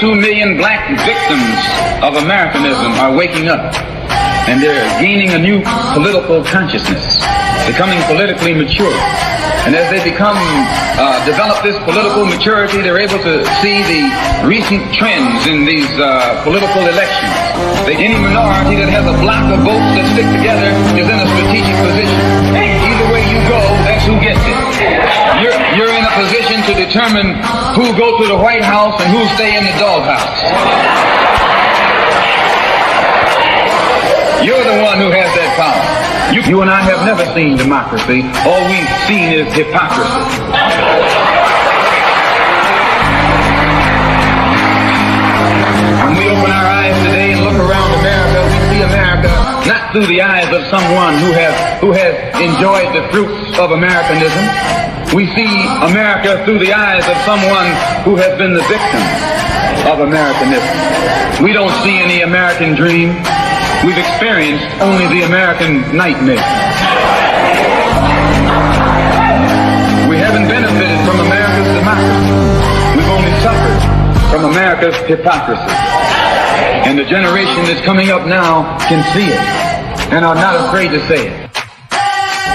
22 million black victims of Americanism are waking up, and they're gaining a new political consciousness, becoming politically mature. And as they develop this political maturity, they're able to see the recent trends in these political elections. Any minority that has a block of votes that stick together is in a strategic position. Either way you go, that's who gets it. You're in a position to determine who go to the White House and who stay in the doghouse. You're the one who has that power. You and I have never seen democracy. All we've seen is hypocrisy. When we open our eyes today and look around America, we see America not through the eyes of someone who has enjoyed the fruits of Americanism. We see America through the eyes of someone who has been the victim of Americanism. We don't see any American dream. We've experienced only the American nightmare. We haven't benefited from America's democracy. We've only suffered from America's hypocrisy. And the generation that's coming up now can see it and are not afraid to say it.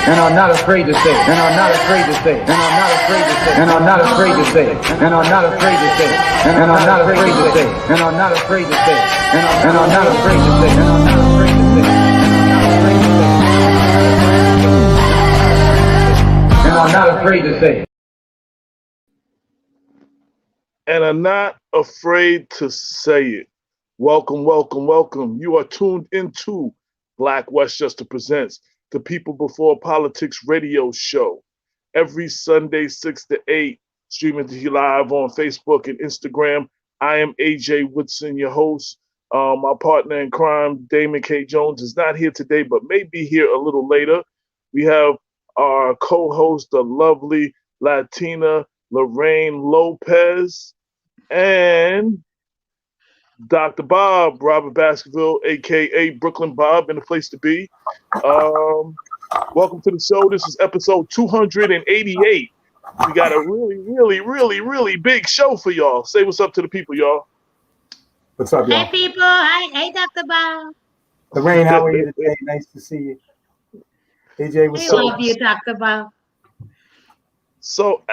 And are not afraid to say it. And are not afraid to say it. And are not afraid to say it. And are not afraid to say it. And are not afraid to say it. And are not afraid to say it. And are not afraid to say it. And are not afraid to say it. And are not afraid to say it. And are not afraid to say it. And are not afraid to say it. Welcome, welcome, welcome. You are tuned into Black Westchester Presents, the People Before Politics radio show. Every Sunday, 6 to 8, streaming to you live on Facebook and Instagram. I am AJ Woodson, your host. My partner in crime, Damon K. Jones, is not here today, but may be here a little later. We have our co-host, the lovely Latina Lorraine Lopez, and Dr. Bob, Robert Baskerville, a.k.a. Brooklyn Bob, in the place to be. Welcome to the show. This is episode 288. We got a really big show for y'all. Say what's up to the people, y'all. What's up, y'all? Hey, people. Hi. Hey, Dr. Bob. Lorraine, how are you today? Nice to see you. AJ, what's up? I love you, Dr. Bob. So,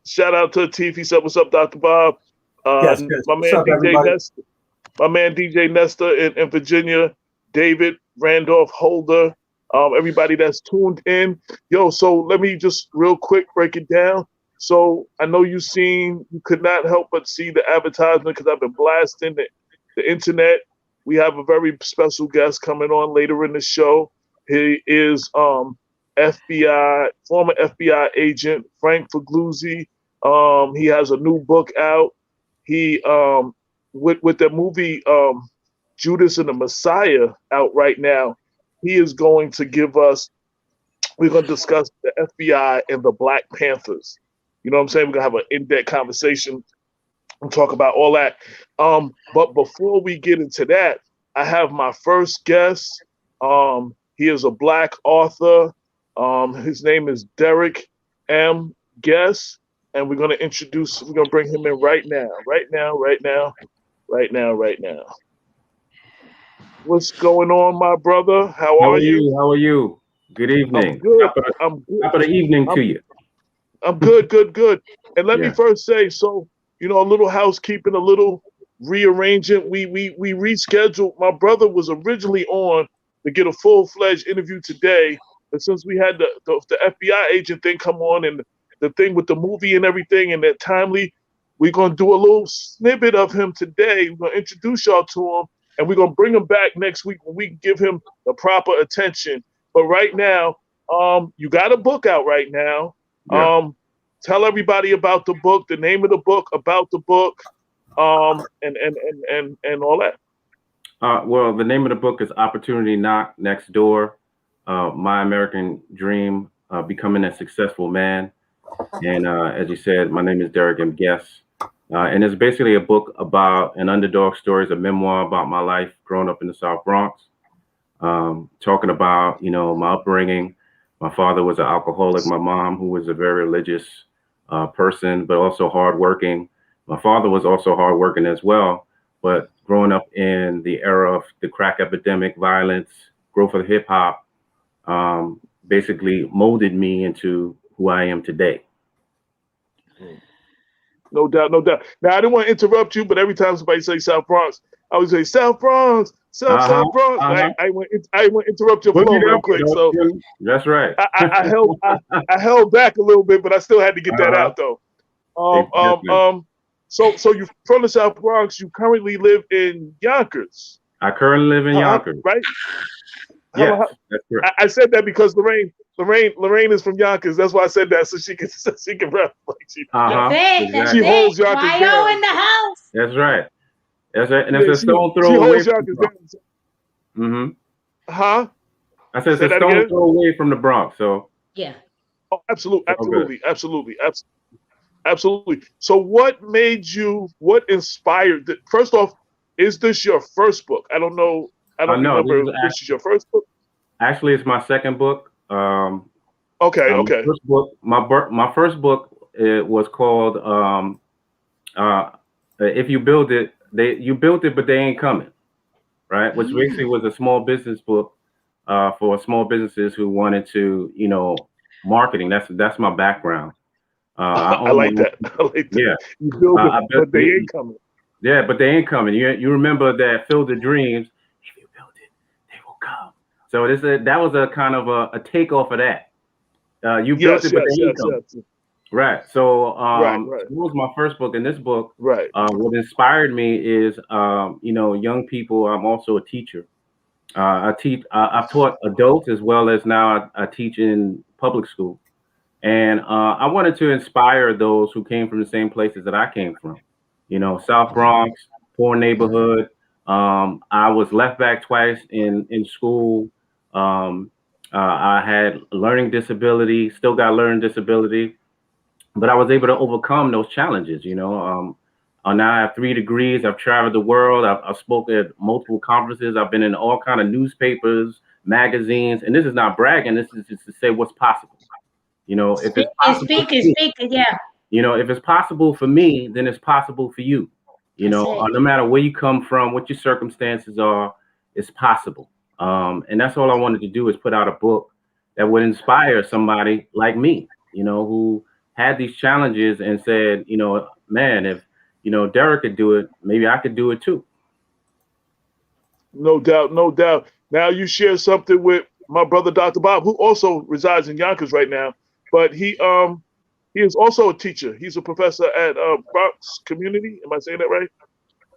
shout out to Latif. He said, what's up, Dr. Bob? Yes. My man DJ Nestor in Virginia, David Randolph Holder, everybody that's tuned in. Yo, so let me just real quick break it down. So I know you could not help but see the advertisement because I've been blasting the internet. We have a very special guest coming on later in the show. He is former FBI agent Frank Figliuzzi. He has a new book out. He with the movie Judas and the Messiah out right now, he is going to we're going to discuss the FBI and the Black Panthers. You know what I'm saying? We're going to have an in-depth conversation and talk about all that. But before we get into that, I have my first guest. He is a Black author. His name is Derek M. Guess. And we're going to bring him in right now. What's going on, my brother? How are you? How are you? Good evening. I'm good. Top of the evening to you. I'm good. And let me first say, so, a little housekeeping, a little rearranging. We rescheduled. My brother was originally on to get a full-fledged interview today. But since we had the FBI agent thing come on and the thing with the movie and everything and that timely, we're going to do a little snippet of him today. We're going to introduce y'all to him, and we're going to bring him back next week when we give him the proper attention. But right now, you got a book out right now. Yeah. Tell everybody about the book, the name of the book, about the book, and all that. Well, the name of the book is Opportunity Knock Next Door, My American Dream, Becoming a Successful Man. And as you said, my name is Derek M. Guess. And it's basically a book about an underdog story. It's a memoir about my life growing up in the South Bronx. Talking about, my upbringing. My father was an alcoholic. My mom, who was a very religious person, but also hardworking. My father was also hardworking as well, but growing up in the era of the crack epidemic, violence, growth of hip hop, basically molded me into who I am today. No doubt, no doubt. Now, I didn't want to interrupt you, but every time somebody say South Bronx, I would say South Bronx, South Bronx. I want to interrupt your flow real quick. So that's right. I held back a little bit, but I still had to get that out though. So you from the South Bronx. You currently live in Yonkers. I currently live in Yonkers. Right? Yes, that's correct. I said that because Lorraine is from Yonkers. That's why I said that, so she can rep like she. Exactly. She holds Yonkers down. Why in the house? That's right. That's right. And it's a stone throw away. She holds Yonkers down. Huh? I said it's a stone throw away from the Bronx. So yeah. Oh, absolutely. So what inspired first off, is this your first book? I don't know. I don't remember if this is your first book. Actually, it's my second book. Okay. First book, my first book was called "If You Build It, You Built It, but They Ain't Coming," right? Which basically was a small business book for small businesses who wanted to, marketing. That's my background. I like that. Yeah, you build it, but they ain't coming. Yeah, but they ain't coming. You remember that Field of Dreams. If you build it, they will come. So that was a kind of a takeoff of that. You built it, but they ain't coming. Right. So it was my first book. And this book, what inspired me is young people. I'm also a teacher. I've taught adults as well as now I teach in public school. And I wanted to inspire those who came from the same places that I came from. South Bronx, poor neighborhood. I was left back twice in school. I had learning disability, still got learning disability, but I was able to overcome those challenges. Now I have 3 degrees. I've traveled the world. I've spoken at multiple conferences. I've been in all kind of newspapers, magazines, and this is not bragging. This is just to say what's possible. If it's possible, if it's possible for me, then it's possible for you. No matter where you come from, what your circumstances are, it's possible. And that's all I wanted to do is put out a book that would inspire somebody like me, who had these challenges and said, man, if Derek could do it, maybe I could do it too. No doubt. Now you share something with my brother, Dr. Bob, who also resides in Yonkers right now. But he is also a teacher. He's a professor at Bronx Community. Am I saying that right?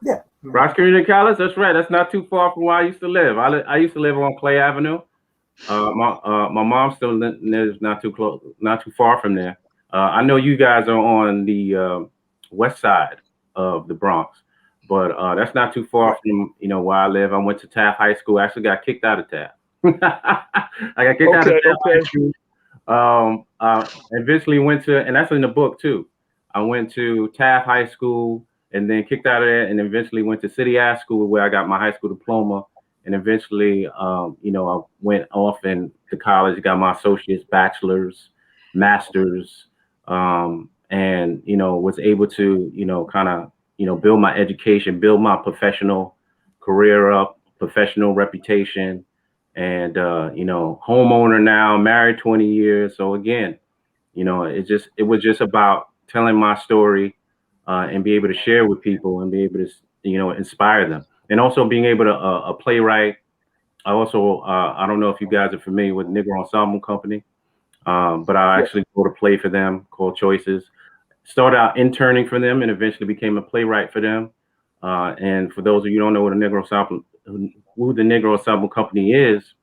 Yeah. Bronx Community College. That's right. That's not too far from where I used to live. I used to live on Clay Avenue. My mom still lives not too far from there. I know you guys are on the west side of the Bronx, but that's not too far from where I live. I went to Taft High School. I actually got kicked out of Taft. I got kicked out of Taft High School. Eventually went to, and that's in the book too. I went to Taft High School and then kicked out of there, and eventually went to City High School where I got my high school diploma. And eventually, I went off into college, got my associates, bachelor's, master's, and was able to kind of build my education, build my professional career up, professional reputation. And, homeowner now, married 20 years. So again, it was just about telling my story and be able to share with people and be able to, inspire them. And also being able to, a playwright. I also, I don't know if you guys are familiar with Negro Ensemble Company, but I actually wrote a play for them called Choices. Started out interning for them and eventually became a playwright for them. And for those of you who don't know what who the Negro Ensemble Company is,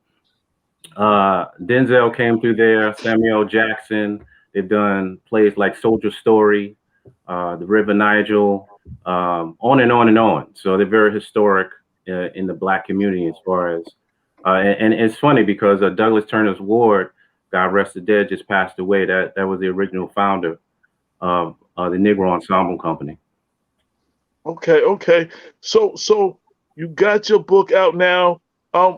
Denzel came through there, Samuel Jackson. They've done plays like Soldier Story, The River Nigel, on and on and on. So they're very historic in the Black community as far as, and it's funny because Douglas Turner's Ward, God rest the dead, just passed away. That was the original founder of the Negro Ensemble Company. Okay. So you got your book out now.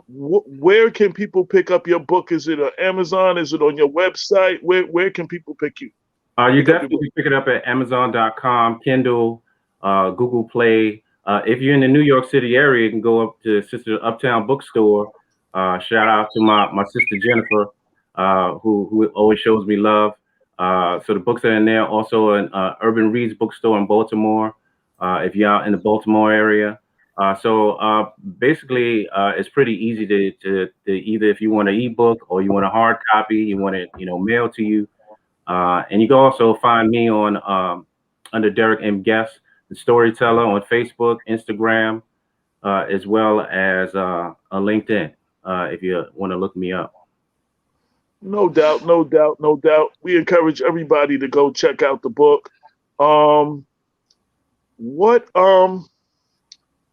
Where can people pick up your book? Is it on Amazon? Is it on your website? Where can people pick you? You definitely pick it up at Amazon.com, Kindle, Google Play. If you're in the New York City area, you can go up to Sister Uptown Bookstore. Shout out to my sister Jennifer, who always shows me love. So the books are in there. Also, an Urban Reads bookstore in Baltimore. If you're out in the Baltimore area. So basically, it's pretty easy to either, if you want an ebook or you want a hard copy, you want it, mailed to you. And you can also find me on under Derek M. Guest, the storyteller, on Facebook, Instagram, as well as on LinkedIn, if you want to look me up. No doubt, no doubt, no doubt. We encourage everybody to go check out the book.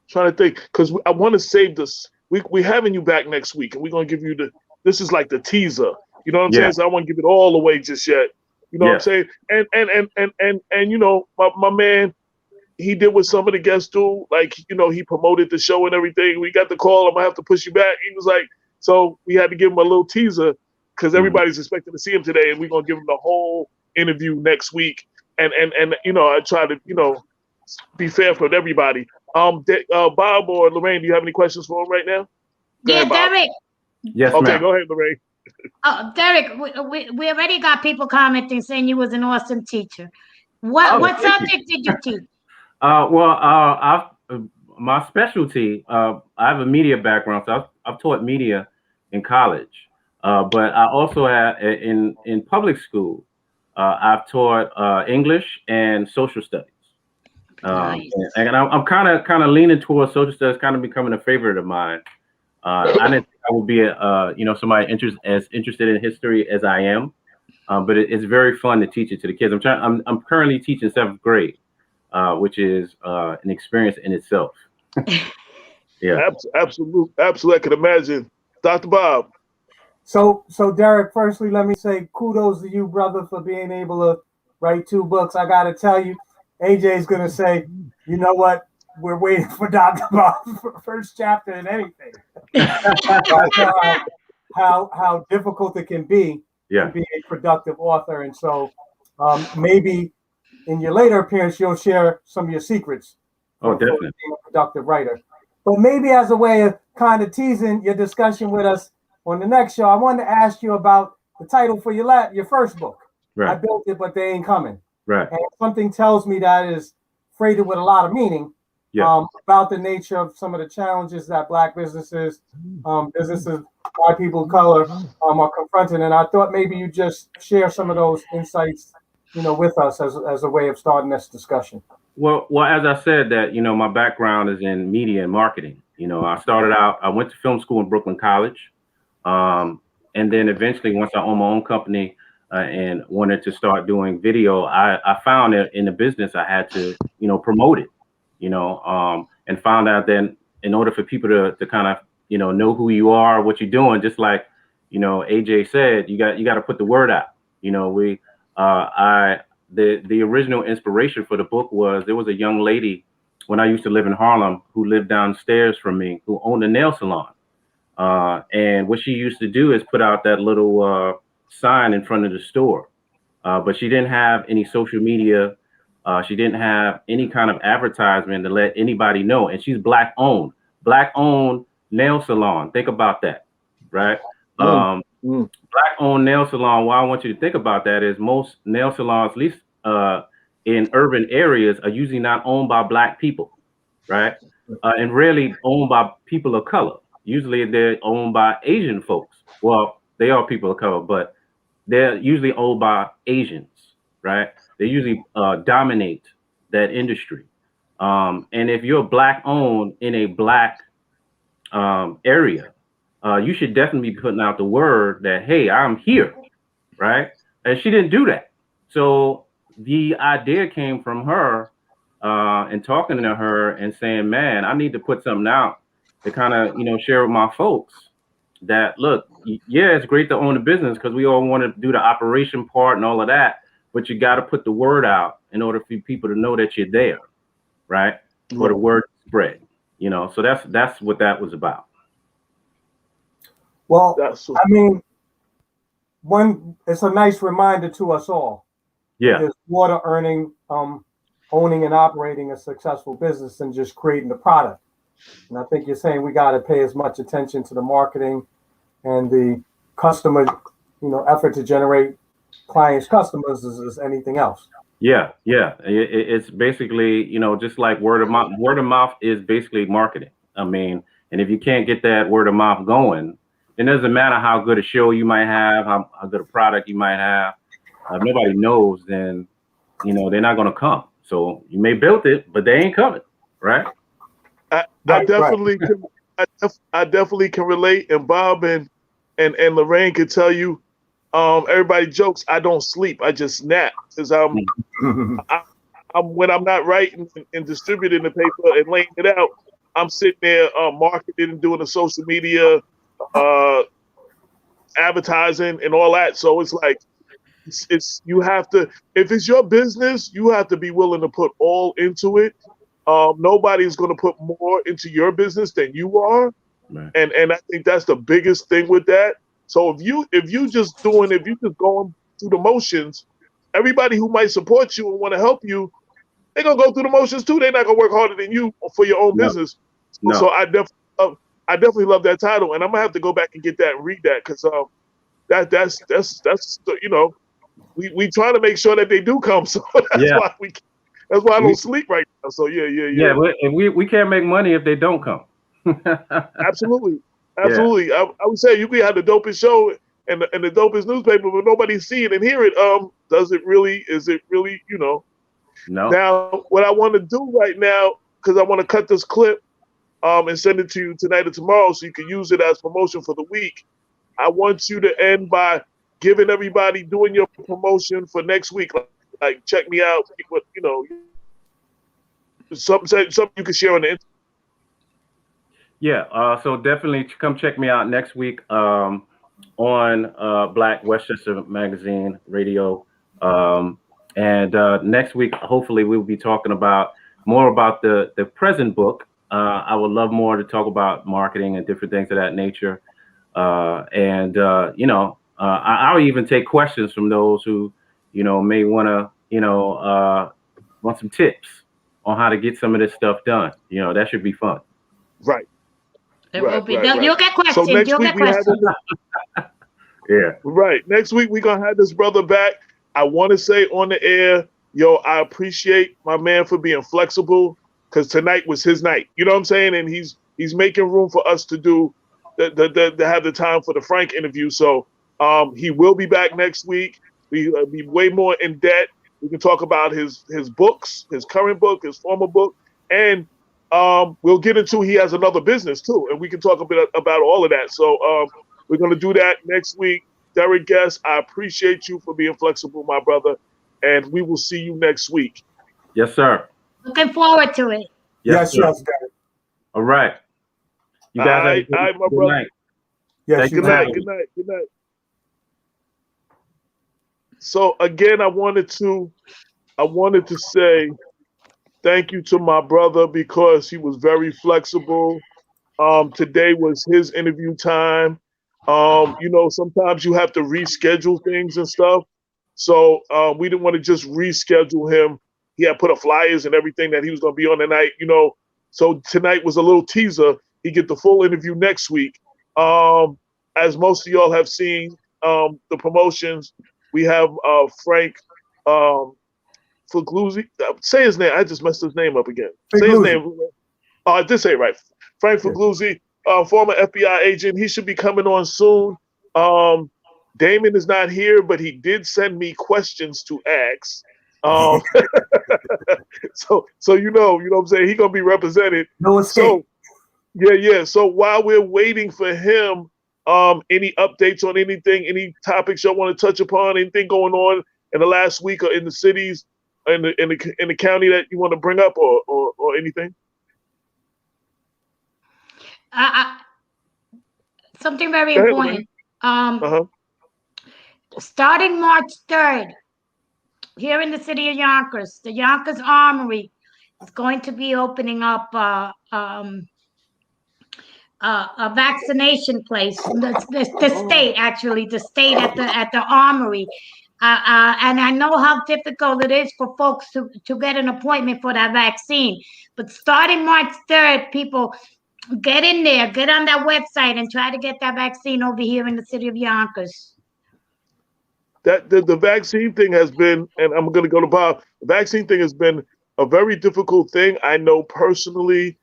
Trying to think, because I want to save this. We having you back next week, and we're gonna give you this is like the teaser. You know what I'm saying? So I won't give it all away just yet. You know what I'm saying? And my man, he did what some of the guests do. Like, he promoted the show and everything. We got the call, I'm gonna have to push you back. He was like, so we had to give him a little teaser because everybody's expecting to see him today, and we're gonna give him the whole interview next week. And I try to, be fair for everybody. Bob or Lorraine, do you have any questions for him right now? Go ahead, Bob. Derek. Yes, okay, ma'am. go ahead, Lorraine. Oh, Derek, we already got people commenting saying you was an awesome teacher. What subject did you teach? My specialty, I have a media background, so I've taught media in college. But I also have in public school, I've taught English and social studies. Nice. And I'm kind of leaning towards social studies, kind of becoming a favorite of mine. I didn't think I would be somebody as interested in history as I am, but it's very fun to teach it to the kids. I'm currently teaching 7th grade, which is an experience in itself. Yeah, Absolutely. I can imagine. Dr. Bob. So Derek, firstly, let me say kudos to you, brother, for being able to write 2 books. I got to tell you, AJ's going to say, you know what? We're waiting for Dr. Bob's first chapter in anything. how difficult it can be to be a productive author. And so maybe in your later appearance, you'll share some of your secrets for definitely being a productive writer. But maybe as a way of kind of teasing your discussion with us on the next show, I wanted to ask you about the title for your first book. Right. I built it, but they ain't coming. Right. And something tells me that is freighted with a lot of meaning about the nature of some of the challenges that Black businesses by people of color are confronting. And I thought maybe you just share some of those insights, with us as a way of starting this discussion. Well, as I said, that my background is in media and marketing. I went to film school in Brooklyn College, and then eventually, once I owned my own company and wanted to start doing video, I found that in the business I had to promote it, and found out that in order for people to kind of know who you are, what you're doing, just like AJ said, you got to put the word out. The original inspiration for the book was there was a young lady when I used to live in Harlem who lived downstairs from me who owned a nail salon. And what she used to do is put out that little sign in front of the store. But she didn't have any social media. She didn't have any kind of advertisement to let anybody know. And she's Black owned nail salon. Think about that, right? Black owned nail salon. Why I want you to think about that is most nail salons, at least in urban areas, are usually not owned by Black people, right? And rarely owned by people of color. Usually they're owned by Asian folks. Well, they are people of color, but they're usually owned by Asians, right? They usually dominate that industry. And if you're Black owned in a Black area, you should definitely be putting out the word that, hey, I'm here, right? And she didn't do that. So the idea came from her and talking to her and saying, man, I need to put something out to kind of, share with my folks that, look, yeah, it's great to own a business because we all want to do the operation part and all of that, but you got to put the word out in order for people to know that you're there, right? For the word to spread, so that's what that was about. Well, I mean, it's a nice reminder to us all. Yeah. There's water earning owning and operating a successful business than just creating the product. And I think you're saying we got to pay as much attention to the marketing and the customer, effort to generate clients, customers as anything else. Yeah. It's basically, just like word of mouth. Word of mouth is basically marketing. I mean, and if you can't get that word of mouth going, it doesn't matter how good a show you might have, how good a product you might have. If nobody knows, then they're not going to come. So you may build it, but they ain't coming, right? I definitely can relate, and Bob and Lorraine could tell you. Everybody jokes I don't sleep, I just nap, because I'm when I'm not writing and distributing the paper and laying it out, I'm sitting there marketing and doing the social media, advertising and all that. So it's like it's you have to, if it's your business, you have to be willing to put all into it. Nobody's going to put more into your business than you are, right. And I think that's the biggest thing with that. So if you just going through the motions, everybody who might support you and want to help you, they're gonna go through the motions too. They're not gonna work harder than you for your own business. No. So I definitely love that title, and I'm gonna have to go back and get that and read that, because that's we try to make sure that they do come. So that's why I don't sleep right now. So yeah. Yeah, we can't make money if they don't come. Absolutely. Yeah. I would say you could have the dopest show and the dopest newspaper, but nobody see it and hear it. Is it really? No. Now, what I want to do right now, because I want to cut this clip and send it to you tonight or tomorrow so you can use it as promotion for the week. I want you to end by giving everybody, doing your promotion for next week. Like check me out, something you can share on the internet. Yeah, so definitely come check me out next week on Black Westchester Magazine Radio. And next week, hopefully, we'll be talking more about the present book. I would love more to talk about marketing and different things of that nature. I'll even take questions from those who, may want to, want some tips on how to get some of this stuff done. That should be fun. Right. You'll get questions. So next week we have yeah. Right. Next week we're gonna have this brother back. I want to say on the air, I appreciate my man for being flexible, because tonight was his night. You know what I'm saying? And he's making room for us to do to have the time for the Frank interview. So he will be back next week. We'll be way more in depth. We can talk about his books, his current book, his former book, and we'll get into, he has another business too, and we can talk a bit about all of that. So we're going to do that next week. Derek Guest, I appreciate you for being flexible, my brother, and we will see you next week. Yes, sir. Looking forward to it. Yes, sir. All right. You guys all right, my brother. Night. Yes, good night. So again, I wanted to say thank you to my brother, because he was very flexible. Today was his interview time. Sometimes you have to reschedule things and stuff. So we didn't want to just reschedule him. He had put up flyers and everything that he was going to be on tonight, So tonight was a little teaser. He get the full interview next week. As most of y'all have seen the promotions, we have Frank Figliuzzi. Say his name. I just messed his name up again. Say his name. Oh, I did say it right. Frank Figliuzzi, former FBI agent. He should be coming on soon. Damon is not here, but he did send me questions to ask. So you know what I'm saying? He's gonna be represented. No escape. So yeah. So while we're waiting for him, any updates on anything, any topics y'all want to touch upon, anything going on in the last week or in the cities, in the county that you want to bring up, or anything? Something very important. Starting March 3rd, here in the city of Yonkers, the Yonkers Armory is going to be opening up a vaccination place. The state at the Armory And I know how difficult it is for folks to get an appointment for that vaccine. But starting March 3rd, people get in there, get on that website and try to get that vaccine over here in the city of Yonkers. That the vaccine thing has been, and I'm going to go to Bob. The vaccine thing has been a very difficult thing. I know personally,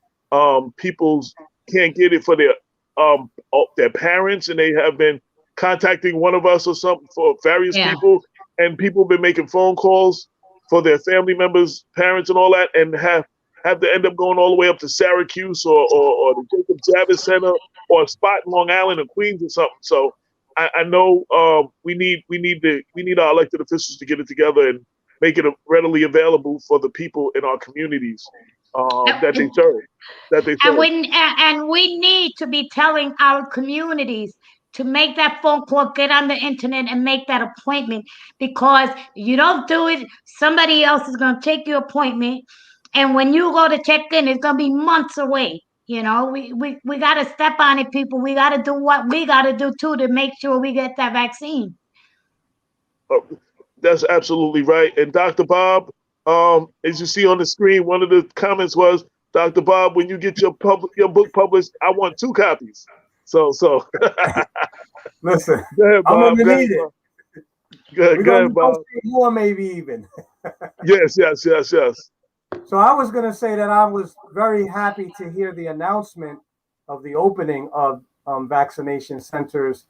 people can't get it for their parents, and they have been contacting one of us or something for various people, and people have been making phone calls for their family members, parents, and all that, and have to end up going all the way up to Syracuse or the Jacob Javits Center or a spot in Long Island or Queens or something. So I know we need our elected officials to get it together and make it readily available for the people in our communities that they serve. And we need to be telling our communities to make that phone call, get on the internet and make that appointment, because you don't do it, somebody else is going to take your appointment. And when you go to check in, it's going to be months away. You know, we got to step on it, people. We got to do what we got to do, too, to make sure we get that vaccine. That's absolutely right. And Dr. Bob, as you see on the screen, one of the comments was, Dr. Bob, when you get your book published, I want 2 copies. So listen, go ahead, Bob. I'm gonna need it. Go ahead, Bob. More, maybe even. Yes. So I was going to say that I was very happy to hear the announcement of the opening of vaccination centers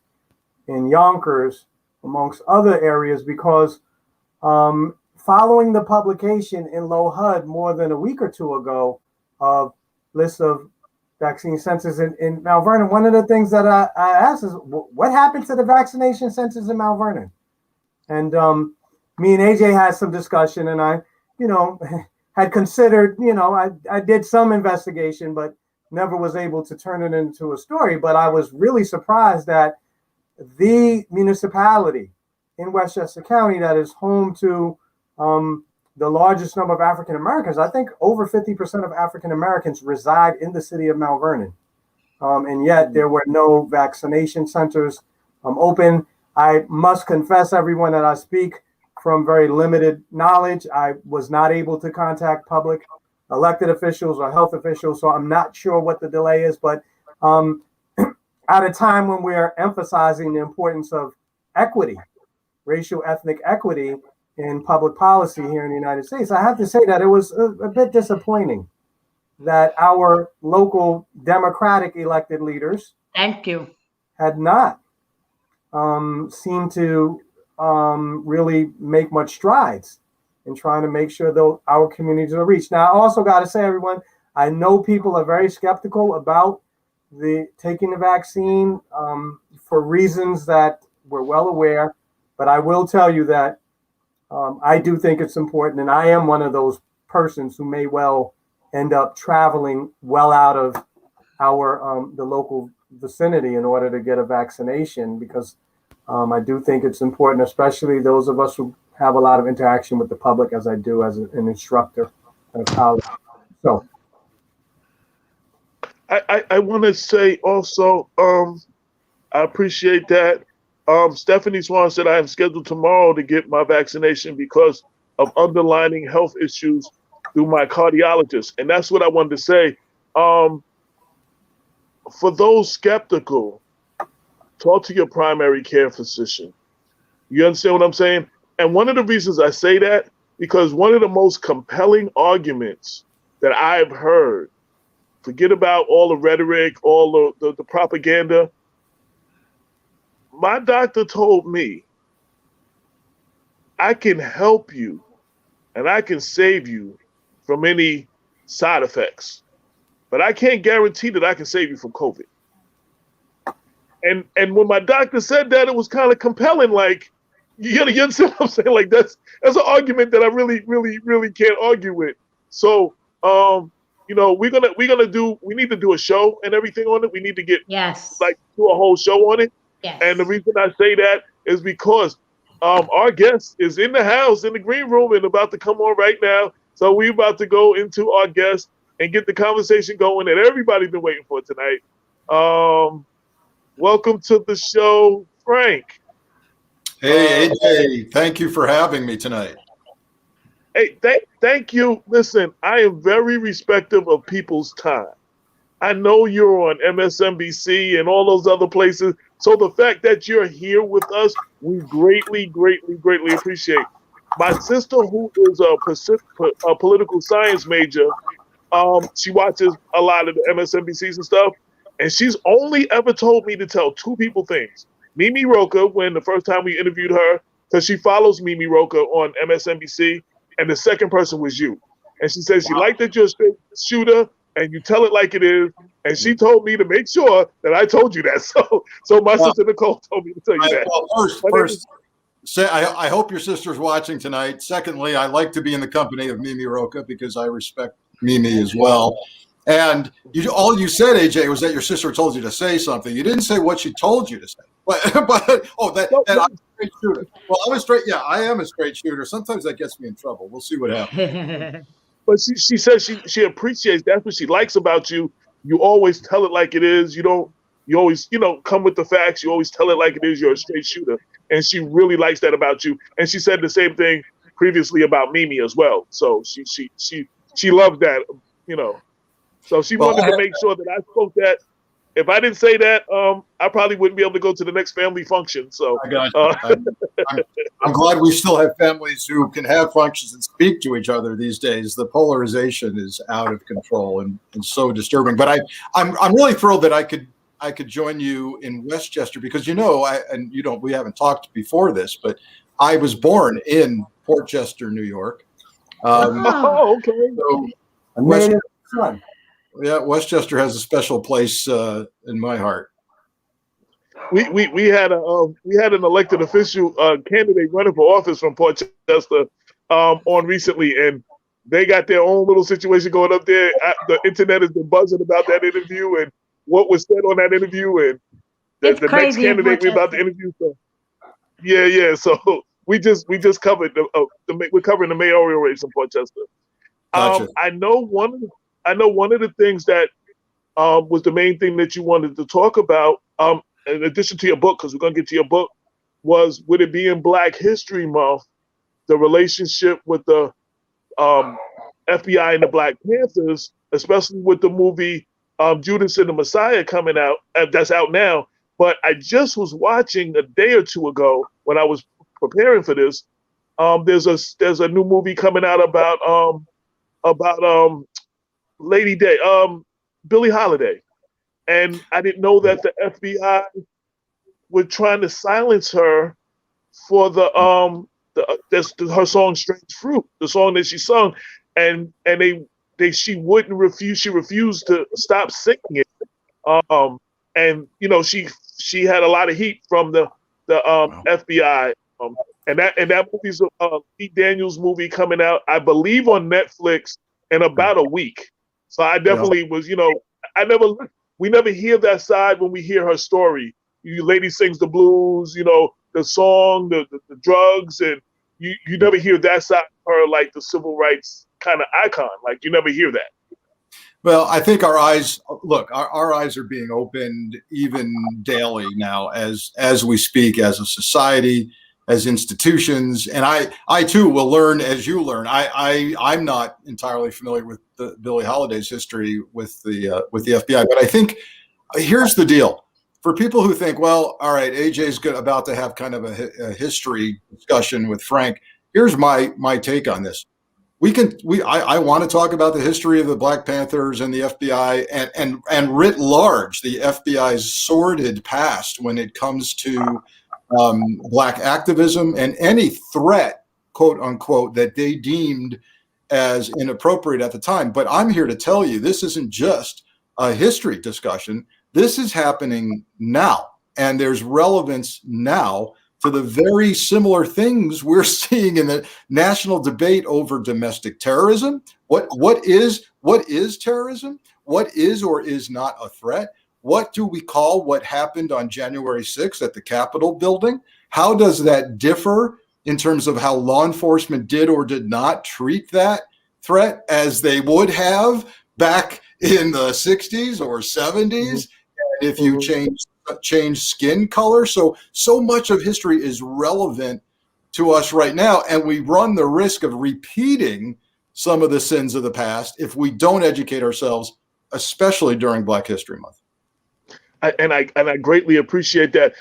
in Yonkers, amongst other areas, because following the publication in Low HUD more than a week or two ago of list of vaccine centers in Mount Vernon, one of the things that I asked is, what happened to the vaccination centers in Mount Vernon? And me and AJ had some discussion, and I, had considered, I did some investigation, but never was able to turn it into a story. But I was really surprised that the municipality in Westchester County that is home to the largest number of African Americans, I think over 50% of African Americans reside in the city of Mount Vernon. And yet there were no vaccination centers open. I must confess, everyone, that I speak from very limited knowledge. I was not able to contact public elected officials or health officials, so I'm not sure what the delay is. But at a time when we're emphasizing the importance of equity, racial ethnic equity in public policy here in the United States, I have to say that it was a bit disappointing that our local Democratic elected leaders had not seemed to really make much strides in trying to make sure that our communities are reached. Now, I also got to say, everyone, I know people are very skeptical about taking the vaccine for reasons that we're well aware, but I will tell you that I do think it's important, and I am one of those persons who may well end up traveling well out of our the local vicinity in order to get a vaccination, because I do think it's important, especially those of us who have a lot of interaction with the public, as I do as an instructor at a college. So I want to say also, I appreciate that. Stephanie Swan said I am scheduled tomorrow to get my vaccination because of underlying health issues through my cardiologist. And that's what I wanted to say. For those skeptical, talk to your primary care physician. You understand what I'm saying? And one of the reasons I say that, because one of the most compelling arguments that I've heard, forget about all the rhetoric, all the propaganda, my doctor told me, I can help you and I can save you from any side effects, but I can't guarantee that I can save you from COVID. And when my doctor said that, it was kind of compelling. Like, you understand what I'm saying? Like, that's an argument that I really can't argue with. So, we need to do a show and everything on it. We need to get do a whole show on it. Yes. And the reason I say that is because our guest is in the house in the green room and about to come on right now. So we're about to go into our guest and get the conversation going that everybody's been waiting for tonight. Welcome to the show, Frank. Hey, AJ, thank you for having me tonight. Hey, thank you. Listen, I am very respectful of people's time. I know you're on MSNBC and all those other places. So the fact that you're here with us, we greatly, greatly, greatly appreciate. My sister, who is a political science major, she watches a lot of the MSNBCs and stuff, and she's only ever told me to tell two people things. Mimi Rocha, when the first time we interviewed her, because she follows Mimi Rocha on MSNBC, and the second person was you. And she says she liked that you're a straight shooter and you tell it like it is. And she told me to make sure that I told you that. So my sister Nicole told me to tell you that. Well, first, I hope your sister's watching tonight. Secondly, I like to be in the company of Mimi Rocha because I respect Mimi as well. And all you said, AJ, was that your sister told you to say something. You didn't say what she told you to say. But I'm a straight shooter. Well, I'm a straight. Yeah, I am a straight shooter. Sometimes that gets me in trouble. We'll see what happens. But she says she appreciates, that's what she likes about you. You always tell it like it is. You always come with the facts. You always tell it like it is. You're a straight shooter, and she really likes that about you. And she said the same thing previously about Mimi as well. So she loved that, So she wanted to make sure that I spoke that. If I didn't say that, I probably wouldn't be able to go to the next family function. So I got you. I'm glad we still have families who can have functions and speak to each other these days. The polarization is out of control and so disturbing. But I'm really thrilled that I could join you in Westchester because we haven't talked before this, but I was born in Port Chester, New York. Okay. So Westchester has a special place in my heart. We had an elected official candidate running for office from Port Chester on recently, and they got their own little situation going up there. The internet has been buzzing about that interview and what was said on that interview, and the next candidate we're about to interview. So yeah. So we just covered we're covering the mayoral race in Port Chester. Gotcha. I know one of the things that was the main thing that you wanted to talk about, in addition to your book, because we're going to get to your book, was with it being Black History Month, the relationship with the FBI and the Black Panthers, especially with the movie Judas and the Messiah coming out, that's out now. But I just was watching a day or two ago when I was preparing for this. There's a new movie coming out about Lady Day, Billie Holiday, and I didn't know that the FBI were trying to silence her for her song "Strange Fruit," the song that she sung, and she wouldn't refuse. She refused to stop singing it, and she had a lot of heat from the FBI. And that movie's Pete Daniels movie coming out, I believe, on Netflix in about a week. So I definitely was, we never hear that side when we hear her story. Lady sings the blues, the song, the drugs, and you never hear that side of her, like the civil rights kind of icon. Like you never hear that. Well, I think our eyes are being opened even daily now as we speak, as a society, as institutions, and I too will learn as you learn. I'm not entirely familiar with Billie Holiday's history with the FBI, but I think here's the deal for people who think, well, all right, AJ's about to have kind of a history discussion with Frank. Here's my take on this. I want to talk about the history of the Black Panthers and the FBI and writ large the FBI's sordid past when it comes to Black activism and any threat, quote unquote, that they deemed as inappropriate at the time. But I'm here to tell you, this isn't just a history discussion. This is happening now, and there's relevance now to the very similar things we're seeing in the national debate over domestic terrorism. What is terrorism? What is or is not a threat? What do we call what happened on January 6th at the Capitol building? How does that differ in terms of how law enforcement did or did not treat that threat as they would have back in the 60s or 70s? And if you change change skin color. So much of history is relevant to us right now, and we run the risk of repeating some of the sins of the past if we don't educate ourselves, especially during Black History Month. I greatly appreciate that.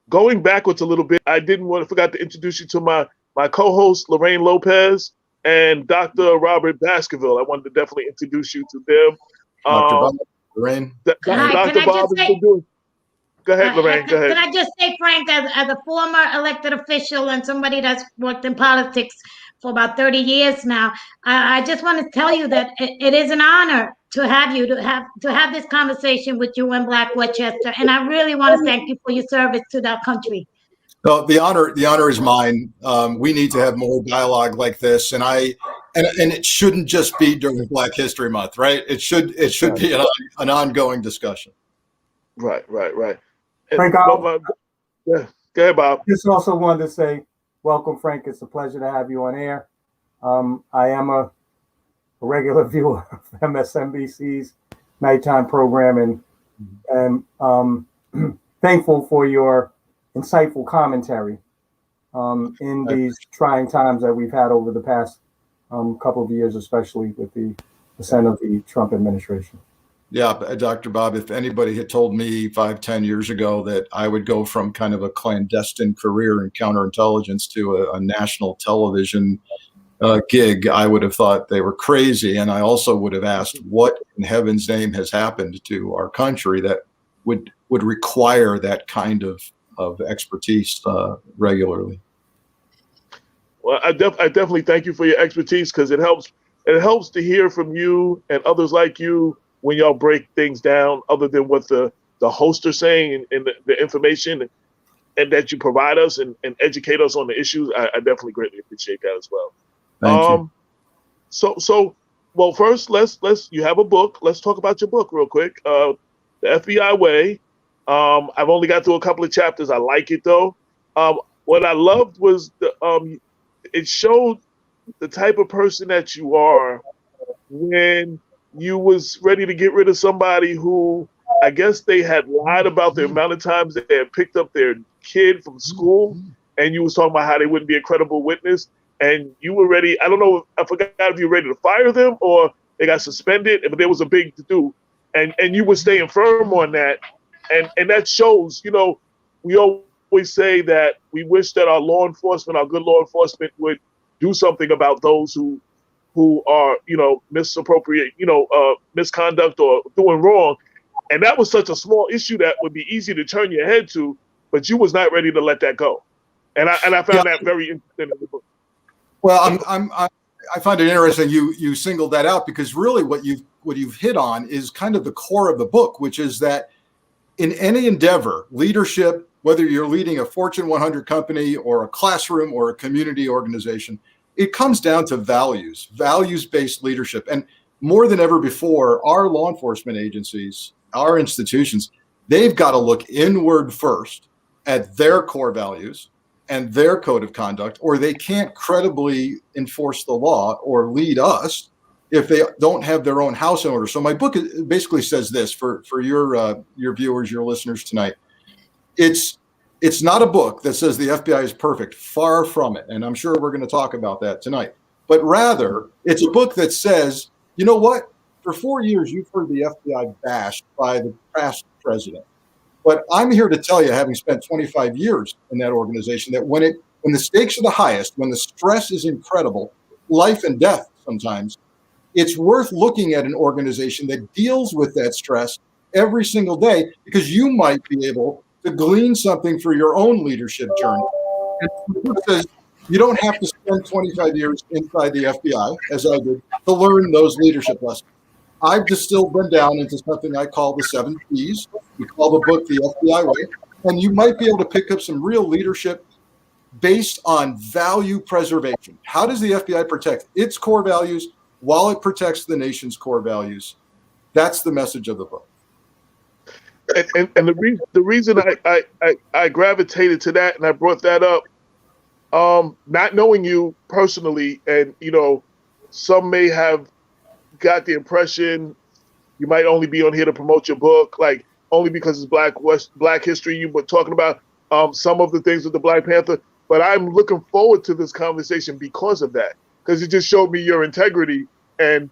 Going backwards a little bit, I forgot to introduce you to my co-host Lorraine Lopez and Dr. Robert Baskerville. I wanted to definitely introduce you to them. Dr. Bob, Lorraine. Dr. Bob has been doing. Go ahead, Lorraine. Go ahead. Can I just say, Frank, as a former elected official and somebody that's worked in politics for about 30 years now, I just want to tell you that it is an honor to have this conversation with you in Black Westchester, and I really want to thank you for your service to our country. Well, the honor is mine. We need to have more dialogue like this, and it shouldn't just be during Black History Month, right? It should be an ongoing discussion. Right. Frank, Go ahead, Bob. Just also wanted to say, welcome, Frank. It's a pleasure to have you on air. I am a regular viewer of MSNBC's nighttime program, and thankful for your insightful commentary in these trying times that we've had over the past couple of years, especially with the ascent of the Trump administration. Yeah, Dr. Bob, if anybody had told me 5-10 years ago that I would go from kind of a clandestine career in counterintelligence to a national television gig, I would have thought they were crazy. And I also would have asked what in heaven's name has happened to our country that would require that kind of expertise regularly. Well, I definitely thank you for your expertise, because it helps to hear from you and others like you when y'all break things down, other than what the hosts are saying and the information and that you provide us and educate us on the issues. I definitely greatly appreciate that as well. Thank you. So well, first let's you have a book. Let's talk about your book real quick. The FBI Way. I've only got through a couple of chapters. I like it though. What I loved was it showed the type of person that you are when you was ready to get rid of somebody who, I guess they had lied about the amount of times they had picked up their kid from school, and you was talking about how they wouldn't be a credible witness, and you were ready. I don't know, I forgot if you were ready to fire them or they got suspended, but there was a big to-do, and you were staying firm on that, and that shows, we always say that we wish that our good law enforcement would do something about those who are, misappropriate, misconduct or doing wrong. And that was such a small issue that would be easy to turn your head to, but you was not ready to let that go. And I found that very interesting in the book. Well, I find it interesting you singled that out, because really what you've hit on is kind of the core of the book, which is that in any endeavor, leadership, whether you're leading a Fortune 100 company or a classroom or a community organization, it comes down to values-based leadership. And more than ever before, our law enforcement agencies, our institutions, they've got to look inward first at their core values and their code of conduct, or they can't credibly enforce the law or lead us if they don't have their own house in order. So my book basically says this for your viewers, your listeners tonight. It's not a book that says the FBI is perfect, far from it. And I'm sure we're going to talk about that tonight. But rather, it's a book that says, you know what? For 4 years, you've heard the FBI bashed by the past president. But I'm here to tell you, having spent 25 years in that organization, that when the stakes are the highest, when the stress is incredible, life and death sometimes, it's worth looking at an organization that deals with that stress every single day, because you might be able to glean something for your own leadership journey. And the book says you don't have to spend 25 years inside the FBI, as I did, to learn those leadership lessons. I've distilled them down into something I call the 7 P's. We call the book The FBI Way. And you might be able to pick up some real leadership based on value preservation. How does the FBI protect its core values while it protects the nation's core values? That's the message of the book. And the reason I gravitated to that and I brought that up, not knowing you personally, and some may have got the impression you might only be on here to promote your book. Like, only because it's Black History. You were talking about some of the things with the Black Panther, but I'm looking forward to this conversation because of that, because it just showed me your integrity. And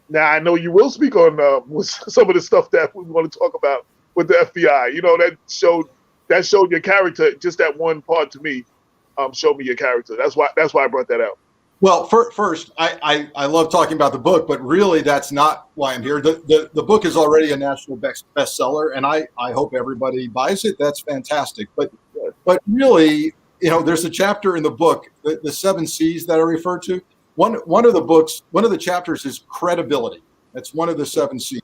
now I know you will speak on some of the stuff that we want to talk about with the FBI. You know, that showed your character. Just that one part to me showed me your character. That's why I brought that out. Well, first, I love talking about the book, but really that's not why I'm here. The book is already a national bestseller, and I hope everybody buys it. That's fantastic. But really, you know, there's a chapter in the book, the 7 C's that I refer to. One of the chapters is credibility. That's one of the 7 C's.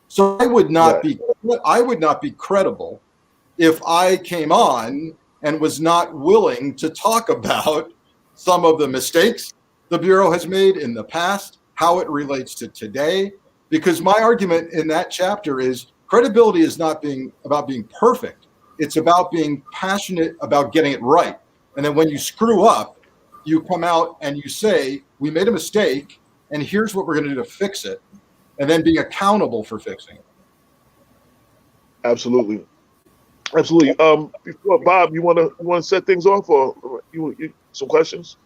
So I would not be credible if I came on and was not willing to talk about some of the mistakes the Bureau has made in the past, how it relates to today, because my argument in that chapter is credibility is not about being perfect. It's about being passionate about getting it right. And then when you screw up, you come out and you say, we made a mistake, and here's what we're going to do to fix it, and then being accountable for fixing it. Absolutely. Before, Bob, you want to set things off, or you some questions?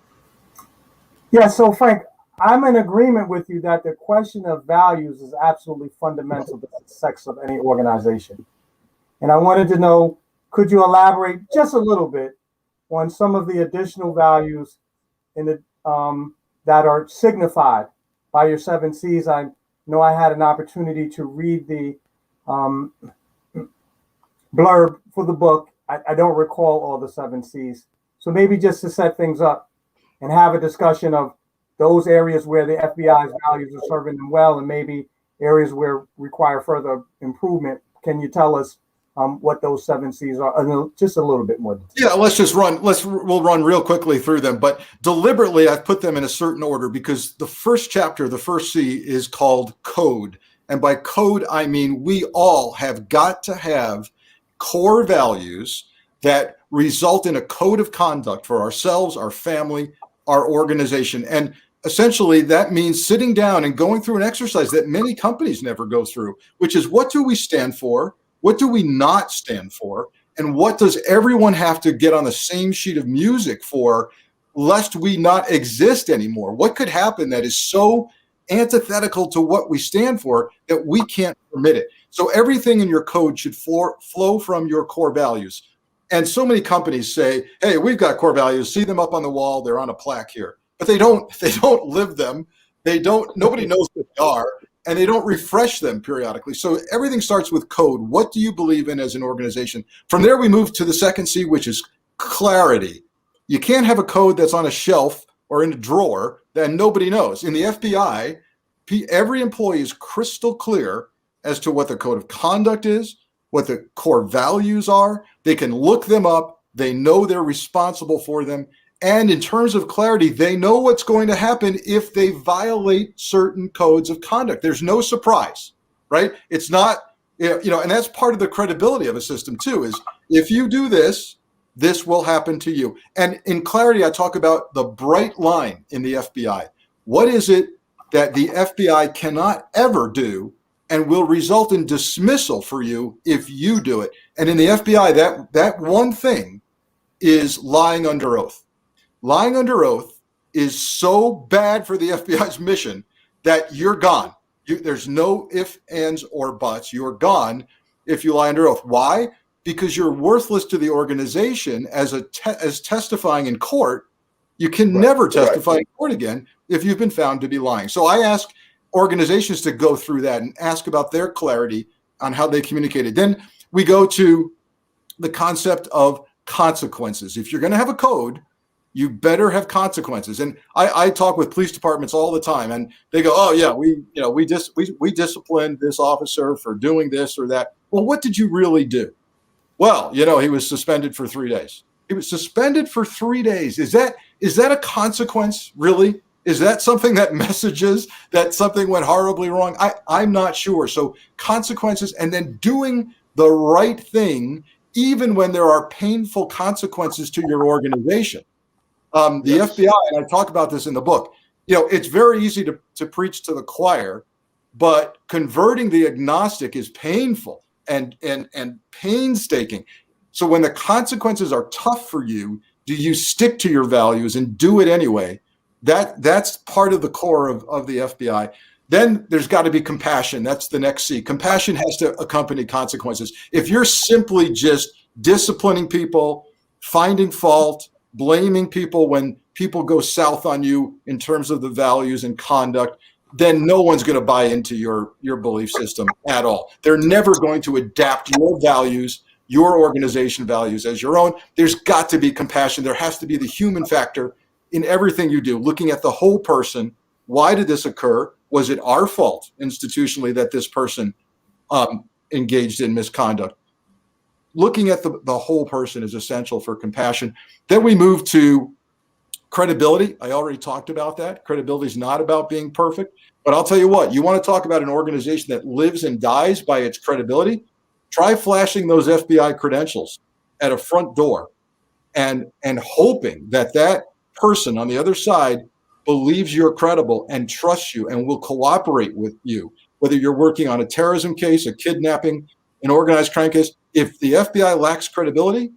Yeah, so Frank, I'm in agreement with you that the question of values is absolutely fundamental to the success of any organization. And I wanted to know, could you elaborate just a little bit on some of the additional values in the that are signified by your 7 C's? I know I had an opportunity to read the blurb for the book. I don't recall all the 7 C's. So maybe just to set things up and have a discussion of those areas where the FBI's values are serving them well, and maybe areas where require further improvement. Can you tell us what those 7 C's are? Just a little bit more. Yeah, we'll run real quickly through them, but deliberately I've put them in a certain order because the first chapter, the first C, is called code. And by code, I mean we all have got to have core values that result in a code of conduct for ourselves, our family, our organization. And essentially that means sitting down and going through an exercise that many companies never go through, which is, what do we stand for? What do we not stand for? And what does everyone have to get on the same sheet of music for, lest we not exist anymore? What could happen that is so antithetical to what we stand for that we can't permit it? So everything in your code should flow from your core values. And so many companies say, hey, we've got core values, see them up on the wall, they're on a plaque here. But they don't live them. Nobody knows what they are, and they don't refresh them periodically. So everything starts with code. What do you believe in as an organization? From there, we move to the 2nd C, which is clarity. You can't have a code that's on a shelf or in a drawer that nobody knows. In the FBI, every employee is crystal clear as to what the code of conduct is, what the core values are. They can look them up. They know they're responsible for them. And in terms of clarity, they know what's going to happen if they violate certain codes of conduct. There's no surprise, right? It's not, and that's part of the credibility of a system too, is if you do this, this will happen to you. And in clarity, I talk about the bright line in the FBI. What is it that the FBI cannot ever do and will result in dismissal for you if you do it? And in the FBI, that one thing is lying under oath. Lying under oath is so bad for the FBI's mission that you're gone. There's no ifs, ands, or buts. You're gone if you lie under oath. Why? Because you're worthless to the organization as testifying in court. You can never testify in court again if you've been found to be lying. So I ask organizations to go through that and ask about their clarity on how they communicated. Then we go to the concept of consequences. If you're going to have a code, you better have consequences. And I talk with police departments all the time, and they go, "Oh yeah, we disciplined this officer for doing this or that." Well, what did you really do? Well, he was suspended for 3 days. He was suspended for 3 days. Is that a consequence, really? Is that something that messages that something went horribly wrong? I'm not sure. So consequences, and then doing the right thing, even when there are painful consequences to your organization. The FBI, and I talk about this in the book, it's very easy to preach to the choir, but converting the agnostic is painful. and painstaking. So when the consequences are tough for you, do you stick to your values and do it anyway? That's part of the core of the FBI. Then there's got to be compassion. That's the next C. Compassion has to accompany consequences. If you're simply just disciplining people, finding fault, blaming people when people go south on you in terms of the values and conduct, then no one's going to buy into your belief system at all. They're never going to adapt your values, your organization values as your own. There's got to be compassion. There has to be the human factor in everything you do, looking at the whole person. Why did this occur? Was it our fault institutionally that this person engaged in misconduct? Looking at the whole person is essential for compassion. Then we move to credibility. I already talked about that. Credibility is not about being perfect. But I'll tell you what, you want to talk about an organization that lives and dies by its credibility? Try flashing those FBI credentials at a front door and hoping that person on the other side believes you're credible and trusts you and will cooperate with you, whether you're working on a terrorism case, a kidnapping, an organized crime case. If the FBI lacks credibility,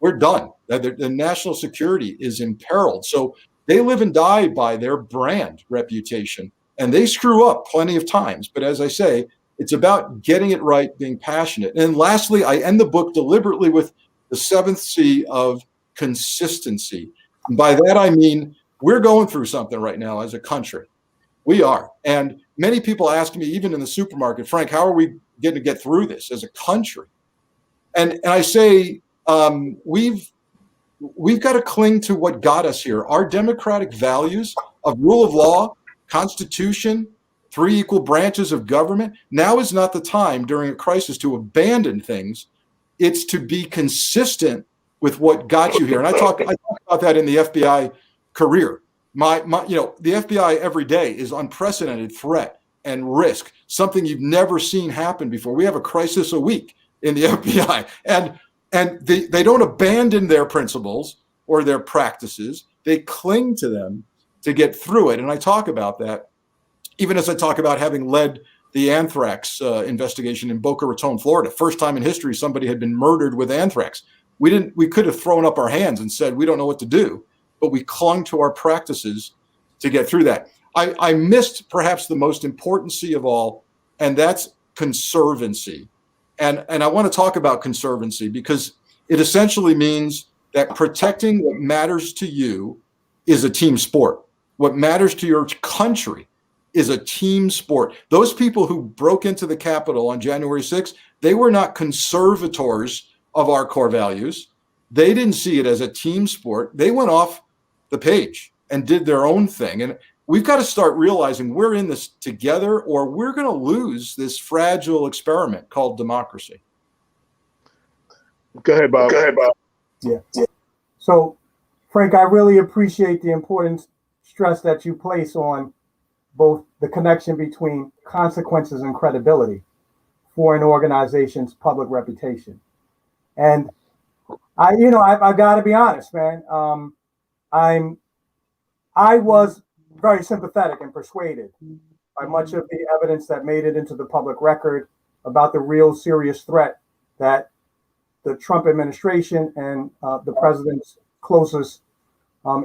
we're done. The national security is imperiled. So they live and die by their brand reputation, and they screw up plenty of times. But as I say, it's about getting it right, being passionate. And lastly, I end the book deliberately with the 7th C of consistency. And by that, I mean, we're going through something right now as a country. We are. And many people ask me, even in the supermarket, Frank, how are we going to get through this as a country? And I say, we've got to cling to what got us here. Our democratic values of rule of law, constitution, 3 equal branches of government. Now is not the time during a crisis to abandon things. It's to be consistent with what got you here. And I talk about that in the FBI career. The FBI every day is unprecedented threat and risk, something you've never seen happen before. We have a crisis a week in the FBI, and they don't abandon their principles or their practices. They cling to them to get through it. And I talk about that, even as I talk about having led the anthrax investigation in Boca Raton, Florida. First time in history somebody had been murdered with anthrax. We could have thrown up our hands and said, we don't know what to do, but we clung to our practices to get through that. I missed perhaps the most important C of all, and that's conservancy. And I want to talk about conservancy because it essentially means that protecting what matters to you is a team sport. What matters to your country is a team sport. Those people who broke into the Capitol on January 6th, they were not conservators of our core values. They didn't see it as a team sport. They went off the page and did their own thing. And we've got to start realizing we're in this together, or we're going to lose this fragile experiment called democracy. Go ahead, Bob. Yeah. So, Frank, I really appreciate the important stress that you place on both the connection between consequences and credibility for an organization's public reputation. And I've got to be honest, man. I was very sympathetic and persuaded by much of the evidence that made it into the public record about the real serious threat that the Trump administration and the president's closest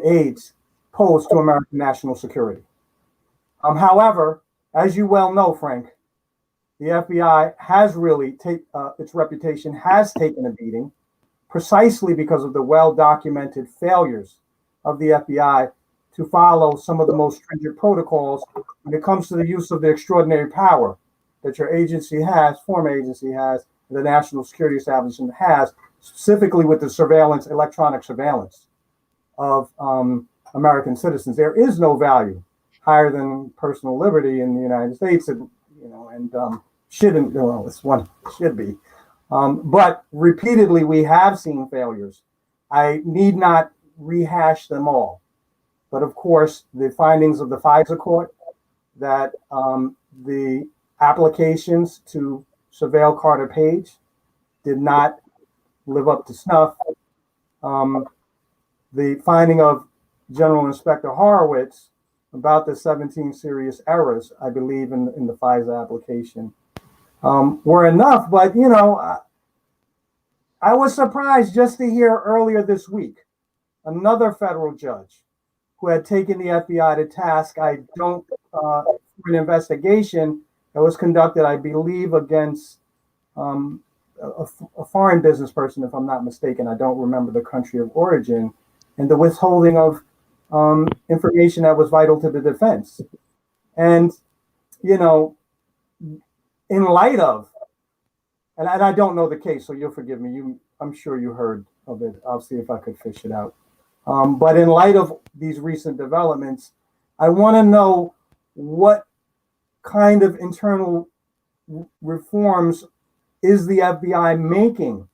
aides pose to American national security. However, as you well know, Frank, the FBI has really its reputation has taken a beating precisely because of the well-documented failures of the FBI to follow some of the most stringent protocols when it comes to the use of the extraordinary power that your agency has, former agency has, the National Security Establishment has, specifically with the electronic surveillance of American citizens. There is no value higher than personal liberty in the United States, shouldn't. Well, this one should be. But repeatedly, we have seen failures. I need not rehash them all. But of course, the findings of the FISA court that the applications to surveil Carter Page did not live up to snuff. The finding of General Inspector Horowitz about the 17 serious errors, I believe, in the FISA application were enough. But, I was surprised just to hear earlier this week, another federal judge who had taken the FBI to task, for an investigation that was conducted, I believe, against a foreign business person, if I'm not mistaken. I don't remember the country of origin, and the withholding of information that was vital to the defense. And, in light of, and I don't know the case, so you'll forgive me. I'm sure you heard of it. I'll see if I could fish it out. But in light of these recent developments, I want to know what kind of internal reforms is the FBI making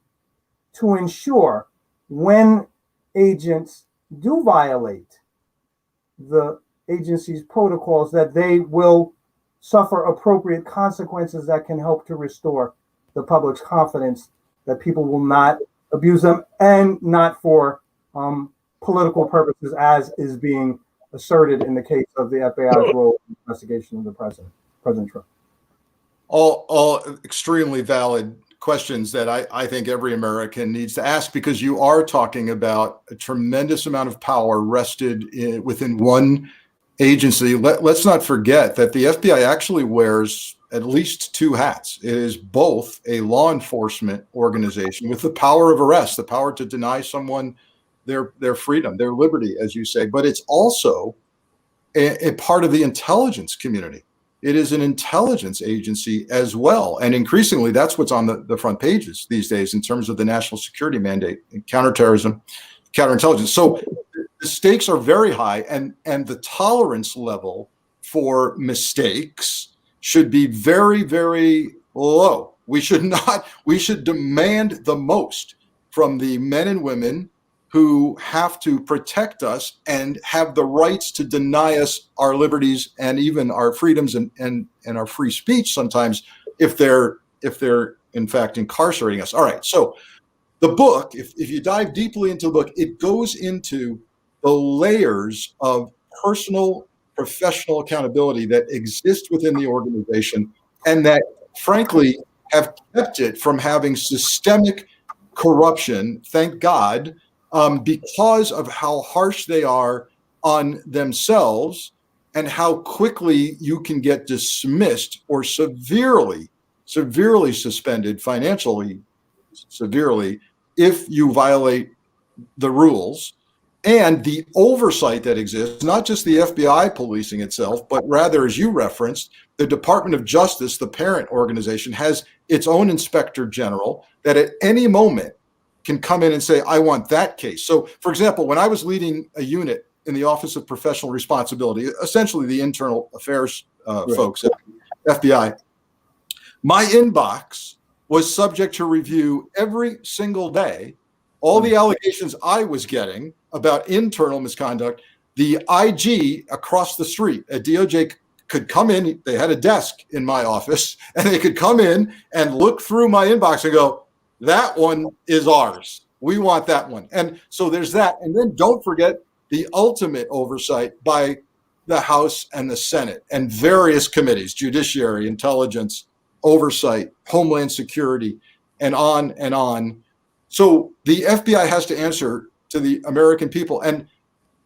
to ensure when agents do violate the agency's protocols that they will suffer appropriate consequences that can help to restore the public's confidence that people will not abuse them, and not for political purposes, as is being asserted in the case of the FBI's role in the investigation of the President Trump. All extremely valid questions that I think every American needs to ask, because you are talking about a tremendous amount of power rested within one agency. Let's not forget that the FBI actually wears at least two hats. It is both a law enforcement organization with the power of arrest, the power to deny someone their freedom, their liberty, as you say, but it's also a part of the intelligence community. It is an intelligence agency as well. And increasingly, that's what's on the front pages these days in terms of the national security mandate, counterterrorism, counterintelligence. So the stakes are very high, and the tolerance level for mistakes should be very, very low. We should demand the most from the men and women who have to protect us and have the rights to deny us our liberties and even our freedoms and our free speech sometimes, if they're in fact incarcerating us. All right, so the book, if you dive deeply into the book, it goes into the layers of personal, professional accountability that exist within the organization, and that frankly have kept it from having systemic corruption, thank God, because of how harsh they are on themselves and how quickly you can get dismissed or severely suspended, financially severely, if you violate the rules. And the oversight that exists, not just the FBI policing itself, but rather, as you referenced, the Department of Justice, the parent organization, has its own inspector general that at any moment can come in and say, I want that case. So, for example, when I was leading a unit in the Office of Professional Responsibility, essentially the internal affairs folks at FBI, my inbox was subject to review every single day. All the allegations I was getting about internal misconduct, the IG across the street at DOJ could come in. They had a desk in my office, and they could come in and look through my inbox and go, that one is ours. We want that one. And so there's that. And then don't forget the ultimate oversight by the House and the Senate and various committees, Judiciary, Intelligence, Oversight, Homeland Security, and on and on. So the FBI has to answer to the American people. And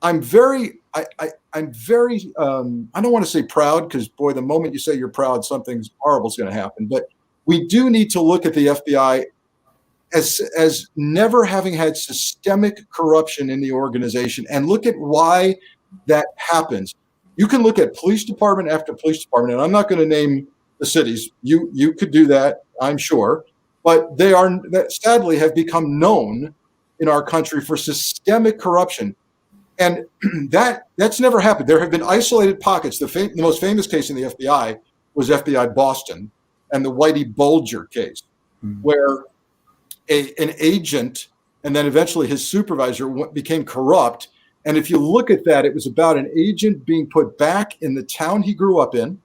I'm very, I don't want to say proud, because boy, the moment you say you're proud, something horrible is going to happen. But we do need to look at the FBI as never having had systemic corruption in the organization, and look at why that happens. You can look at police department after police department, and I'm not going to name the cities. You could do that, I'm sure, but they are that sadly have become known in our country for systemic corruption, and that's never happened. There have been isolated pockets. The most famous case in the FBI was FBI Boston and the Whitey Bulger case, where an agent and then eventually his supervisor became corrupt. And if you look at that, it was about an agent being put back in the town he grew up in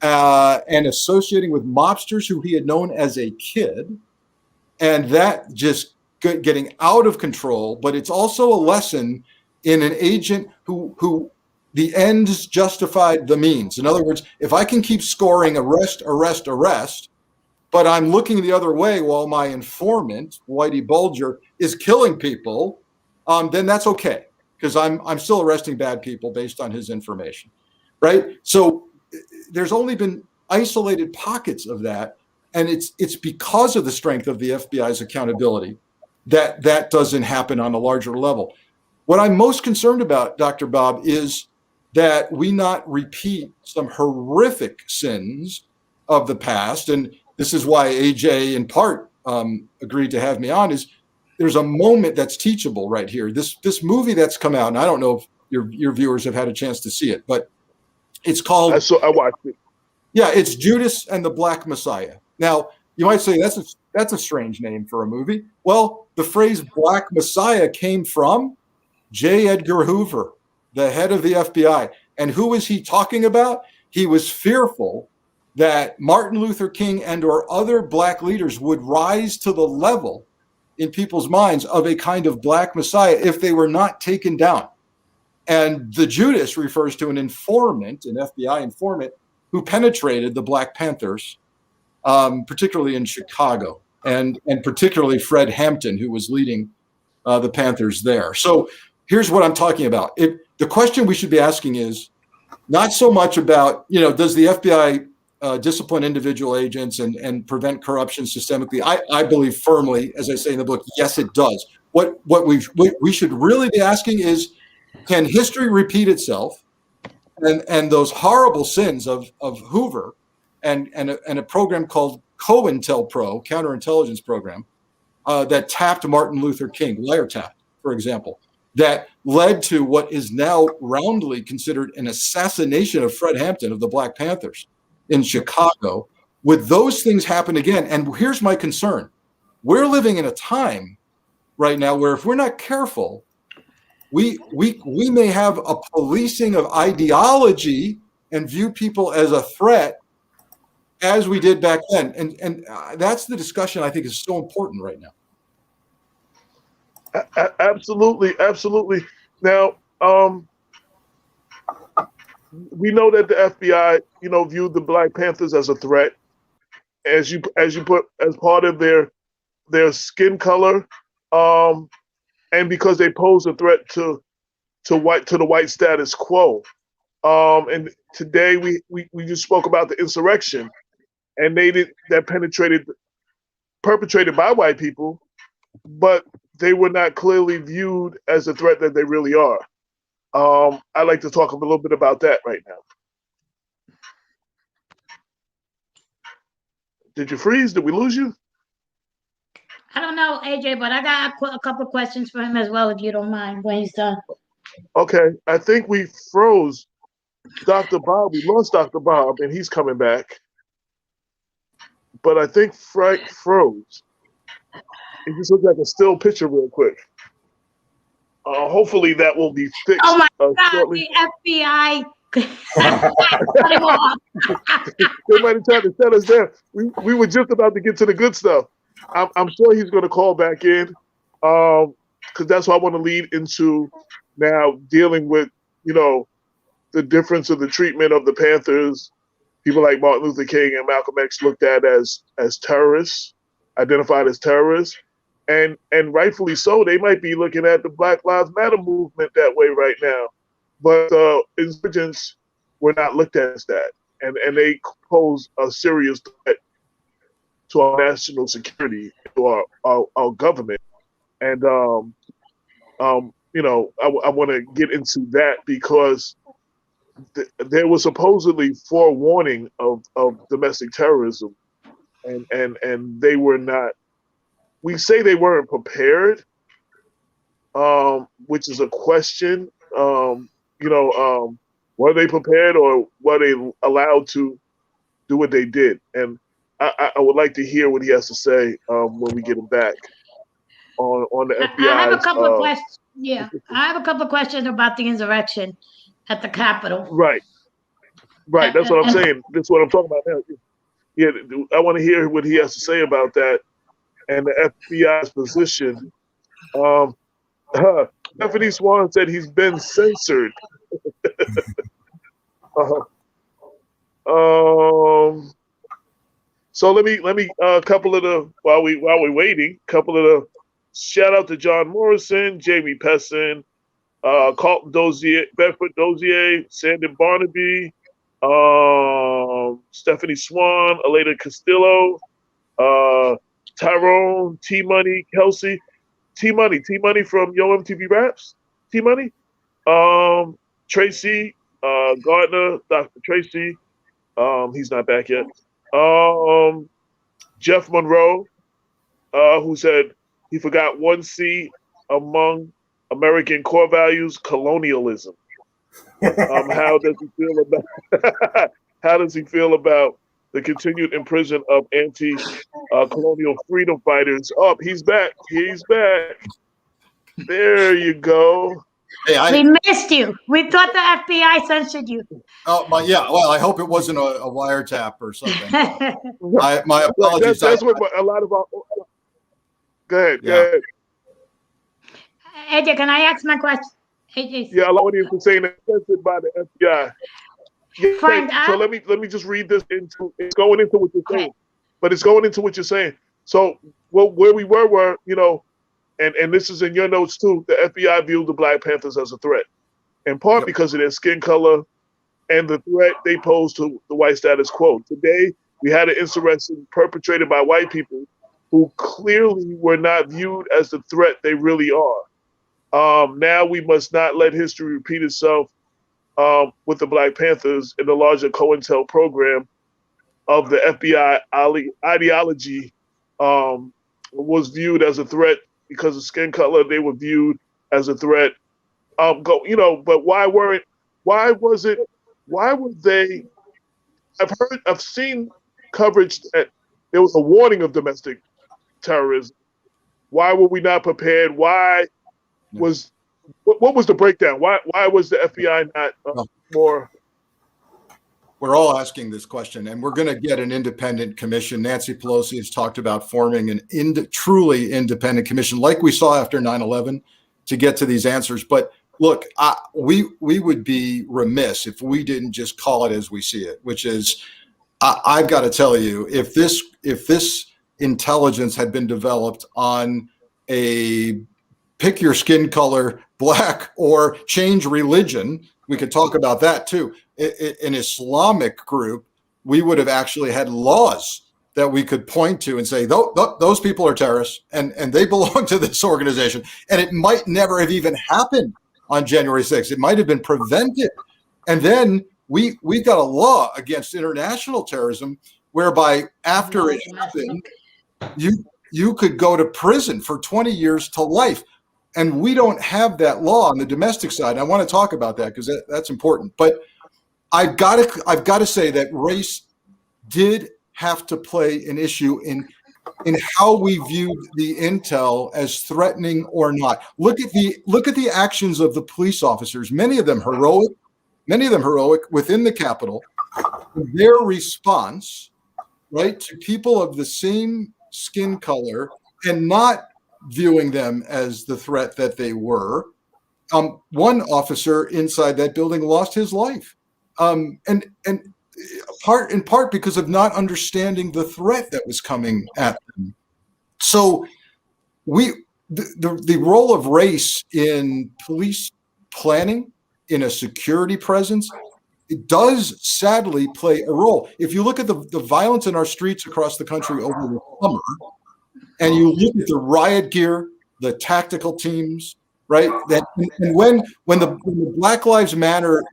and associating with mobsters who he had known as a kid. And that just getting out of control. But it's also a lesson in an agent who the ends justified the means. In other words, if I can keep scoring arrest, but I'm looking the other way while my informant, Whitey Bulger, is killing people, then that's okay, because I'm still arresting bad people based on his information, right? So there's only been isolated pockets of that, and it's because of the strength of the FBI's accountability that doesn't happen on a larger level. What I'm most concerned about, Dr. Bob, is that we not repeat some horrific sins of the past. And this is why AJ, in part, agreed to have me on, is there's a moment that's teachable right here. This movie that's come out, and I don't know if your viewers have had a chance to see it, but it's called... I watched it. Yeah, it's Judas and the Black Messiah. Now, you might say that's a strange name for a movie. Well, the phrase Black Messiah came from J. Edgar Hoover, the head of the FBI. And who was he talking about? He was fearful that Martin Luther King and or other black leaders would rise to the level in people's minds of a kind of Black Messiah if they were not taken down. And the Judas refers to an informant, an FBI informant, who penetrated the Black Panthers, particularly in Chicago, and particularly Fred Hampton, who was leading the Panthers there. So here's what I'm talking about. The question we should be asking is not so much about, does the FBI discipline individual agents and prevent corruption systemically? I believe firmly, as I say in the book, yes, it does. What we should really be asking is, can history repeat itself? And those horrible sins of Hoover and a program called COINTELPRO, Counterintelligence Program, that tapped Martin Luther King, wiretapped, for example, that led to what is now roundly considered an assassination of Fred Hampton of the Black Panthers in Chicago. Would those things happen again? And here's my concern. We're living in a time right now where if we're not careful, we may have a policing of ideology and view people as a threat as we did back then. And that's the discussion I think is so important right now. Absolutely. Now, we know that the FBI, viewed the Black Panthers as a threat, as you put, as part of their skin color, and because they pose a threat to the white status quo. And today we just spoke about the insurrection, and perpetrated by white people, but they were not clearly viewed as a threat that they really are. I'd like to talk a little bit about that right now. Did you freeze? Did we lose you? I don't know, AJ, but I got a couple of questions for him as well, if you don't mind, when he's done. Okay, I think we froze Dr. Bob. We lost Dr. Bob, and he's coming back. But I think Frank froze. It just looks like a still picture real quick. Hopefully that will be fixed. Oh my God, shortly. the FBI. They might have tried to shut us down. We were just about to get to the good stuff. I'm sure he's going to call back in, because that's what I want to lead into now, dealing with, the difference of the treatment of the Panthers. People like Martin Luther King and Malcolm X looked at as terrorists, identified as terrorists, and rightfully so. They might be looking at the Black Lives Matter movement that way right now, but insurgents were not looked at as that, and they pose a serious threat to our national security, to our government. And I want to get into that because there was supposedly forewarning of domestic terrorism, and they were not. We say they weren't prepared, which is a question. Were they prepared, or were they allowed to do what they did? And I would like to hear what he has to say when we get him back on the FBI. I have a couple of questions. Yeah, I have a couple of questions about the insurrection at the Capitol. Right. That's what I'm saying. That's what I'm talking about now. Yeah, I want to hear what he has to say about that and the FBI's position. Stephanie Swan said he's been censored. So let me a couple of the while we're waiting, couple of the shout out to John Morrison, Jamie Pessin, Carlton Dozier, Bedford Dozier, Sandon Barnaby, Stephanie Swan, Aleda Castillo, Tyrone, T Money, Kelsey, T Money from Yo MTV Raps, T Money, Tracy, Gardner, Dr. Tracy, he's not back yet. Jeff Monroe, who said he forgot one C among American core values, colonialism. How does he feel about how does he feel about the continued imprisonment of anti-colonial freedom fighters? Oh, he's back. He's back. There you go. Hey, we missed you. We thought the FBI censored you. Oh, yeah. Well, I hope it wasn't a wiretap or something. My apologies. That's what a lot of our. Go ahead. Yeah. Go ahead. AJ, can I ask my question? AJ. Yeah, a lot of you are saying that censored by the FBI. Yeah, so let me just read this into. It's going into what you're saying, but it's going into what you're saying. So where we were, and this is in your notes too. The FBI viewed the Black Panthers as a threat, in part because of their skin color and the threat they pose to the white status quo. Today, we had an insurrection perpetrated by white people who clearly were not viewed as the threat they really are. Now we must not let history repeat itself with the Black Panthers in the larger COINTEL program of the FBI ideology was viewed as a threat because of skin color. They were viewed as a threat. But why were they? I've seen coverage that there was a warning of domestic terrorism. Why were we not prepared? What was the breakdown? Why was the FBI not more? We're all asking this question, and we're going to get an independent commission. Nancy Pelosi has talked about forming an truly independent commission, like we saw after 9/11, to get to these answers. But look, we would be remiss if we didn't just call it as we see it, which is, I've got to tell you, if this intelligence had been developed on a pick your skin color, black, or change religion, we could talk about that too. An Islamic group, we would have actually had laws that we could point to and say, those people are terrorists and they belong to this organization. And it might never have even happened on January 6th. It might have been prevented. And then we got a law against international terrorism whereby after it happened, you could go to prison for 20 years to life. And we don't have that law on the domestic side. I want to talk about that because that's important. But I've got to say that race did have to play an issue in how we viewed the intel as threatening or not. Look at the actions of the police officers. Many of them heroic within the Capitol. Their response, right, to people of the same skin color and not viewing them as the threat that they were. One officer inside that building lost his life, and in part because of not understanding the threat that was coming at them. So, the role of race in police planning, in a security presence, it does sadly play a role. If you look at the violence in our streets across the country over the summer, and you look at the riot gear, the tactical teams, right? And when the Black Lives Matter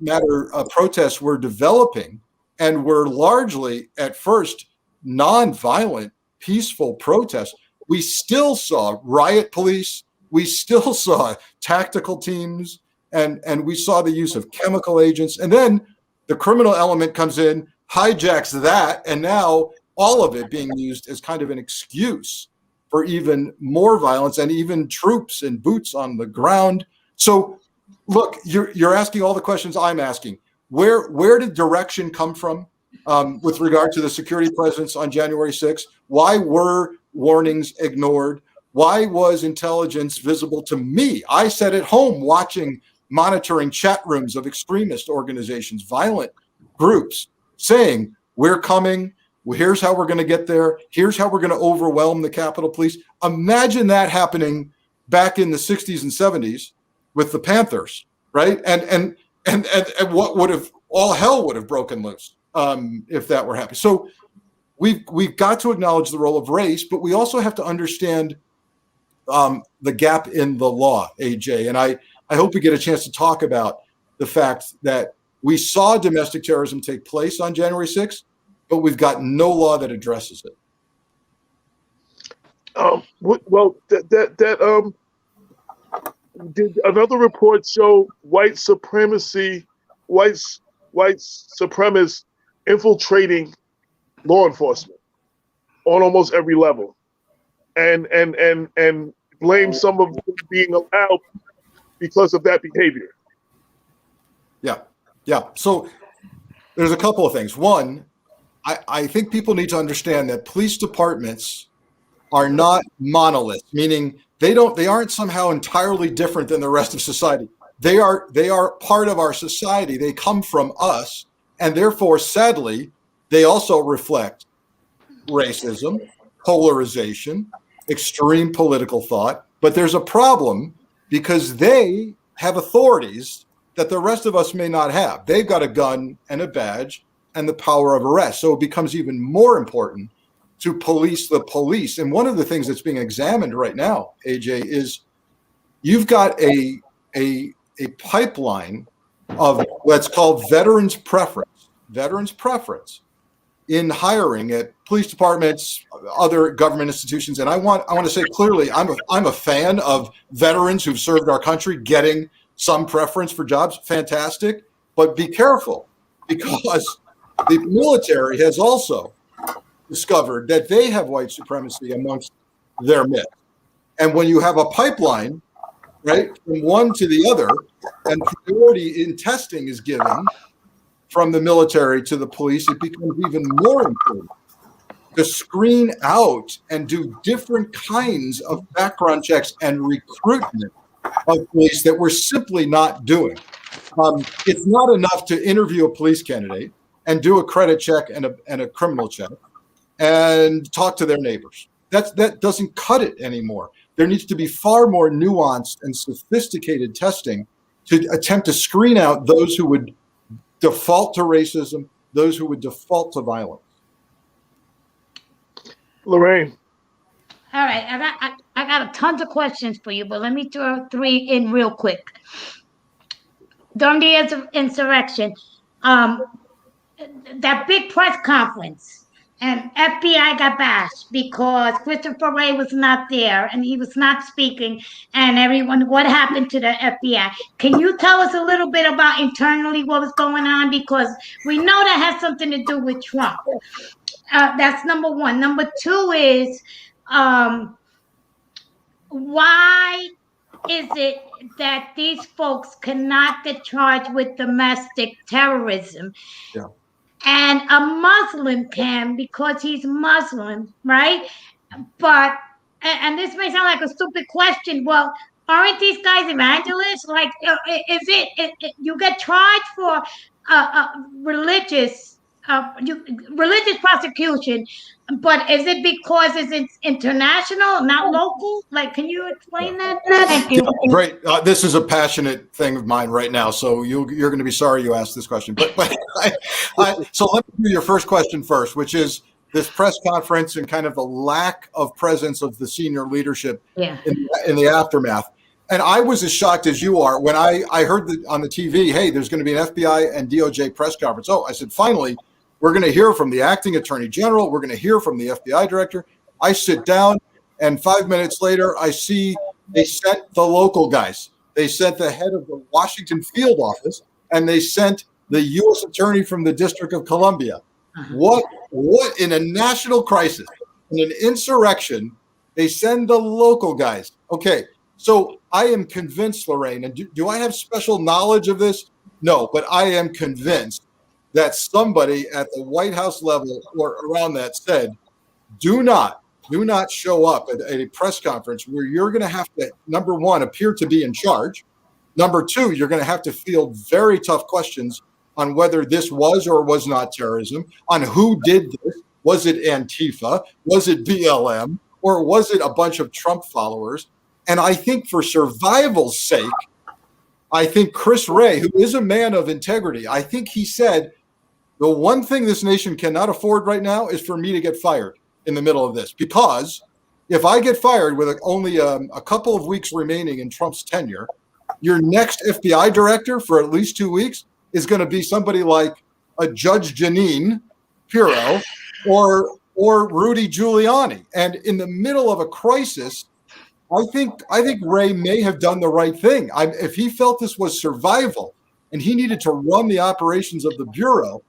protests were developing and were largely at first nonviolent, peaceful protests, we still saw riot police, we still saw tactical teams, and we saw the use of chemical agents. And then the criminal element comes in, hijacks that, and now all of it being used as kind of an excuse for even more violence and even troops and boots on the ground. So, look, you're asking all the questions I'm asking. Where did direction come from with regard to the security presence on January 6th? Why were warnings ignored? Why was intelligence visible to me? I sat at home monitoring chat rooms of extremist organizations, violent groups, saying, we're coming. Well, here's how we're going to get there. Here's how we're going to overwhelm the Capitol Police. Imagine that happening back in the 60s and 70s with the Panthers, right? And what would have, all hell would have broken loose if that were happening. So we've got to acknowledge the role of race, but we also have to understand the gap in the law, AJ. And I hope we get a chance to talk about the fact that we saw domestic terrorism take place on January 6th, but we've got no law that addresses it. Well, did another report show white supremacists infiltrating law enforcement on almost every level, and blame some of them being allowed because of that behavior? Yeah. So there's a couple of things. One, I think people need to understand that police departments are not monoliths, meaning they aren't somehow entirely different than the rest of society. They are part of our society. They come from us, and therefore, sadly, they also reflect racism, polarization, extreme political thought. But there's a problem because they have authorities that the rest of us may not have. They've got a gun and a badge and the power of arrest. So it becomes even more important to police the police. And one of the things that's being examined right now, AJ, is you've got a pipeline of what's called veterans preference in hiring at police departments, other government institutions. And I want to say clearly, I'm a fan of veterans who've served our country getting some preference for jobs. Fantastic. But be careful, because the military has also discovered that they have white supremacy amongst their midst. And when you have a pipeline, right, from one to the other, and priority in testing is given from the military to the police, it becomes even more important to screen out and do different kinds of background checks and recruitment of police that we're simply not doing. It's not enough to interview a police candidate and do a credit check and a criminal check and talk to their neighbors. That doesn't cut it anymore. There needs to be far more nuanced and sophisticated testing to attempt to screen out those who would default to racism, those who would default to violence. Lorraine. All right, I got a tons of questions for you, but let me throw 3 in real quick. During the insurrection, that big press conference, and FBI got bashed because Christopher Wray was not there and he was not speaking, and everyone, what happened to the FBI? Can you tell us a little bit about internally what was going on? Because we know that has something to do with Trump. That's number 1. Number 2 is, why is it that these folks cannot get charged with domestic terrorism? Yeah. And a Muslim can, because he's Muslim, right? But, and this may sound like a stupid question, well, aren't these guys evangelists? Like, is it you get charged for religious prosecution, but is it because it's international, not local? Like, can you explain that? Thank you. Great. This is a passionate thing of mine right now, so you're going to be sorry you asked this question. But so let me do your first question first, which is this press conference and kind of the lack of presence of the senior leadership in the aftermath. And I was as shocked as you are when I heard on the TV, hey, there's going to be an FBI and DOJ press conference. Oh, I said, finally, we're going to hear from the acting attorney general. We're going to hear from the FBI director. I sit down, and 5 minutes later, I see they sent the local guys. They sent the head of the Washington field office, and they sent the U.S. attorney from the District of Columbia. What in a national crisis, in an insurrection, they send the local guys. Okay, so I am convinced, Lorraine, and do I have special knowledge of this? No, but I am convinced that somebody at the White House level or around that said, do not show up at a press conference where you're going to have to, number 1, appear to be in charge. Number 2, you're going to have to field very tough questions on whether this was or was not terrorism, on who did this, Was it Antifa? Was it BLM? Or was it a bunch of Trump followers? And I think for survival's sake, I think Chris Wray, who is a man of integrity, I think he said, the one thing this nation cannot afford right now is for me to get fired in the middle of this. Because if I get fired with only a couple of weeks remaining in Trump's tenure, your next FBI director for at least 2 weeks is going to be somebody like a Judge Jeanine Pirro or Rudy Giuliani. And in the middle of a crisis, I think Ray may have done the right thing. If he felt this was survival and he needed to run the operations of the Bureau,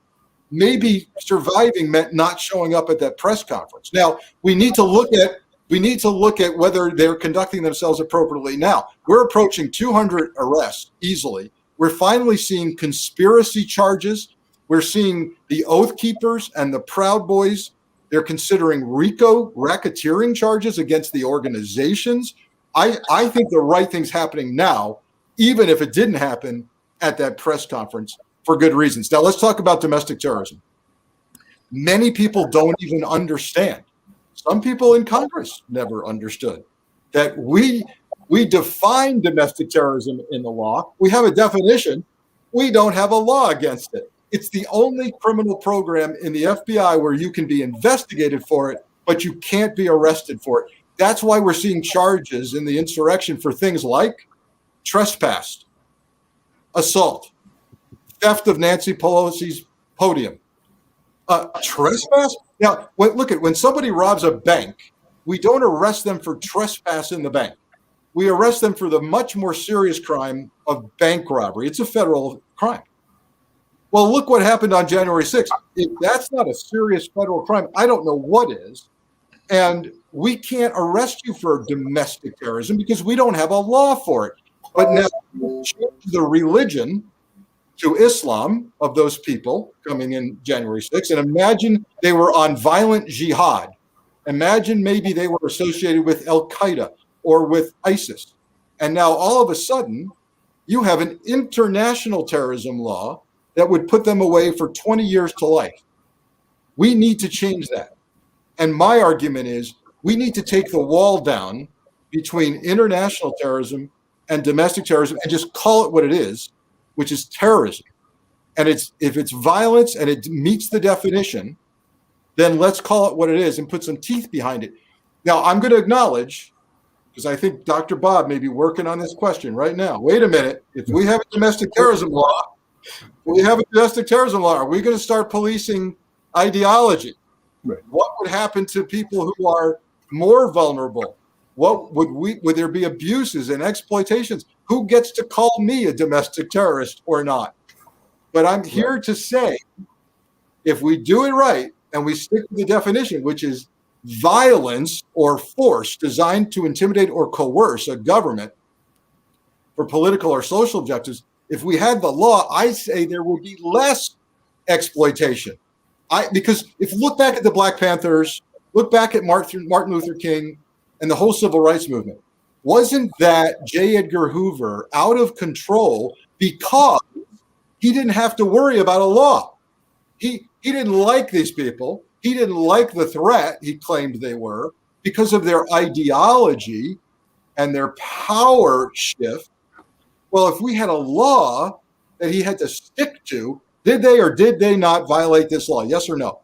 maybe surviving meant not showing up at that press conference. Now, we need to look at whether they're conducting themselves appropriately. Now, we're approaching 200 arrests easily. We're finally seeing conspiracy charges. We're seeing the Oath Keepers and the Proud Boys. They're considering RICO racketeering charges against the organizations. I think the right thing's happening now, even if it didn't happen at that press conference for good reasons. Now, let's talk about domestic terrorism. Many people don't even understand. Some people in Congress never understood that we define domestic terrorism in the law. We have a definition. We don't have a law against it. It's the only criminal program in the FBI where you can be investigated for it, but you can't be arrested for it. That's why we're seeing charges in the insurrection for things like trespass, assault, theft of Nancy Pelosi's podium, trespass. Now, when somebody robs a bank, we don't arrest them for trespass in the bank. We arrest them for the much more serious crime of bank robbery. It's a federal crime. Well, look what happened on January 6th. If that's not a serious federal crime, I don't know what is. And we can't arrest you for domestic terrorism because we don't have a law for it. But now change the religion to Islam of those people coming in January 6th, and imagine they were on violent jihad. Imagine maybe they were associated with Al-Qaeda or with ISIS. And now all of a sudden, you have an international terrorism law that would put them away for 20 years to life. We need to change that. And my argument is we need to take the wall down between international terrorism and domestic terrorism and just call it what it is, which is terrorism. And if it's violence and it meets the definition, then let's call it what it is and put some teeth behind it. Now, I'm going to acknowledge, because I think Dr. Bob may be working on this question right now. Wait a minute. If we have a domestic terrorism law, are we going to start policing ideology? Right. What would happen to people who are more vulnerable? Would there be abuses and exploitations? Who gets to call me a domestic terrorist or not? But I'm here to say, if we do it right and we stick to the definition, which is violence or force designed to intimidate or coerce a government for political or social objectives, if we had the law, I say there would be less exploitation. Because if you look back at the Black Panthers, look back at Martin Luther King and the whole civil rights movement, wasn't that J. Edgar Hoover out of control because he didn't have to worry about a law? He didn't like these people. He didn't like the threat he claimed they were because of their ideology and their power shift. Well, if we had a law that he had to stick to, did they or did they not violate this law? Yes or no?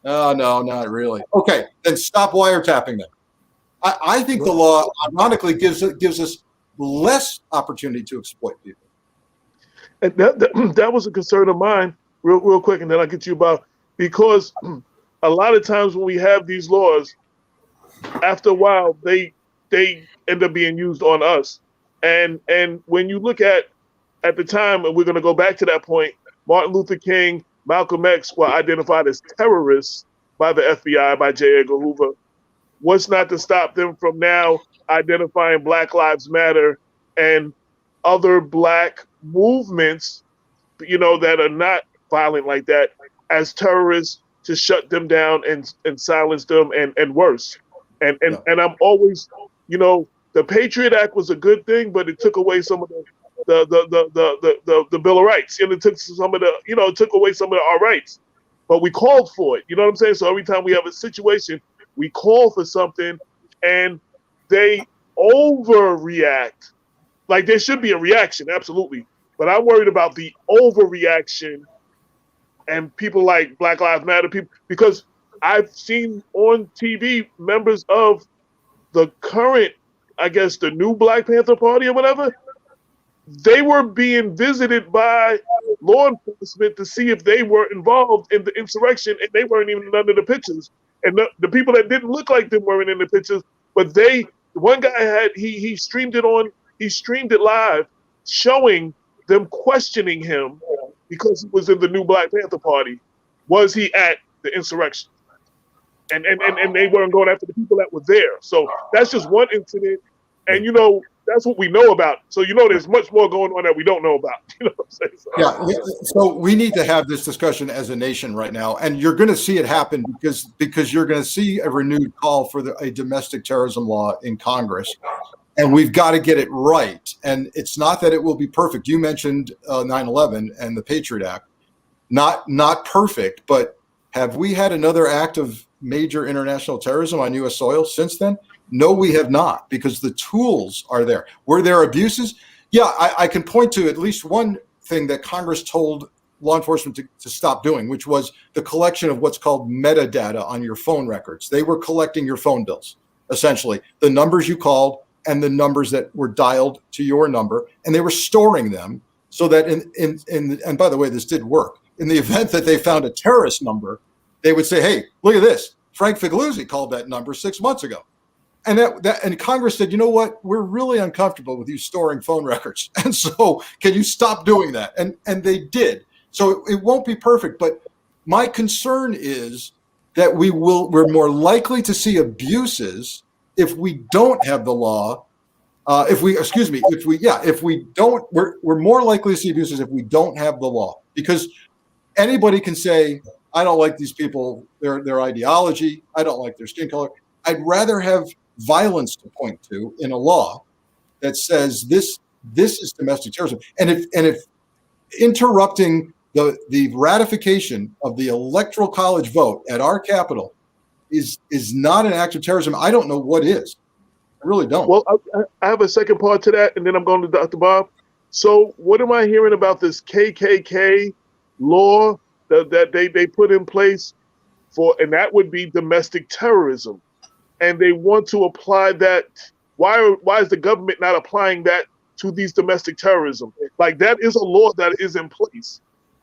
No, not really. Okay, then stop wiretapping them. I think the law, ironically, gives us less opportunity to exploit people. And that was a concern of mine, real quick, and then I'll get you about, because a lot of times when we have these laws, after a while, they end up being used on us. And when you look at the time, and we're going to go back to that point, Martin Luther King, Malcolm X were identified as terrorists by the FBI, by J. Edgar Hoover. What's not to stop them from now identifying Black Lives Matter and other Black movements, that are not violent like that, as terrorists, to shut them down and silence them and worse. And I'm always, the Patriot Act was a good thing, but it took away some of the Bill of Rights, and it took away some of our rights. but we called for it. You know what I'm saying? So every time we have a situation, we call for something, and they overreact. Like, there should be a reaction, absolutely. But I'm worried about the overreaction and people like Black Lives Matter people, because I've seen on TV members of the current, I guess, the new Black Panther Party or whatever, they were being visited by law enforcement to see if they were involved in the insurrection, and they weren't even none of the pictures. And the people that didn't look like them weren't in the pictures, but one guy had, he streamed it live, showing them questioning him because he was in the new Black Panther Party. Was he at the insurrection? And they weren't going after the people that were there. So that's just one incident. And, you know, that's what we know about. So, you know, there's much more going on that we don't know about. You know what I'm saying? Yeah. So we need to have this discussion as a nation right now. And you're going to see it happen because you're going to see a renewed call for a domestic terrorism law in Congress. And we've got to get it right. And it's not that it will be perfect. You mentioned 9/11 and the Patriot Act. Not perfect, but have we had another act of major international terrorism on U.S. soil since then? No, we have not, because the tools are there. Were there abuses? Yeah, I can point to at least one thing that Congress told law enforcement to stop doing, which was the collection of what's called metadata on your phone records. They were collecting your phone bills, essentially, the numbers you called and the numbers that were dialed to your number, and they were storing them so that and by the way, this did work. In the event that they found a terrorist number, they would say, hey, look at this. Frank Figliuzzi called that number 6 months ago. And Congress said, you know what? We're really uncomfortable with you storing phone records. And so can you stop doing that? And they did. So it won't be perfect. But my concern is that we're more likely to see abuses if we don't have the law. We're more likely to see abuses if we don't have the law, because anybody can say, I don't like these people, their ideology, I don't like their skin color. I'd rather have violence to point to in a law that says this is domestic terrorism. And if interrupting the ratification of the electoral college vote at our capital is not an act of terrorism, I don't know what is. I really don't. Well, I have a second part to that, and then I'm going to Dr. Bob. So what am I hearing about this KKK law that they put in place and that would be domestic terrorism? And they want to apply that. Why is the government not applying that to these domestic terrorism? Like, that is a law that is in place,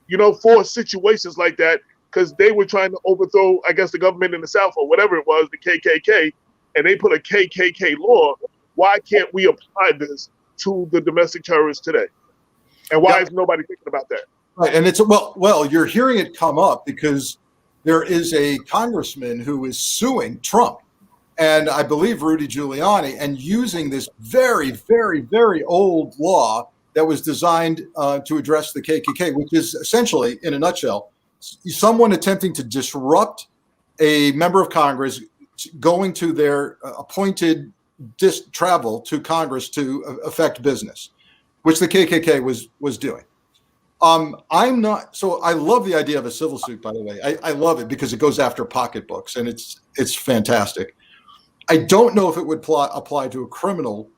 you know, for situations like that, because they were trying to overthrow, I guess, the government in the South or whatever it was, the KKK, and they put a KKK law. Why can't we apply this to the domestic terrorists today? And why is nobody thinking about that? Right, and it's well, you're hearing it come up because there is a congressman who is suing Trump, and I believe Rudy Giuliani, and using this very, very, very old law that was designed to address the KKK, which is essentially, in a nutshell, someone attempting to disrupt a member of Congress going to their appointed travel to Congress to affect business, which the KKK was doing. I'm not, so I love the idea of a civil suit, by the way. I love it because it goes after pocketbooks, and it's fantastic. I don't know if it would apply to a criminal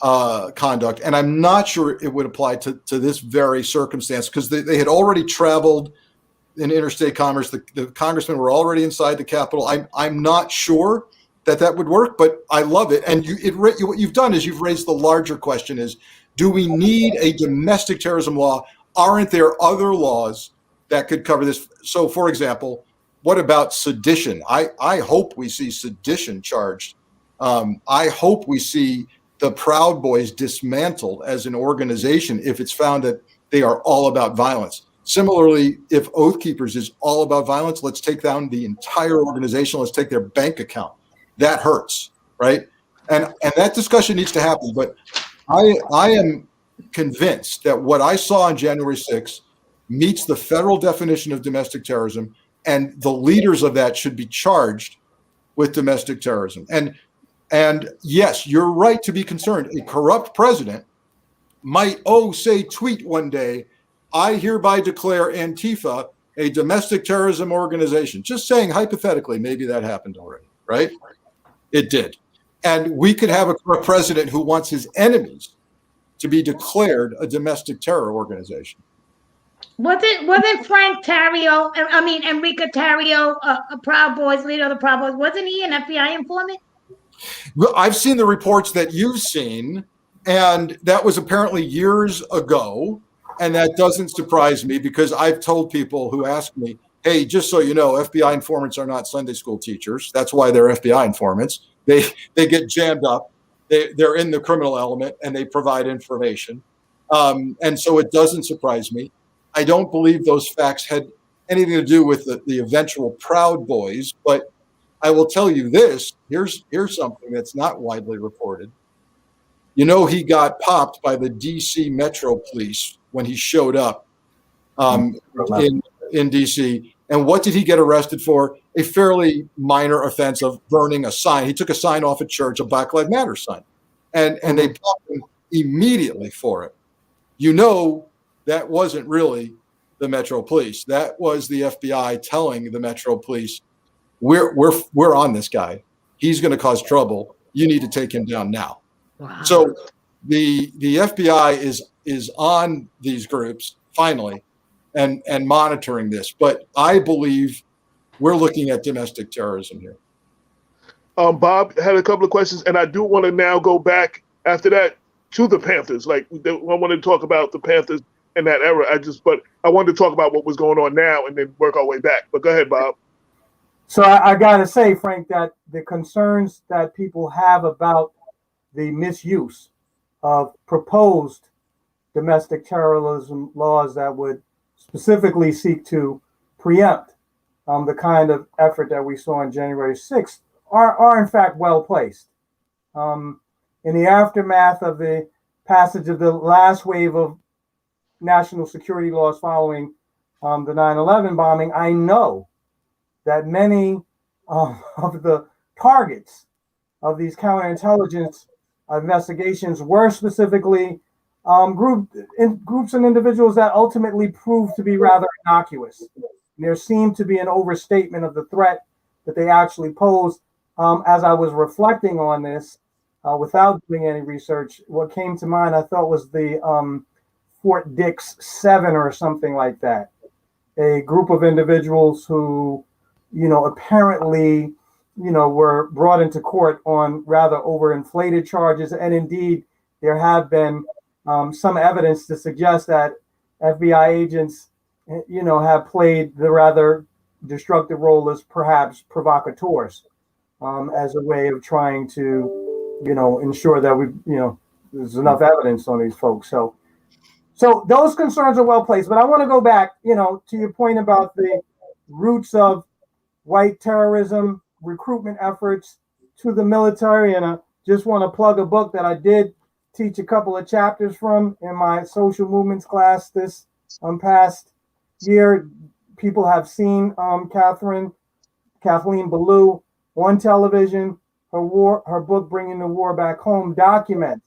conduct, and I'm not sure it would apply to this very circumstance, because they had already traveled in interstate commerce. The congressmen were already inside the Capitol. I'm not sure that would work, but I love it. And what you've done is you've raised the larger question: is, do we need a domestic terrorism law? Aren't there other laws that could cover this? So, for example, what about sedition? I hope we see sedition charged. I hope we see the Proud Boys dismantled as an organization if it's found that they are all about violence. Similarly, if Oath Keepers is all about violence, let's take down the entire organization. Let's take their bank account. That hurts, right? And that discussion needs to happen. But I am convinced that what I saw on January 6th meets the federal definition of domestic terrorism, and the leaders of that should be charged with domestic terrorism. And yes, you're right to be concerned. A corrupt president might, tweet one day, I hereby declare Antifa a domestic terrorism organization, just saying hypothetically, maybe that happened already, right? It did. And we could have a president who wants his enemies to be declared a domestic terror organization. Wasn't Frank Tarrio, Enrique Tarrio, a Proud Boys leader of the Proud Boys? Wasn't he an FBI informant? Well, I've seen the reports that you've seen, and that was apparently years ago. And that doesn't surprise me because I've told people who ask me, hey, just so you know, FBI informants are not Sunday school teachers. That's why they're FBI informants. They get jammed up. They're in the criminal element and they provide information. And so it doesn't surprise me. I don't believe those facts had anything to do with the eventual Proud Boys, but I will tell you this. Here's something that's not widely reported. You know, he got popped by the DC Metro Police when he showed up in DC. And what did he get arrested for? A fairly minor offense of burning a sign. He took a sign off a church, a Black Lives Matter sign. And they popped him immediately for it. You know, that wasn't really the Metro Police. That was the FBI telling the Metro Police, we're on this guy. He's going to cause trouble. You need to take him down now. Wow. So the FBI is on these groups finally and monitoring this. But I believe we're looking at domestic terrorism here. Bob had a couple of questions, and I do want to now go back after that to the Panthers. Like, I wanted to talk about the Panthers in that era. But I wanted to talk about what was going on now and then work our way back. But go ahead, Bob. So I got to say, Frank, that the concerns that people have about the misuse of proposed domestic terrorism laws that would specifically seek to preempt the kind of effort that we saw on January 6th are in fact well placed. In the aftermath of the passage of the last wave of national security laws following the 9/11 bombing, I know that many of the targets of these counterintelligence investigations were specifically groups and individuals that ultimately proved to be rather innocuous. There seemed to be an overstatement of the threat that they actually posed. As I was reflecting on this, without doing any research, what came to mind I thought was the Fort Dix 7 or something like that. A group of individuals who, apparently, were brought into court on rather overinflated charges. And indeed, there have been some evidence to suggest that FBI agents, have played the rather destructive role as perhaps provocateurs as a way of trying to, ensure that there's enough evidence on these folks. So those concerns are well placed. But I want to go back, to your point about the roots of white terrorism, recruitment efforts to the military. And I just want to plug a book that I did teach a couple of chapters from in my social movements class this past year. People have seen Kathleen Ballou on television. Her book, Bringing the War Back Home, documents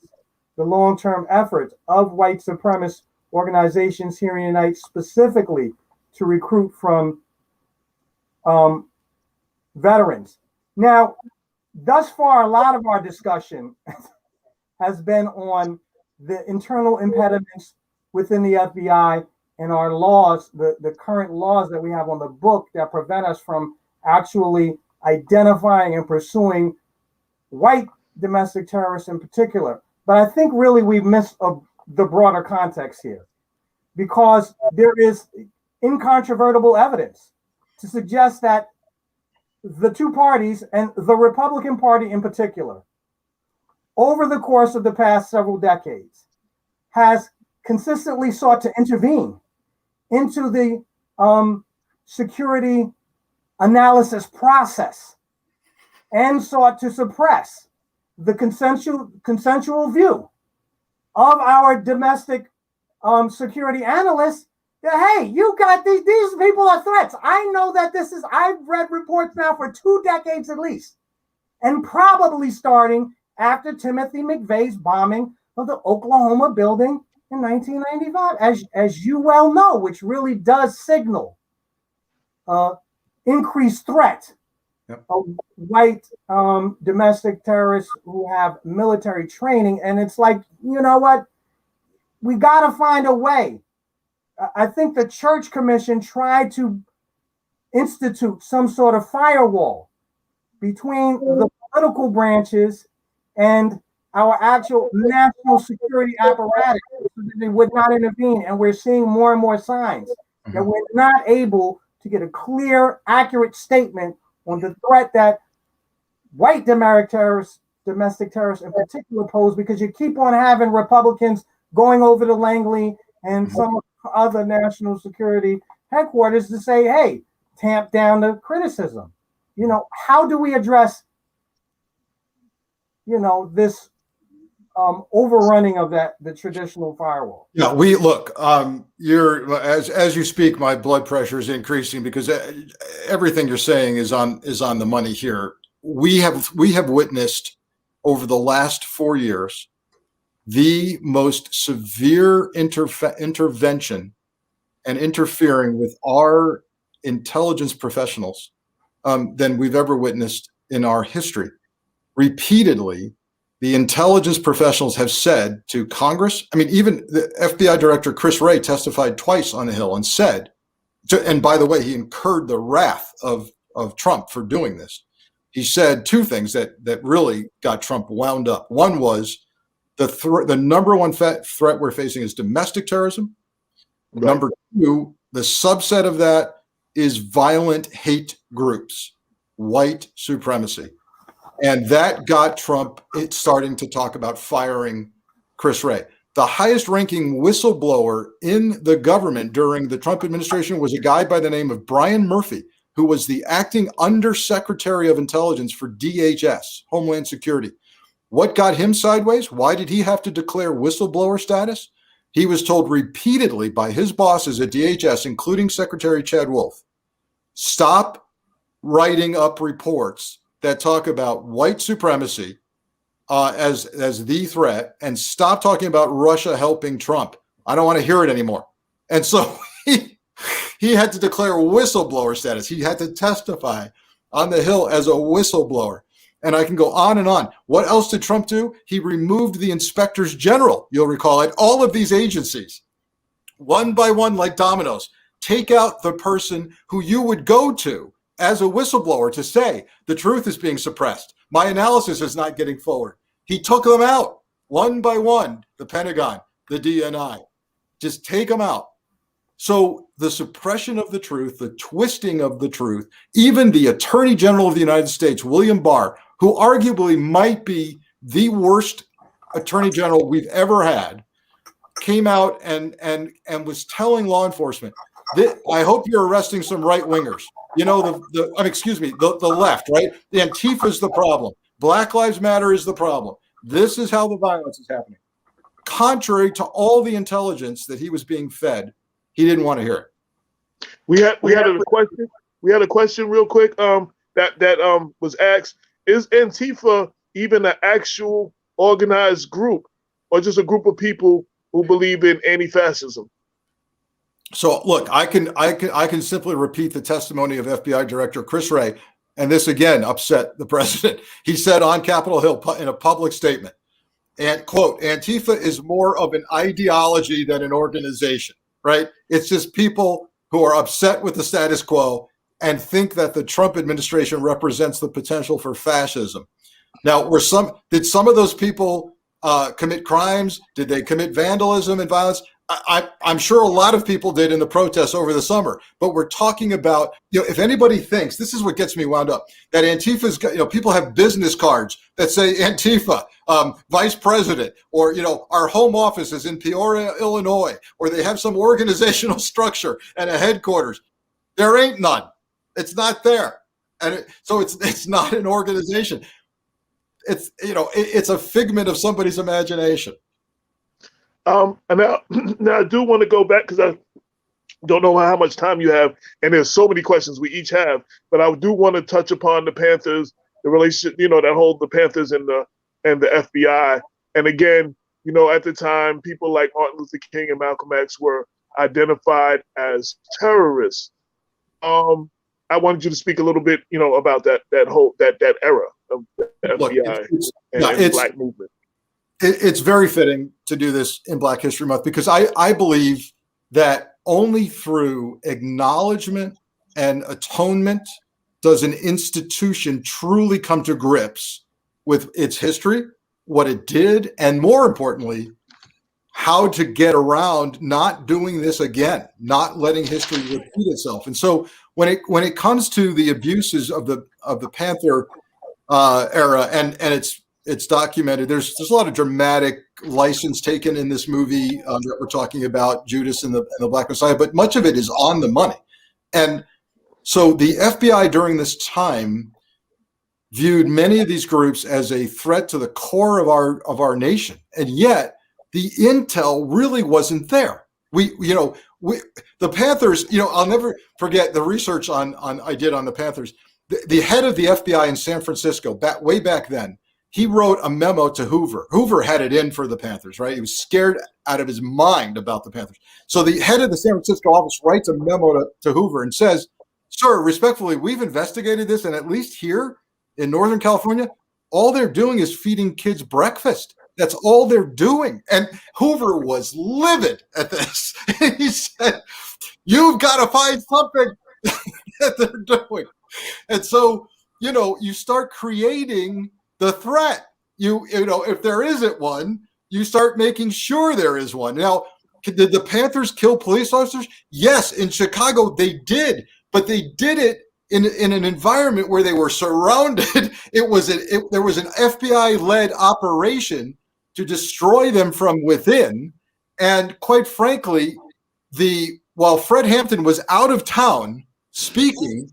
the long-term efforts of white supremacist organizations here in the United States specifically to recruit from veterans. Now, thus far, a lot of our discussion has been on the internal impediments within the FBI and our laws, the current laws that we have on the book that prevent us from actually identifying and pursuing white domestic terrorists in particular. But I think really we've missed the broader context here, because there is incontrovertible evidence to suggest that the two parties, and the Republican Party in particular, over the course of the past several decades, has consistently sought to intervene into the security analysis process and sought to suppress the consensual view of our domestic security analysts that, hey, you got these people are threats. I know that I've read reports now for 2 decades at least, and probably starting after Timothy McVeigh's bombing of the Oklahoma building in 1995, as you well know, which really does signal increased threat of white domestic terrorists who have military training. And it's like, you know what? We got to find a way. I think the Church Commission tried to institute some sort of firewall between the political branches and our actual national security apparatus so that they would not intervene. And we're seeing more and more signs that we're not able to get a clear, accurate statement on the threat that white domestic terrorists in particular pose, because you keep on having Republicans going over to Langley and some other national security headquarters to say, hey, tamp down the criticism. You know, how do we address, you know, this overrunning of the traditional firewall? Yeah, we look. You're as you speak, my blood pressure is increasing because everything you're saying is on the money here. We have witnessed over the last 4 years the most severe intervention and interfering with our intelligence professionals than we've ever witnessed in our history. Repeatedly, the intelligence professionals have said to Congress, I mean, even the FBI director, Chris Wray, testified twice on the Hill and said, and by the way, he incurred the wrath of Trump for doing this. He said two things that really got Trump wound up. One was the number one threat we're facing is domestic terrorism. Right. Number two, the subset of that is violent hate groups, white supremacy. And that got Trump starting to talk about firing Chris Wray. The highest ranking whistleblower in the government during the Trump administration was a guy by the name of Brian Murphy, who was the acting undersecretary of intelligence for DHS, Homeland Security. What got him sideways? Why did he have to declare whistleblower status? He was told repeatedly by his bosses at DHS, including Secretary Chad Wolf, stop writing up reports that talk about white supremacy as the threat, and stop talking about Russia helping Trump. I don't want to hear it anymore. And so he had to declare whistleblower status. He had to testify on the Hill as a whistleblower. And I can go on and on. What else did Trump do? He removed the inspectors general, you'll recall, at all of these agencies, one by one, like dominoes. Take out the person who you would go to as a whistleblower to say the truth is being suppressed. My analysis is not getting forward. He took them out one by one, the Pentagon, the DNI. Just take them out. So the suppression of the truth, the twisting of the truth, even the Attorney General of the United States, William Barr, who arguably might be the worst Attorney General we've ever had, came out and was telling law enforcement, I hope you're arresting some right-wingers. You know, the left, right? The Antifa is the problem. Black Lives Matter is the problem. This is how the violence is happening. Contrary to all the intelligence that he was being fed, he didn't want to hear it. We had a question. We had a question real quick. That was asked: is Antifa even an actual organized group, or just a group of people who believe in anti-fascism? So look, I can simply repeat the testimony of FBI Director Chris Wray, and this again upset the president. He said on Capitol Hill in a public statement, and quote, Antifa is more of an ideology than an organization, right? It's just people who are upset with the status quo and think that the Trump administration represents the potential for fascism. Now, did some of those people commit crimes? Did they commit vandalism and violence? I'm sure a lot of people did in the protests over the summer, but we're talking about, if anybody thinks, this is what gets me wound up, that Antifa's got, people have business cards that say Antifa, vice president, or, our home office is in Peoria, Illinois, or they have some organizational structure and a headquarters. There ain't none. It's not there. And so it's not an organization. It's, it's a figment of somebody's imagination. And now I do want to go back because I don't know how much time you have, and there's so many questions we each have. But I do want to touch upon the Panthers, the relationship, that hold the Panthers and the FBI. And again, at the time, people like Martin Luther King and Malcolm X were identified as terrorists. I wanted you to speak a little bit, about that era of the FBI and Black movement. It's very fitting to do this in Black History Month because I believe that only through acknowledgement and atonement does an institution truly come to grips with its history, what it did, and more importantly, how to get around not doing this again, not letting history repeat itself. And so when it comes to the abuses of the Panther era, and it's documented, there's a lot of dramatic license taken in this movie that we're talking about, Judas and the Black Messiah, but much of it is on the money. And so the FBI during this time viewed many of these groups as a threat to the core of our nation, and yet the intel really wasn't there. The Panthers, I'll never forget the research I did on the Panthers. The head of the FBI in San Francisco, way back then, he wrote a memo to Hoover. Hoover had it in for the Panthers, right? He was scared out of his mind about the Panthers. So the head of the San Francisco office writes a memo to Hoover and says, "Sir, respectfully, we've investigated this, and at least here in Northern California, all they're doing is feeding kids breakfast. That's all they're doing." And Hoover was livid at this. He said, "You've got to find something that they're doing." And so, you start creating the threat. If there isn't one, you start making sure there is one. Now, did the Panthers kill police officers? Yes, in Chicago they did, but they did it in an environment where they were surrounded. There was an FBI-led operation to destroy them from within. And quite frankly, while Fred Hampton was out of town speaking,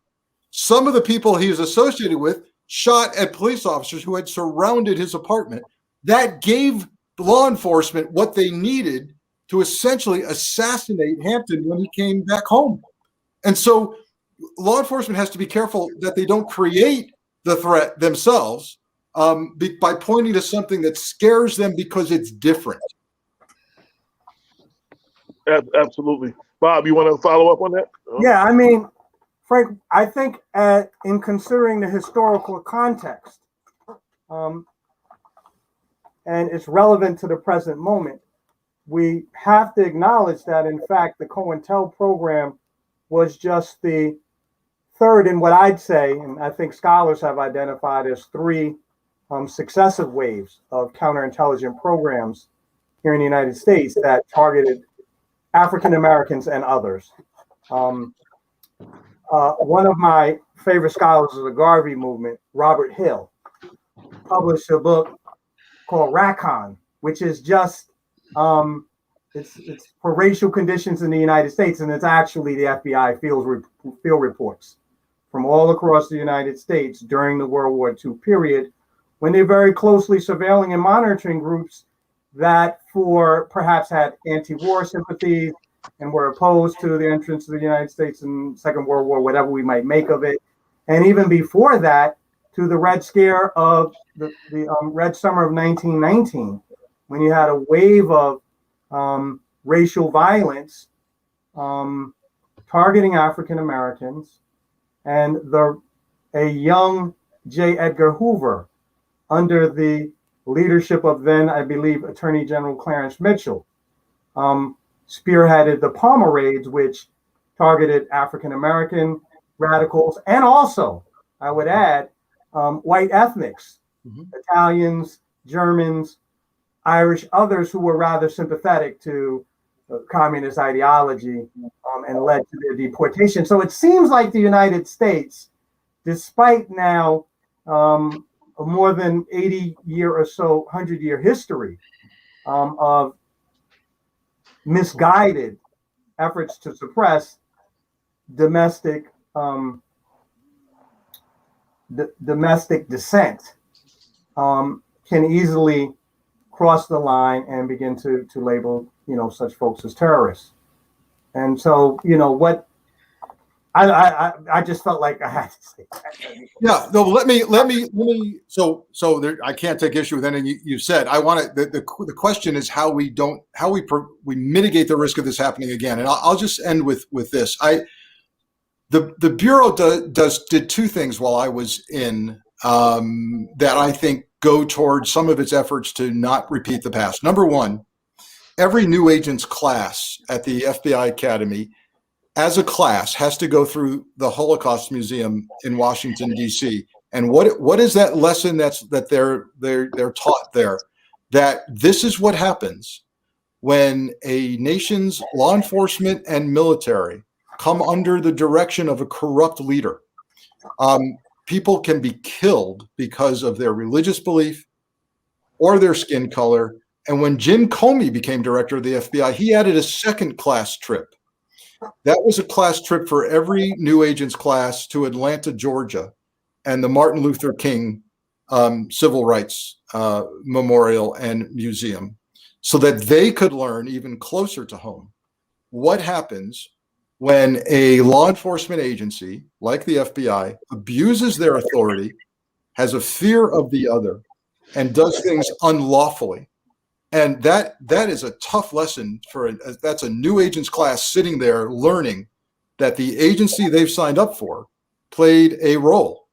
some of the people he was associated with shot at police officers who had surrounded his apartment. That gave law enforcement what they needed to essentially assassinate Hampton when he came back home. And so law enforcement has to be careful that they don't create the threat themselves by pointing to something that scares them because it's different. Absolutely. Bob, you want to follow up on that? Yeah, Frank, I think in considering the historical context, and it's relevant to the present moment, we have to acknowledge that, in fact, the COINTEL program was just the third in what I'd say, and I think scholars have identified as three successive waves of counterintelligence programs here in the United States that targeted African Americans and others. One of my favorite scholars of the Garvey movement, Robert Hill, published a book called RACON, which is just it's for racial conditions in the United States, and it's actually the FBI field reports from all across the United States during the World War II period, when they're very closely surveilling and monitoring groups that perhaps had anti-war sympathies and were opposed to the entrance of the United States in the Second World War, whatever we might make of it. And even before that, to the Red Scare of the Red Summer of 1919, when you had a wave of racial violence targeting African Americans, and a young J. Edgar Hoover, under the leadership of then, I believe, Attorney General Clarence Mitchell, spearheaded the Palmer raids, which targeted African American radicals and also, I would add, white ethnics, Italians, Germans, Irish, others who were rather sympathetic to communist ideology and led to their deportation. So it seems like the United States, despite now a more than 80-year or so, 100-year history of misguided efforts to suppress domestic dissent, can easily cross the line and begin to label such folks as terrorists. And so what I just felt like I had to say that. Yeah, no, let me so there, I can't take issue with anything you said. I want to the question is how we mitigate the risk of this happening again. And I'll just end with this. The Bureau did two things while I was in that I think go towards some of its efforts to not repeat the past. Number one, every new agent's class at the FBI Academy, as a class, has to go through the Holocaust Museum in Washington, D.C. And what is that lesson that they're taught there? That this is what happens when a nation's law enforcement and military come under the direction of a corrupt leader. People can be killed because of their religious belief or their skin color. And when Jim Comey became director of the FBI, he added a second class trip. That was a class trip for every new agent's class to Atlanta, Georgia, and the Martin Luther King Civil Rights Memorial and Museum, so that they could learn even closer to home what happens when a law enforcement agency like the FBI abuses their authority, has a fear of the other, and does things unlawfully. And that is a tough lesson that's a new agent's class sitting there learning that the agency they've signed up for played a role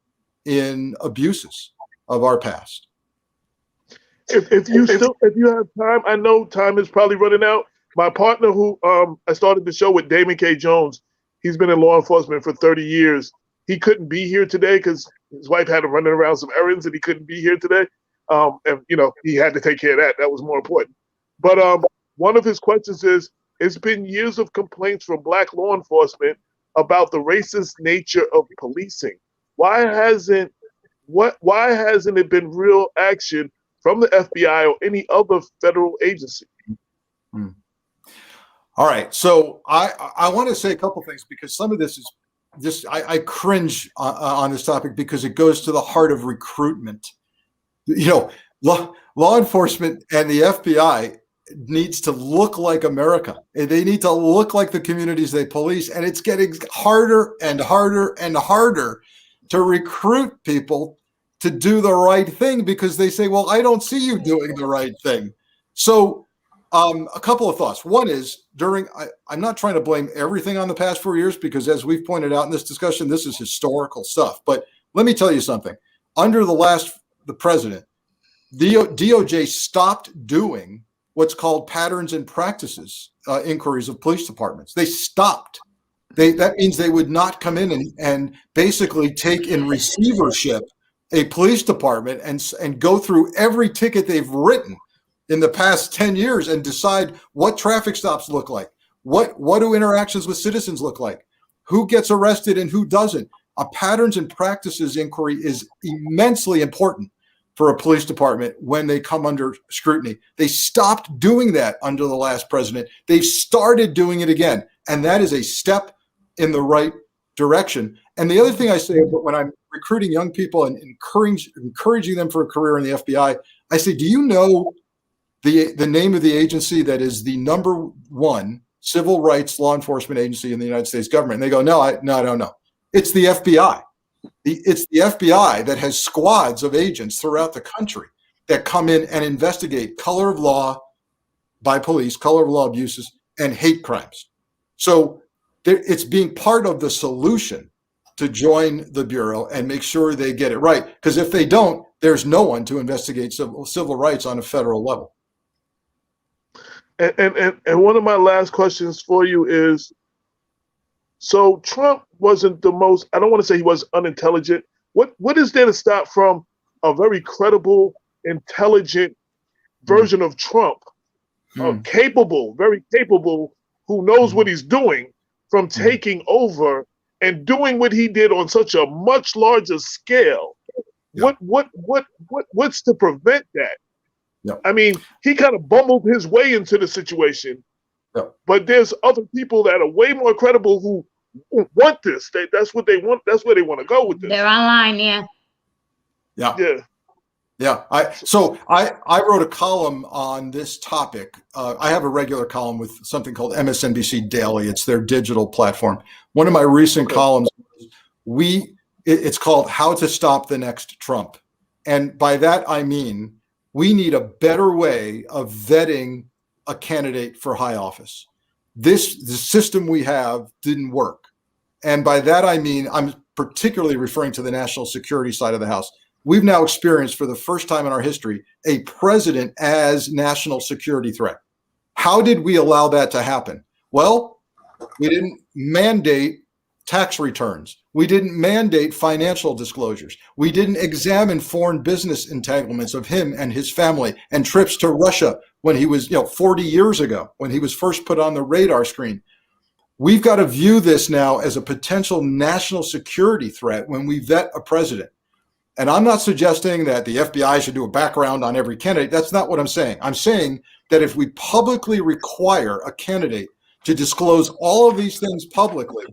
in abuses of our past. If you have time, I know time is probably running out. My partner, who I started the show with, Damon K. Jones, he's been in law enforcement for 30 years. He couldn't be here today because his wife had him running around some errands, and he couldn't be here today. And he had to take care of that. That was more important. But one of his questions is: it's been years of complaints from Black law enforcement about the racist nature of policing. Why hasn't it been real action from the FBI or any other federal agency? All right. So I want to say a couple things, because some of this is just, I cringe on this topic because it goes to the heart of recruitment. Law enforcement and the FBI needs to look like America. They need to look like the communities they police. And it's getting harder and harder and harder to recruit people to do the right thing, because they say, well, I don't see you doing the right thing. So a couple of thoughts. One is, I'm not trying to blame everything on the past 4 years, because as we've pointed out in this discussion, this is historical stuff. But let me tell you something. Under the president, DOJ stopped doing what's called patterns and practices inquiries of police departments. They stopped. That means they would not come in and basically take in receivership a police department and go through every ticket they've written in the past 10 years and decide what traffic stops look like, what do interactions with citizens look like, who gets arrested and who doesn't. A patterns and practices inquiry is immensely important for a police department when they come under scrutiny. They stopped doing that under the last president. They've started doing it again, and that is a step in the right direction. And the other thing I say when I'm recruiting young people and encouraging them for a career in the FBI, I say, do you know the name of the agency that is the number one civil rights law enforcement agency in the United States government? And they go, no, I don't know. It's the FBI. It's the FBI that has squads of agents throughout the country that come in and investigate color of law by police, color of law abuses, and hate crimes. So it's being part of the solution to join the Bureau and make sure they get it right. Because if they don't, there's no one to investigate civil rights on a federal level. And one of my last questions for you is, so Trump wasn't the most, I don't want to say he was unintelligent. What is there to stop from a very credible, intelligent version of Trump, capable, very capable, who knows what he's doing, from taking over and doing what he did on such a much larger scale? Yeah. What's to prevent that? Yeah. I mean, he kind of bumbled his way into the situation, but there's other people that are way more credible who want this. That's what they want. That's where they want to go with this. They're online, yeah. I wrote a column on this topic. I have a regular column with something called MSNBC Daily. It's their digital platform. One of my recent columns, it's called "How to Stop the Next Trump," and by that I mean we need a better way of vetting a candidate for high office. The system we have didn't work. And by that, I mean, I'm particularly referring to the national security side of the house. We've now experienced for the first time in our history a president as national security threat. How did we allow that to happen? Well, we didn't mandate tax returns. We didn't mandate financial disclosures. We didn't examine foreign business entanglements of him and his family and trips to Russia when he was, 40 years ago, when he was first put on the radar screen. We've got to view this now as a potential national security threat when we vet a president. And I'm not suggesting that the FBI should do a background on every candidate. That's not what I'm saying. I'm saying that if we publicly require a candidate to disclose all of these things publicly,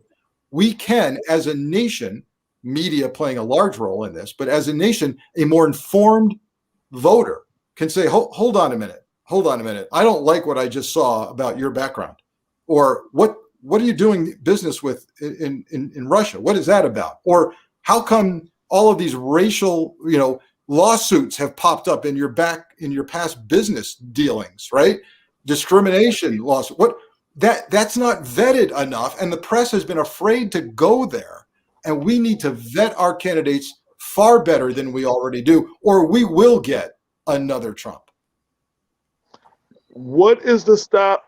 we can, as a nation, media playing a large role in this, but as a nation, a more informed voter can say, hold on a minute. I don't like what I just saw about your background. Or what are you doing business with in Russia? What is that about? Or how come all of these racial, lawsuits have popped up in your past business dealings, right? Discrimination lawsuit. That's not vetted enough, and the press has been afraid to go there. And we need to vet our candidates far better than we already do, or we will get another Trump. What is the stop?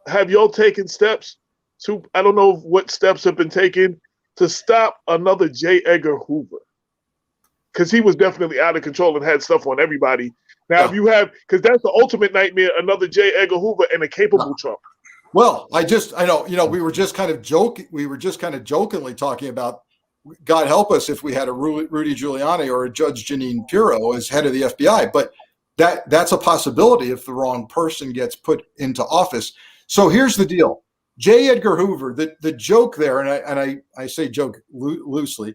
Have y'all taken steps to, I don't know what steps have been taken to stop another J. Edgar Hoover? Because he was definitely out of control and had stuff on everybody. Now, if you have, because that's the ultimate nightmare, another J. Edgar Hoover and a capable Trump. Well, I know, we were just kind of jokingly talking about, God help us if we had a Rudy Giuliani or a Judge Jeanine Pirro as head of the FBI, but that's a possibility if the wrong person gets put into office. So here's the deal. J. Edgar Hoover, the joke there, and I say joke loosely,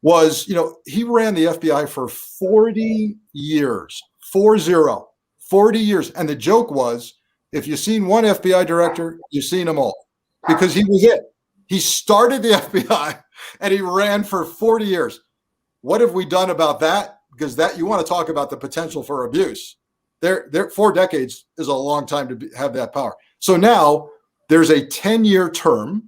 was, he ran the FBI for 40 years, 40 years. And the joke was, if you've seen one FBI director, you've seen them all, because he was it. He started the FBI and he ran for 40 years. What have we done about that? Because that, you want to talk about the potential for abuse. 4 decades is a long time to have that power. So now there's a 10-year term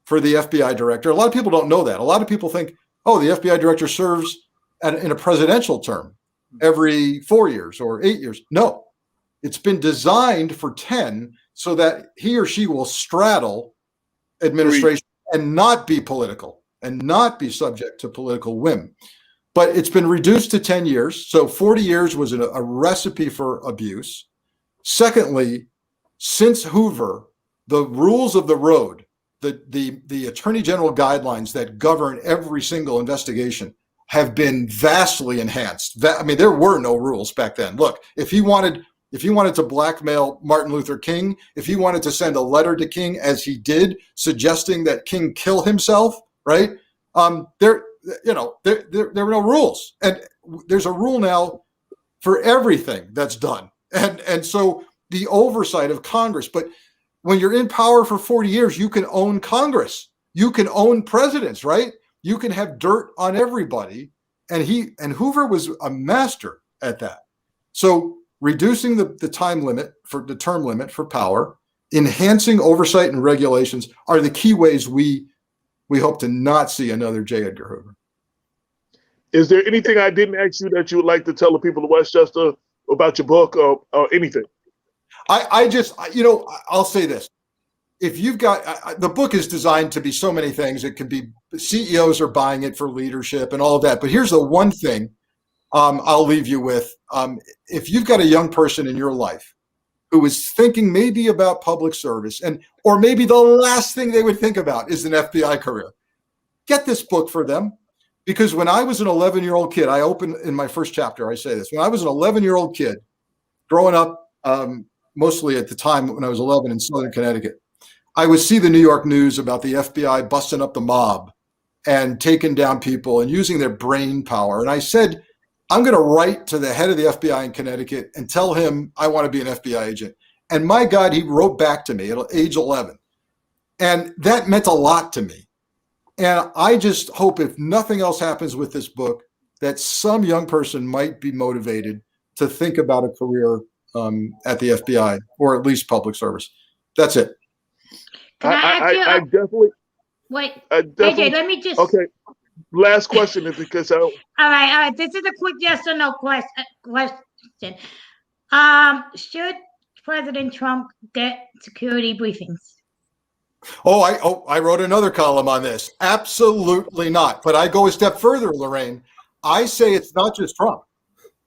for the FBI director. A lot of people don't know that. A lot of people think, oh, the FBI director serves in a presidential term every 4 years or 8 years. No, it's been designed for 10 so that he or she will straddle administration and not be political and not be subject to political whim. But it's been reduced to 10 years. So 40 years was a recipe for abuse. Secondly, since Hoover, the rules of the road, the attorney general guidelines that govern every single investigation have been vastly enhanced. There were no rules back then. Look, if he wanted to blackmail Martin Luther King, if he wanted to send a letter to King, as he did, suggesting that King kill himself, right? There were no rules, and there's a rule now for everything that's done, and so the oversight of Congress. But when you're in power for 40 years, you can own Congress, you can own presidents, right? You can have dirt on everybody, and Hoover was a master at that. So reducing the term limit for power, enhancing oversight and regulations are the key ways we hope to not see another J. Edgar Hoover. Is there anything I didn't ask you that you would like to tell the people of Westchester about your book or anything? I'll say this. If you've got, the book is designed to be so many things. It could be CEOs are buying it for leadership and all of that. But here's the one thing I'll leave you with. If you've got a young person in your life who is thinking maybe about public service, or maybe the last thing they would think about is an FBI career, get this book for them. Because when I was an 11-year-old kid, I open in my first chapter, I say this. When I was an 11-year-old kid, growing up, mostly at the time when I was 11 in Southern Connecticut, I would see the New York news about the FBI busting up the mob and taking down people and using their brain power. And I said, I'm going to write to the head of the FBI in Connecticut and tell him I want to be an FBI agent. And my God, he wrote back to me at age 11. And that meant a lot to me. And I just hope, if nothing else happens with this book, that some young person might be motivated to think about a career at the FBI, or at least public service. That's it. I definitely. Wait, definitely, AJ, let me just. Okay, last question is because all right. This is a quick yes or no question. Should President Trump get security briefings? I wrote another column on this. Absolutely not. But I go a step further, Lorraine. I say it's not just Trump.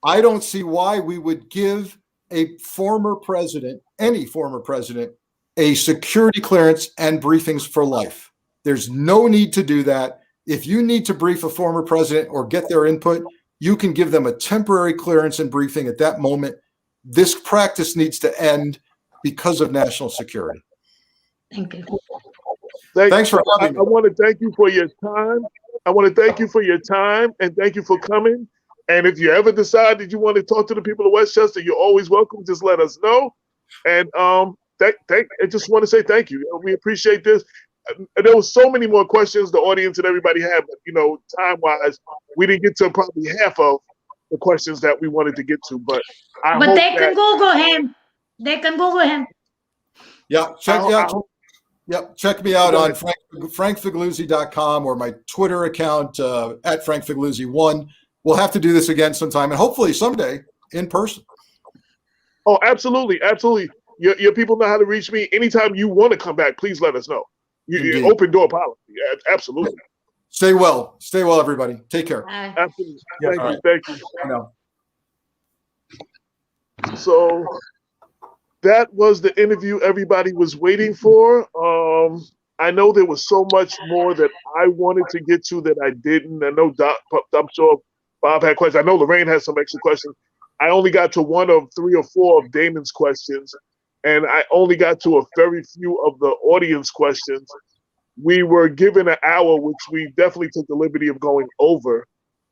I don't see why we would give a former president, any former president, a security clearance and briefings for life. There's no need to do that. If you need to brief a former president or get their input, you can give them a temporary clearance and briefing at that moment. This practice needs to end because of national security. Thank you. Thanks for having me. I want to thank you for your time. And thank you for coming. And if you ever decide that you want to talk to the people of Westchester, you're always welcome. Just let us know. And I just want to say thank you. We appreciate this. There was so many more questions the audience and everybody had, but time-wise, we didn't get to probably half of the questions that we wanted to get to. But they can Google him. They can Google him. Yeah, check me out on frankfigliuzzi.com or my Twitter account at frankfigliuzzi1. We'll have to do this again sometime, and hopefully someday in person. Oh, absolutely. Your people know how to reach me. Anytime you want to come back, please let us know. You open door policy. Absolutely. Stay well, everybody. Take care. Absolutely. Yeah, Thank you. So that was the interview everybody was waiting for. I know there was so much more that I wanted to get to that I didn't. I know I'm sure Bob had questions. I know Lorraine has some extra questions. I only got to one of 3 or 4 of Damon's questions, and I only got to a very few of the audience questions. We were given an hour, which we definitely took the liberty of going over.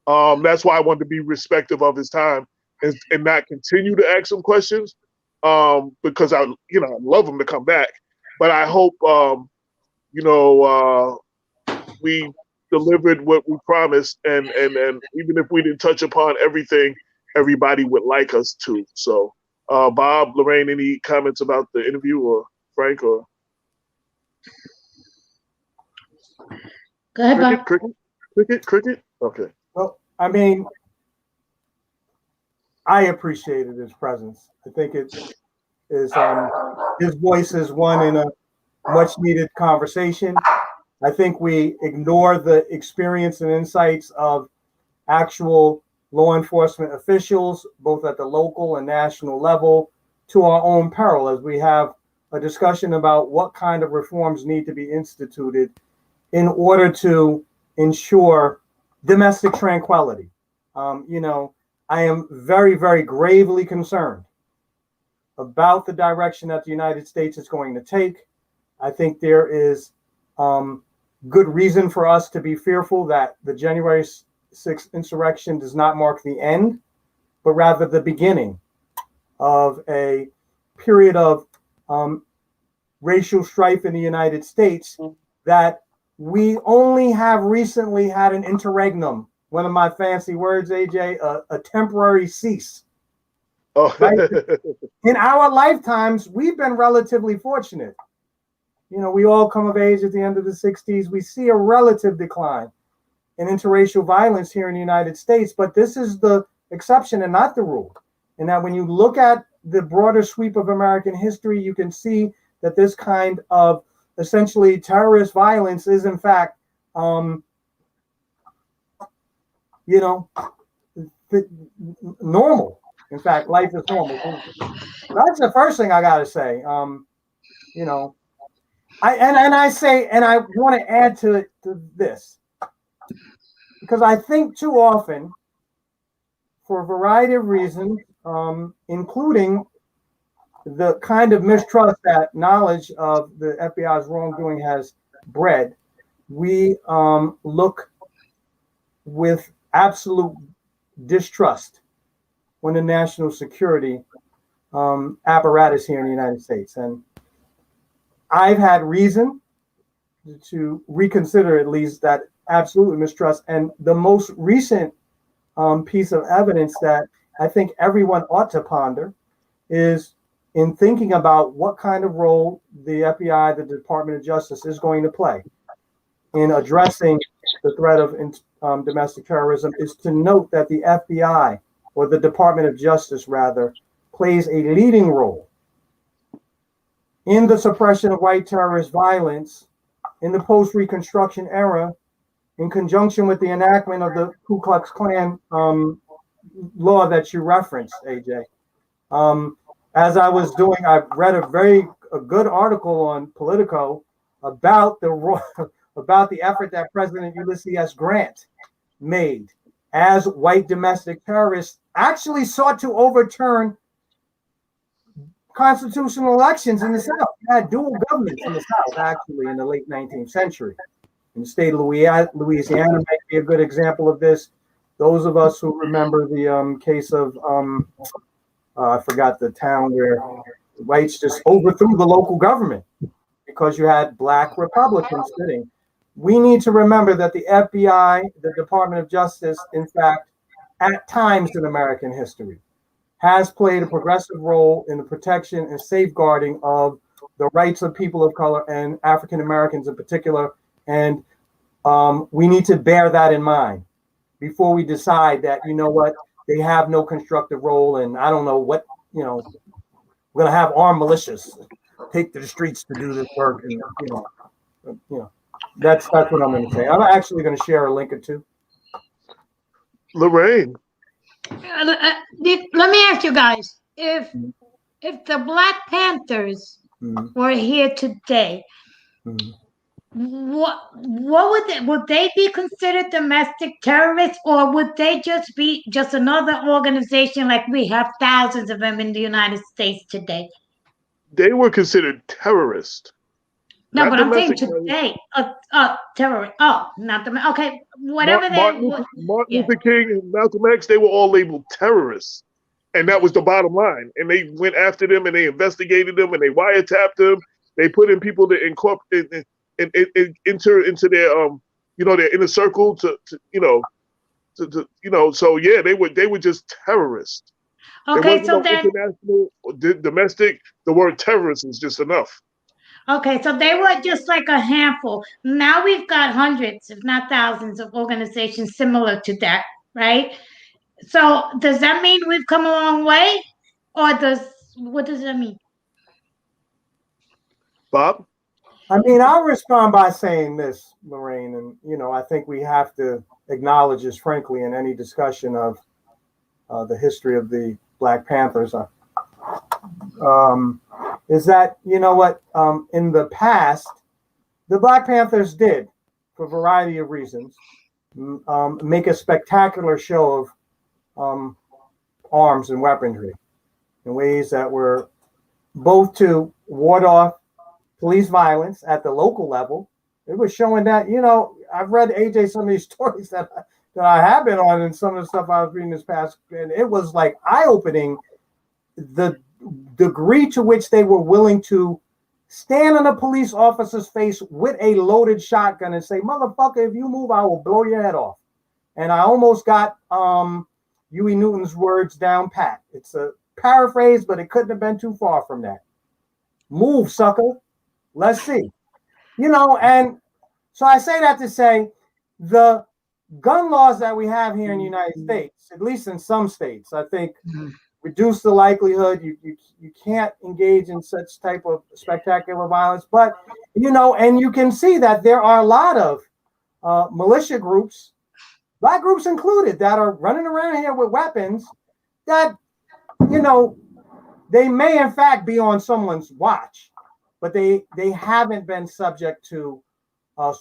That's why I wanted to be respectful of his time and not continue to ask him questions, because I love him to come back. But I hope, we delivered what we promised, and even if we didn't touch upon everything, everybody would like us to. So, Bob, Lorraine, any comments about the interview, or Frank, or? Go ahead, Bob. Cricket? Okay. Well, I mean, I appreciated his presence. I think it is his voice is one in a much needed conversation. I think we ignore the experience and insights of actual law enforcement officials, both at the local and national level, to our own peril, as we have a discussion about what kind of reforms need to be instituted in order to ensure domestic tranquility. I am very, very gravely concerned about the direction that the United States is going to take. I think there is good reason for us to be fearful that the January 6th insurrection does not mark the end, but rather the beginning of a period of racial strife in the United States that we only have recently had an interregnum. One of my fancy words, AJ, a temporary cease. Oh. Right? In our lifetimes, we've been relatively fortunate. We all come of age at the end of the 60s. We see a relative decline in interracial violence here in the United States, but this is the exception and not the rule. And that when you look at the broader sweep of American history, you can see that this kind of essentially terrorist violence is in fact, normal. In fact, life is normal. That's the first thing I gotta say. I want to add to this, because I think too often, for a variety of reasons, including the kind of mistrust that knowledge of the FBI's wrongdoing has bred, we look with absolute distrust on the national security apparatus here in the United States. And I've had reason to reconsider at least that absolute mistrust. And the most recent piece of evidence that I think everyone ought to ponder is in thinking about what kind of role the FBI, the Department of Justice, is going to play. in addressing the threat of domestic terrorism is to note that the FBI, or the Department of Justice rather, plays a leading role in the suppression of white terrorist violence in the post-Reconstruction era, in conjunction with the enactment of the Ku Klux Klan law that you referenced, AJ. As I was doing, I read a good article on Politico about the effort that President Ulysses S. Grant made as white domestic terrorists actually sought to overturn constitutional elections in the South. You had dual governments in the South, actually, in the late 19th century. In the state of Louisiana might be a good example of this. Those of us who remember the case of, I forgot the town where the whites just overthrew the local government because you had black Republicans sitting. We need to remember that the FBI, the Department of Justice, in fact, at times in American history, has played a progressive role in the protection and safeguarding of the rights of people of color and African Americans in particular. And we need to bear that in mind before we decide that, you know what, they have no constructive role, and I don't know what, we're going to have armed militias take to the streets to do this work. And, that's what I'm going to say. I'm actually going to share a link or two. Lorraine. Let me ask you guys, if the Black Panthers were here today, what would they be considered domestic terrorists, or would they just be just another organization like we have thousands of them in the United States today? They were considered terrorists. No, but I'm saying today, terrorist. Oh, not the okay. Whatever Martin Luther King and Malcolm X, they were all labeled terrorists, and that was the bottom line. And they went after them, and they investigated them, and they wiretapped them. They put in people to incorporate and enter into their their inner circle to. So yeah, they were just terrorists. Okay, so then international, domestic, the word terrorist is just enough. Okay, so they were just like a handful. Now we've got hundreds, if not thousands, of organizations similar to that, right? So does that mean we've come a long way, or what does that mean? Bob? I mean, I'll respond by saying this, Lorraine, and I think we have to acknowledge this, frankly, in any discussion of the history of the Black Panthers. Is that, in the past, the Black Panthers did, for a variety of reasons, make a spectacular show of arms and weaponry in ways that were both to ward off police violence at the local level. It was showing that, I've read, AJ, some of these stories that I have been on, and some of the stuff I was reading this past, and it was like eye-opening, the degree to which they were willing to stand in a police officer's face with a loaded shotgun and say, "Motherfucker, if you move, I will blow your head off." And I almost got Huey Newton's words down pat. It's a paraphrase, but it couldn't have been too far from that. Move, sucker. Let's see. And so I say that to say the gun laws that we have here in the United States, at least in some states, I think reduce the likelihood you can't engage in such type of spectacular violence. But, and you can see that there are a lot of militia groups, black groups included, that are running around here with weapons that, they may in fact be on someone's watch, but they haven't been subject to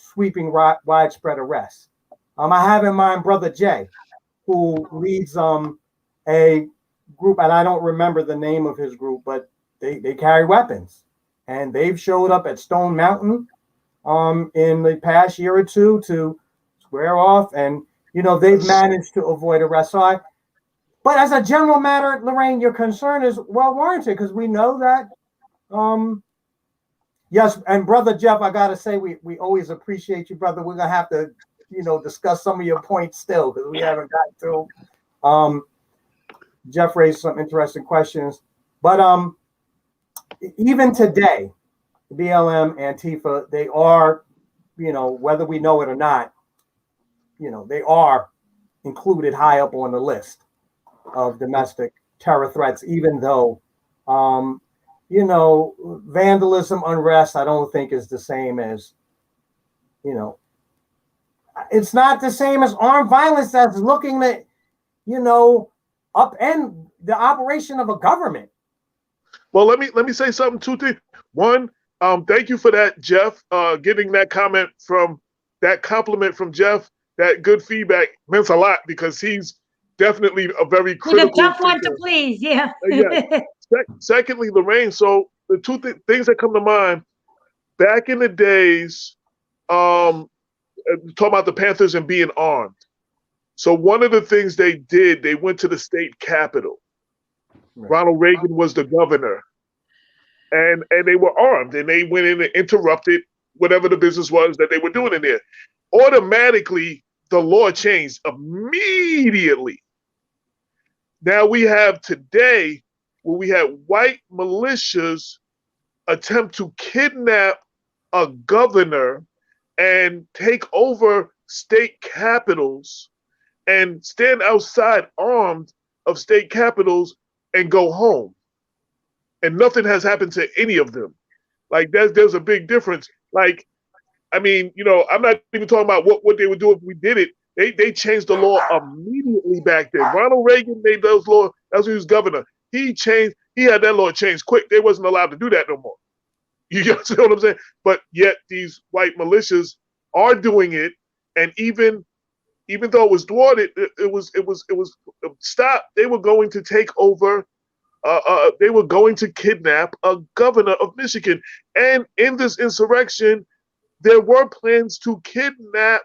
sweeping widespread arrests. I have in mind Brother Jay, who leads a group, and I don't remember the name of his group, but they carry weapons, and they've showed up at Stone Mountain in the past year or two to square off, and they've managed to avoid arrest. But as a general matter, Lorraine, your concern is well warranted, because we know that yes, and Brother Jeff, I gotta say, we always appreciate you, brother. We're gonna have to discuss some of your points still, because we haven't gotten to Jeff raised some interesting questions, but even today, BLM, Antifa, they are whether we know it or not, they are included high up on the list of domestic terror threats, even though, vandalism, unrest, I don't think is the same as, it's not the same as armed violence that's looking to, upend the operation of a government. Well, let me say something. Two things. One, thank you for that, Jeff. Getting that compliment from Jeff, that good feedback meant a lot because he's definitely a very critical. He's a tough one to please, yeah. Yeah. Secondly, Lorraine. So the two things that come to mind back in the days, talking about the Panthers and being armed. So one of the things they did, they went to the state capitol. Right. Ronald Reagan was the governor, and they were armed, and they went in and interrupted whatever the business was that they were doing in there. Automatically, the law changed immediately. Now we have today where we have white militias attempt to kidnap a governor and take over state capitals and stand outside armed of state capitals and go home. And nothing has happened to any of them. Like there's a big difference. Like, I mean, I'm not even talking about what they would do if we did it. They changed the law immediately back then. Ronald Reagan made those laws as he was governor. He had that law changed quick. They wasn't allowed to do that no more. You get what I'm saying? But yet these white militias are doing it, and even though it was thwarted, it was stopped. They were going to take over. They were going to kidnap a governor of Michigan, and in this insurrection, there were plans to kidnap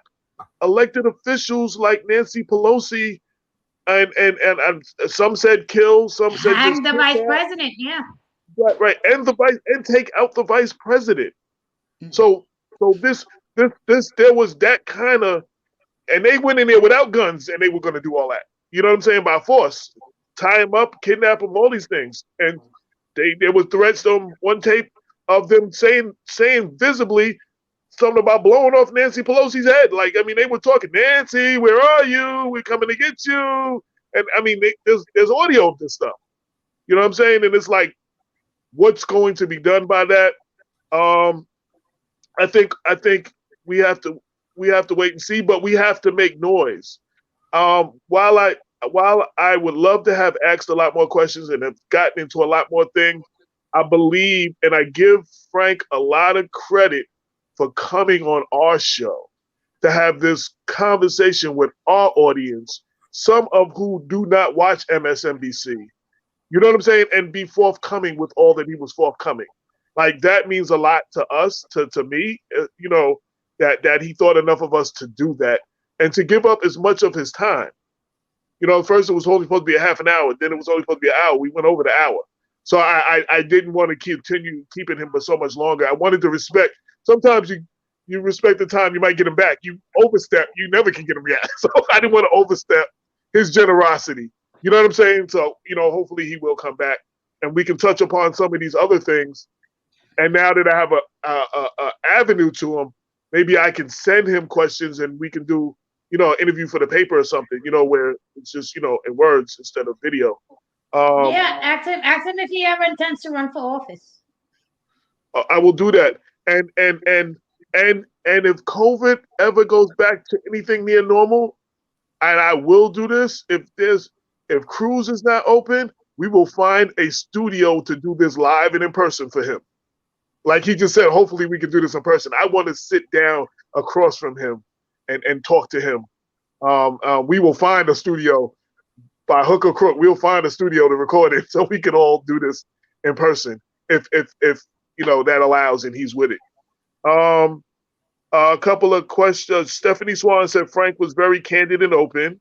elected officials like Nancy Pelosi, and some said kill, some said and the vice president, yeah. Right, and take out the vice president. So there was that kind of, and they went in there without guns, and they were going to do all that. You know what I'm saying? By force, tie him up, kidnap him, all these things. And there was threats on one tape of them saying visibly something about blowing off Nancy Pelosi's head. Like, I mean, they were talking, Nancy, where are you? We're coming to get you. And I mean, there's audio of this stuff. You know what I'm saying? And it's like, what's going to be done by that? I think we have to wait and see, but we have to make noise. While I would love to have asked a lot more questions and have gotten into a lot more things, I believe, and I give Frank a lot of credit for coming on our show to have this conversation with our audience, some of who do not watch MSNBC. You know what I'm saying? And be forthcoming with all that he was forthcoming. Like, that means a lot to us, to me, that he thought enough of us to do that and to give up as much of his time. First it was only supposed to be a half an hour, then it was only supposed to be an hour. We went over the hour. So I didn't want to continue keeping him for so much longer. I wanted to respect. Sometimes you respect the time, you might get him back. You overstep, you never can get him back. So I didn't want to overstep his generosity. You know what I'm saying? So, hopefully he will come back and we can touch upon some of these other things. And now that I have a avenue to him, maybe I can send him questions and we can do, an interview for the paper or something, where it's just, in words instead of video. Ask him if he ever intends to run for office. I will do that. And if COVID ever goes back to anything near normal, and I will do this, if Cruise is not open, we will find a studio to do this live and in person for him. Like he just said, hopefully we can do this in person. I want to sit down across from him and talk to him. We will find a studio by hook or crook. We'll find a studio to record it so we can all do this in person if that allows and he's with it. A couple of questions. Stephanie Swan said Frank was very candid and open.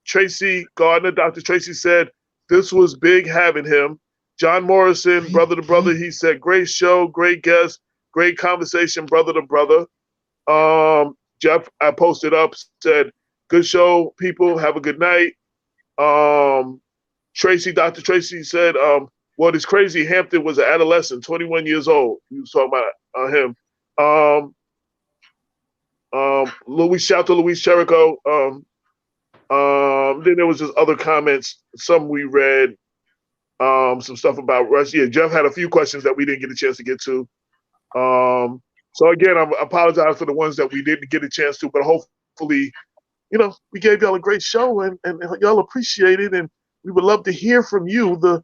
Tracy Gardner, Dr. Tracy said this was big having him. John Morrison, brother to brother, he said great show, great guest, great conversation, brother to brother. Jeff, I posted up, said good show, people, have a good night. Dr. Tracy said, what is crazy, Hampton was an adolescent, 21 years old. He was talking about him. Shout to Luis Cherico. Then there was just other comments. Some we read. Some stuff about Rush. Yeah, Jeff had a few questions that we didn't get a chance to get to. So again, I apologize for the ones that we didn't get a chance to, but hopefully, we gave y'all a great show and y'all appreciate it, and we would love to hear from you, the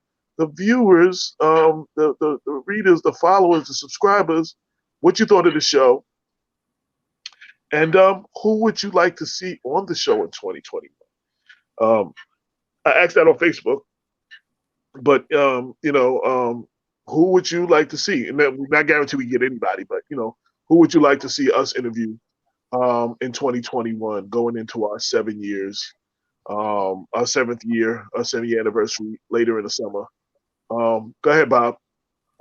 viewers, the readers, the followers, the subscribers, what you thought of the show, and who would you like to see on the show in 2021? I asked that on Facebook, but who would you like to see? And we're not guaranteed we get anybody, but who would you like to see us interview in 2021, going into our 7 years, our 7th year, our 7-year anniversary later in the summer? Go ahead, Bob.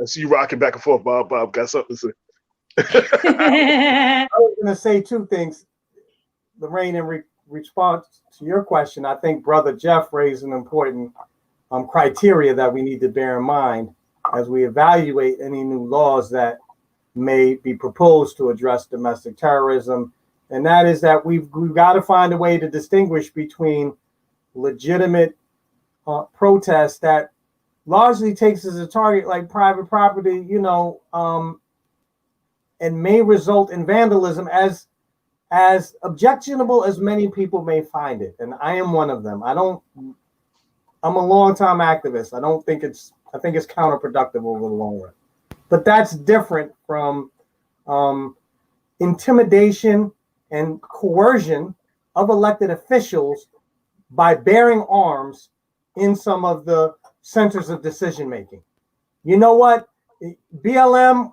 I see you rocking back and forth, Bob. Bob got something to say. I was going to say two things, Lorraine, in response to your question. I think Brother Jeff raised an important criteria that we need to bear in mind as we evaluate any new laws that may be proposed to address domestic terrorism. And that is that we've got to find a way to distinguish between legitimate protests that largely takes as a target like private property, and may result in vandalism, as objectionable as many people may find it. And I am one of them. I'm a longtime activist. I think it's counterproductive over the long run. But that's different from intimidation and coercion of elected officials by bearing arms in some of the centers of decision making. You know what? BLM,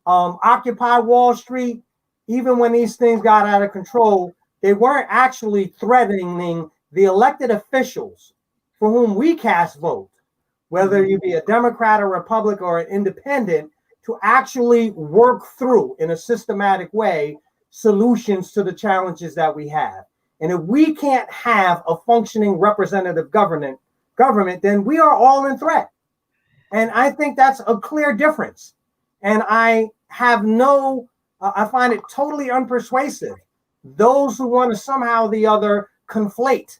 Occupy Wall Street, even when these things got out of control, they weren't actually threatening the elected officials for whom we cast vote, whether you be a Democrat or Republican or an independent, to actually work through in a systematic way solutions to the challenges that we have. And if we can't have a functioning representative government, then we are all in threat. And I think that's a clear difference. And I find it totally unpersuasive. Those who want to somehow or the other conflate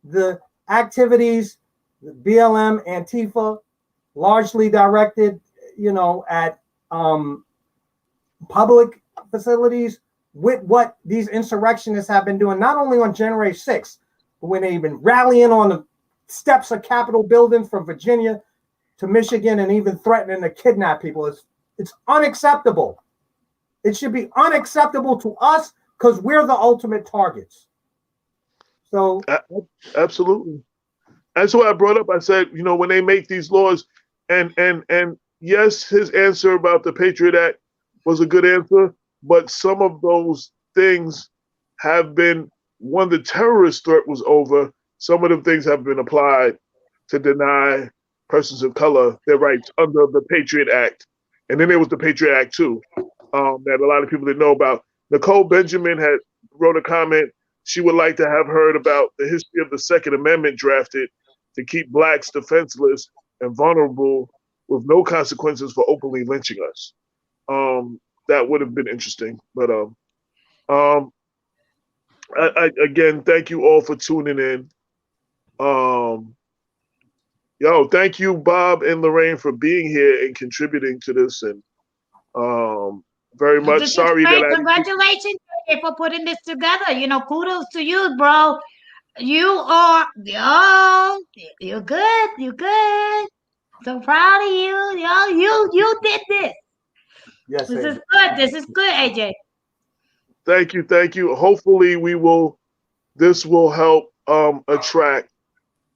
the activities, the BLM, Antifa, largely directed, at public facilities, with what these insurrectionists have been doing, not only on January 6th, but when they've been rallying on the steps of Capitol buildings from Virginia to Michigan and even threatening to kidnap people. It's unacceptable. It should be unacceptable to us because we're the ultimate targets. So absolutely. That's why I brought up, I said, when they make these laws, and yes, his answer about the Patriot Act was a good answer, but some of those things have been, when the terrorist threat was over, some of the things have been applied to deny persons of color their rights under the Patriot Act. And then there was the Patriot Act too, that a lot of people didn't know about. Nicole Benjamin wrote a comment. She would like to have heard about the history of the Second Amendment drafted to keep blacks defenseless and vulnerable with no consequences for openly lynching us. That would have been interesting. But I again, thank you all for tuning in. Thank you, Bob and Lorraine, for being here and contributing to this, and very much sorry that congratulations for putting this together. Kudos to you, bro. You're good. You're good. So proud of you. You did this. Yes, this AJ. is good. This is good, AJ. Thank you. Hopefully this will help attract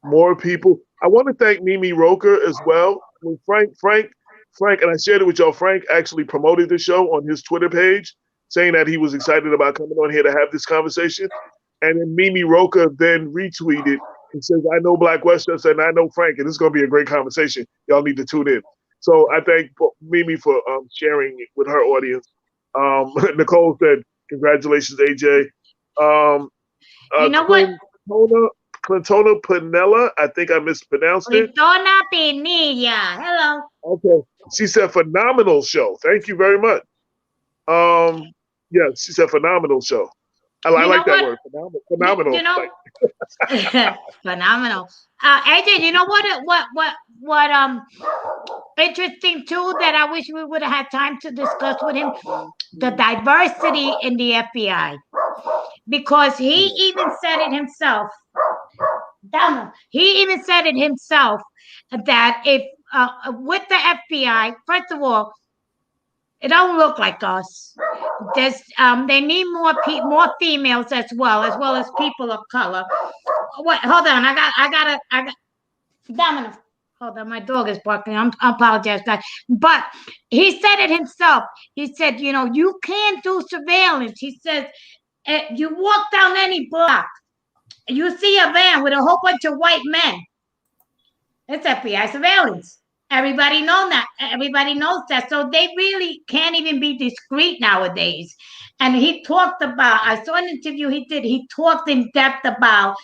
more people. I want to thank Mimi Roker as well. Frank, and I shared it with y'all. Frank actually promoted the show on his Twitter page, saying that he was excited about coming on here to have this conversation. And then Mimi Roker then retweeted and says, "I know Black Westchester and I know Frank, and this is going to be a great conversation. Y'all need to tune in." So I thank Mimi for sharing it with her audience. Nicole said, "Congratulations, AJ." You know what? Clintona Pinella, I think I mispronounced it. Clintona Pinilla. Hello. Okay. She said, "Phenomenal show. Thank you very much." Yeah, she said phenomenal show. I like that word. Phenomenal. You know, phenomenal. AJ, you know what interesting too that I wish we would have had time to discuss with him, the diversity in the FBI, because he even said it himself. He even said it himself that if with the FBI, first of all, it don't look like us. They need more females as well as people of color. Wait, hold on. I got Domino. Hold on, my dog is barking. I apologize, guys. But he said it himself. He said, you can't do surveillance. He says, you walk down any block, you see a van with a whole bunch of white men. It's FBI surveillance. Everybody knows that. Everybody knows that. So they really can't even be discreet nowadays. And he talked about, I saw an interview he did. He talked in depth about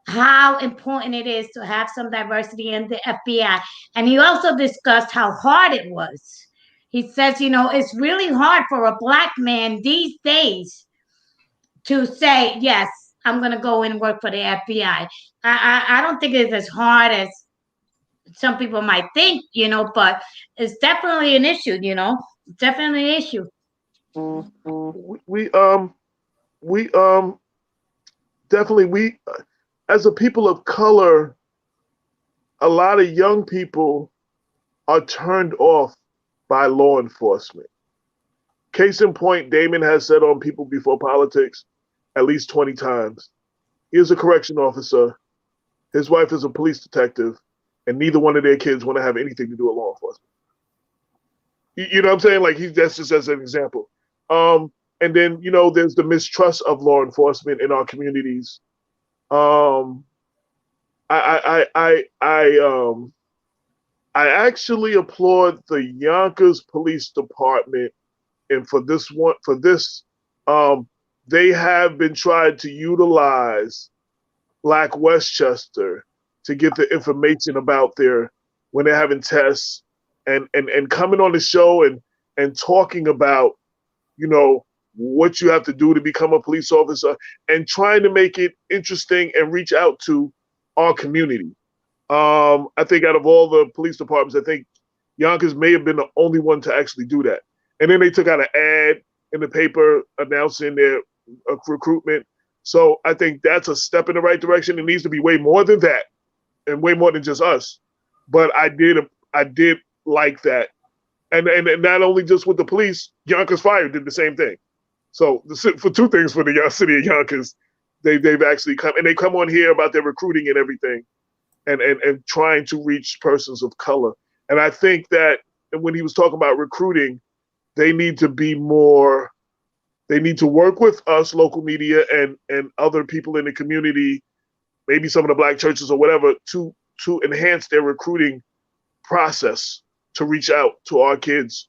how important it is to have some diversity in the FBI. And he also discussed how hard it was. He says, it's really hard for a Black man these days to say, yes, I'm going to go and work for the FBI. I don't think it's as hard as some people might think, but it's definitely an issue, It's definitely an issue. We as a people of color, a lot of young people are turned off by law enforcement. Case in point, Damon has said on People Before Politics at least 20 times, he is a correction officer, his wife is a police detective, and neither one of their kids want to have anything to do with law enforcement. You know what I'm saying? Like, that's just as an example. And then, there's the mistrust of law enforcement in our communities. I actually applaud the Yonkers Police Department, and they have been trying to utilize Black Westchester to get the information about when they're having tests and coming on the show and talking about, what you have to do to become a police officer and trying to make it interesting and reach out to our community. I think out of all the police departments, I think Yonkers may have been the only one to actually do that. And then they took out an ad in the paper announcing their recruitment. So I think that's a step in the right direction. It needs to be way more than that and way more than just us. But I did like that. And not only just with the police, Yonkers Fire did the same thing. So for two things for the city of Yonkers, they've actually come on here about their recruiting and everything and trying to reach persons of color. And I think that when he was talking about recruiting, they need to work with us, local media, and other people in the community, maybe some of the Black churches or whatever, to enhance their recruiting process to reach out to our kids.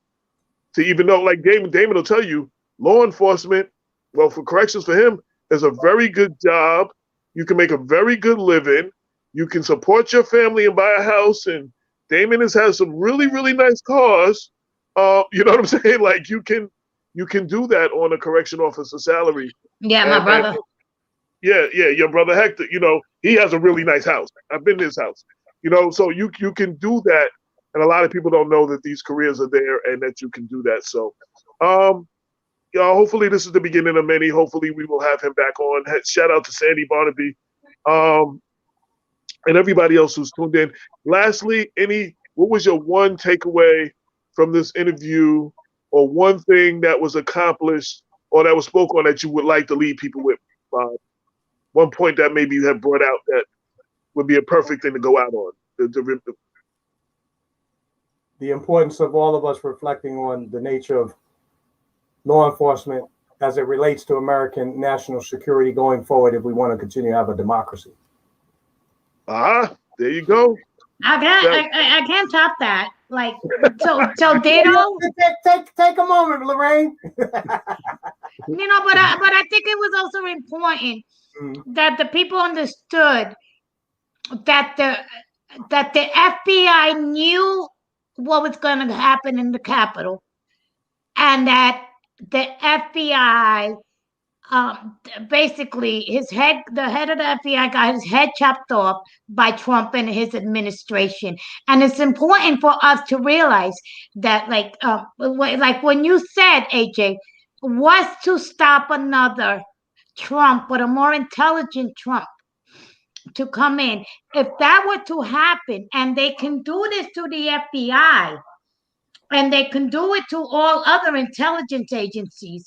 To even know, like Damon will tell you, law enforcement, well, for corrections for him, is a very good job. You can make a very good living. You can support your family and buy a house. And Damon has had some really, really nice cars. You know what I'm saying? Like you can do that on a correction officer salary. Yeah, my brother. Yeah, your brother Hector. He has a really nice house. I've been to his house. So you can do that, and a lot of people don't know that these careers are there and that you can do that. So, hopefully this is the beginning of many. Hopefully we will have him back on. Shout out to Sandy Barnaby, and everybody else who's tuned in. Lastly, what was your one takeaway from this interview, or one thing that was accomplished or that was spoken on that you would like to leave people with? One point that maybe you have brought out that would be a perfect thing to go out on. The importance of all of us reflecting on the nature of law enforcement as it relates to American national security going forward if we want to continue to have a democracy. There you go. I can't top that. Like, so ditto. Take a moment, Lorraine. But I think it was also important that the people understood that the FBI knew what was going to happen in the Capitol, and that the FBI, basically the head of the FBI got his head chopped off by Trump and his administration. And it's important for us to realize that, like when you said, AJ, was to stop another Trump, but a more intelligent Trump to come in. If that were to happen, and they can do this to the FBI, and they can do it to all other intelligence agencies,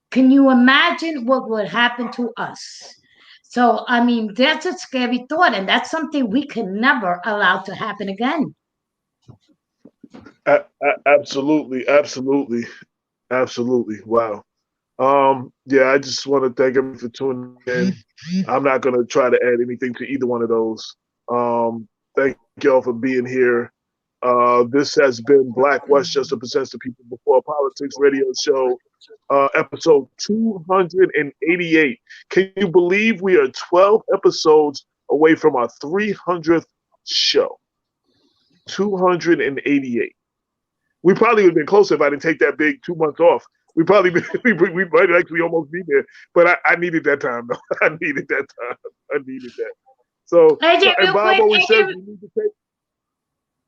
can you imagine what would happen to us? So, I mean, that's a scary thought, and that's something we can never allow to happen again. Absolutely. Wow. Yeah, I just want to thank everyone for tuning in. I'm not going to try to add anything to either one of those. Thank y'all for being here. This has been Black Westchester Presents the People Before Politics radio show, episode 288. Can you believe we are 12 episodes away from our 300th show? 288. We probably would have been closer if I didn't take that big 2 months off. We might actually almost be there, but I needed that time though. I needed that. So, AJ, and Bob always says we need to take.